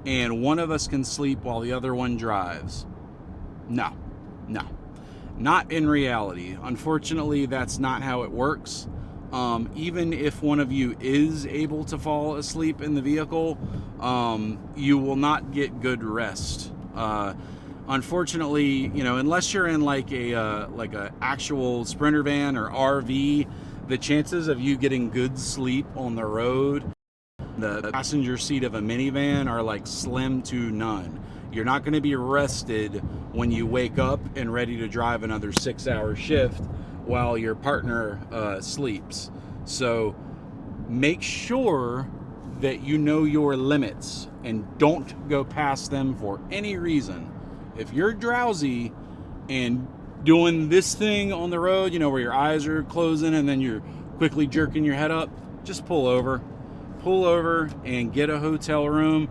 and one of us can sleep while the other one drives. No, not in reality. Unfortunately, that's not how it works. Even if one of you is able to fall asleep in the vehicle, you will not get good rest. Unfortunately, you know, unless you're in like a actual Sprinter van or RV, the chances of you getting good sleep on the road, the passenger seat of a minivan, are like slim to none. You're not going to be rested when you wake up and ready to drive another 6-hour shift while your partner sleeps. So make sure that you know your limits and don't go past them for any reason. If you're drowsy and doing this thing on the road, you know, where your eyes are closing and then you're quickly jerking your head up, just pull over and get a hotel room.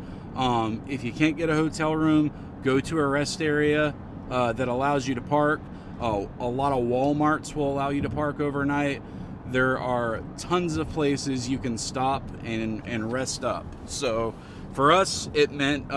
If you can't get a hotel room, go to a rest area that allows you to park. A lot of Walmarts will allow you to park overnight. there are tons of places you can stop and rest up. So for us, it meant,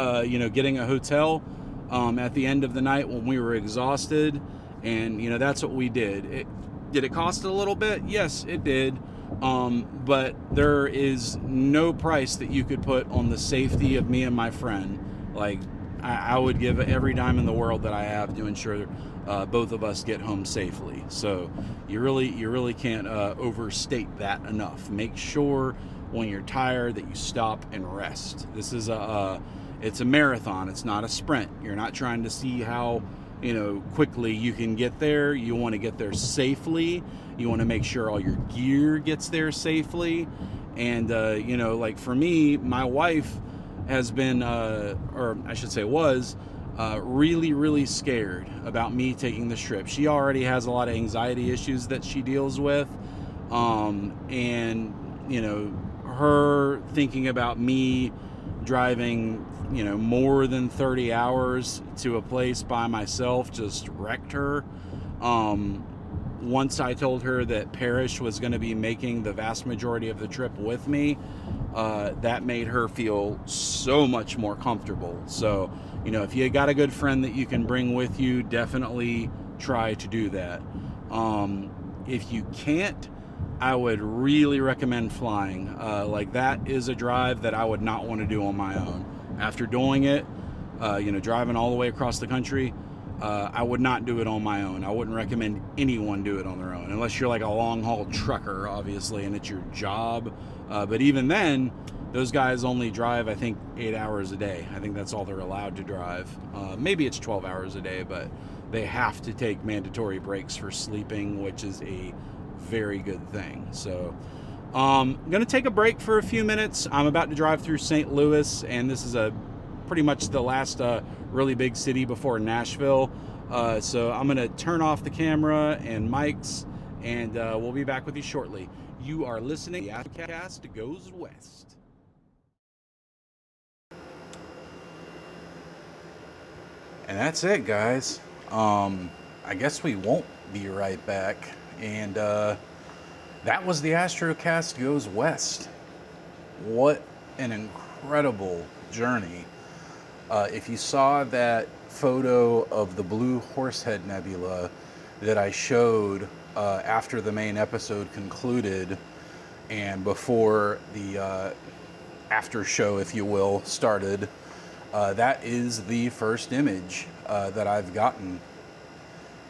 getting a hotel at the end of the night when we were exhausted. And, that's what we did. Did it cost a little bit? Yes, it did. But there is no price that you could put on the safety of me and my friend. Like, I would give every dime in the world that I have to ensure both of us get home safely. So you really can't overstate that enough. Make sure when you're tired that you stop and rest. This is it's a marathon. It's not a sprint. You're not trying to see how quickly you can get there. You want to get there safely. You want to make sure all your gear gets there safely. And like for me, my wife has been, or I should say was, really, really scared about me taking this trip. She already has a lot of anxiety issues that she deals with. And, her thinking about me driving, more than 30 hours to a place by myself just wrecked her. Once I told her that Parish was going to be making the vast majority of the trip with me, that made her feel so much more comfortable. So, if you got a good friend that you can bring with you, definitely try to do that. If you can't, I would really recommend flying. Like that is a drive that I would not want to do on my own. After doing it, driving all the way across the country, I would not do it on my own. I wouldn't recommend anyone do it on their own, unless you're like a long haul trucker, obviously, and it's your job. But even then, those guys only drive, I think, 8 hours a day. I think that's all they're allowed to drive. Maybe it's 12 hours a day, but they have to take mandatory breaks for sleeping, which is a very good thing. So I'm going to take a break for a few minutes. I'm about to drive through St. Louis, and this is pretty much the last really big city before Nashville. So I'm going to turn off the camera and mics, and we'll be back with you shortly. You are listening to the Astrocast Goes West. And that's it, guys. I guess we won't be right back. And that was the Astrocast Goes West. What an incredible journey. If you saw that photo of the blue Horsehead Nebula that I showed after the main episode concluded and before the after show, if you will, started, that is the first image that I've gotten.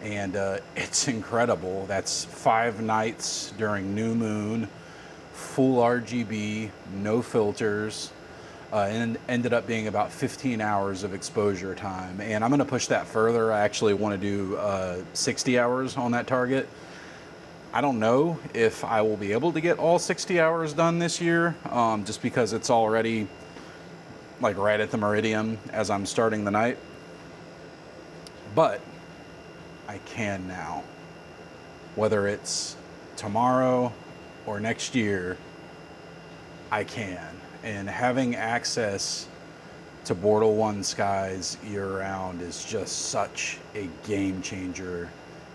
And it's incredible. That's 5 nights during new moon, full RGB, no filters, and ended up being about 15 hours of exposure time. And I'm going to push that further. I actually want to do 60 hours on that target. I don't know if I will be able to get all 60 hours done this year, just because it's already like right at the meridian as I'm starting the night. But I can now. Whether it's tomorrow or next year, I can. And having access to Bortle 1 skies year-round is just such a game changer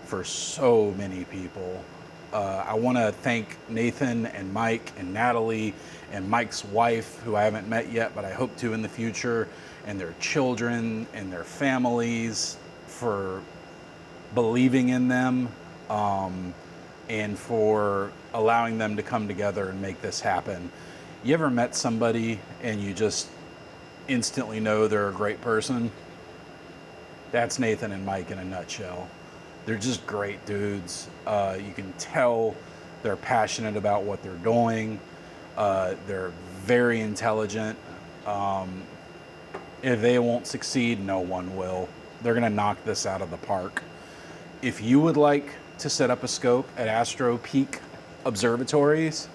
for so many people. I want to thank Nathan and Mike and Natalie and Mike's wife, who I haven't met yet, but I hope to in the future, and their children and their families for believing in them, and for allowing them to come together and make this happen. You ever met somebody and you just instantly know they're a great person? That's Nathan and Mike in a nutshell. They're just great dudes. You can tell they're passionate about what they're doing. They're very intelligent. If they won't succeed, no one will. They're gonna knock this out of the park. If you would like to set up a scope at Astro Peak Observatories,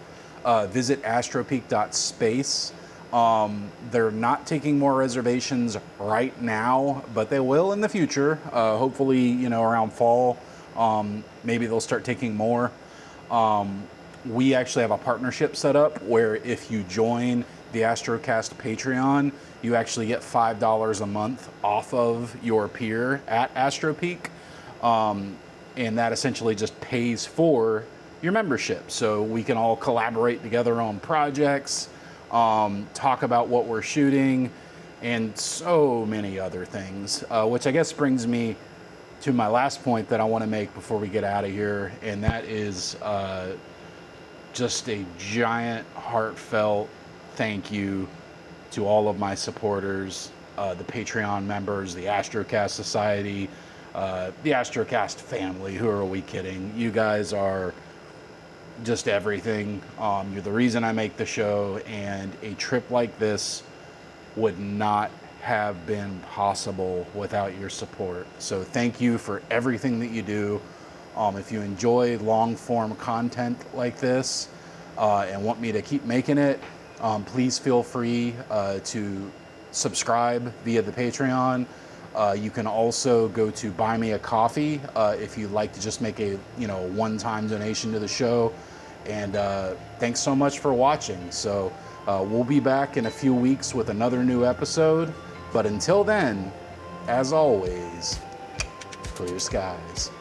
visit astropeak.space. They're not taking more reservations right now, but they will in the future. Hopefully, around fall, maybe they'll start taking more. We actually have a partnership set up where if you join the Astrocast Patreon, you actually get $5 a month off of your pier at Astro Peak. And that essentially just pays for your membership so we can all collaborate together on projects, talk about what we're shooting, and so many other things, which I guess brings me to my last point that I want to make before we get out of here, and that is just a giant heartfelt thank you to all of my supporters, the Patreon members, the Astrocast Society, the Astrocast family. Who are we kidding? You guys are just everything. You're the reason I make the show, and a trip like this would not have been possible without your support. So thank you for everything that you do. If you enjoy long form content like this and want me to keep making it, please feel free to subscribe via the Patreon. You can also go to Buy Me a Coffee if you'd like to just make a one-time donation to the show. And thanks so much for watching. So we'll be back in a few weeks with another new episode. But until then, as always, clear skies.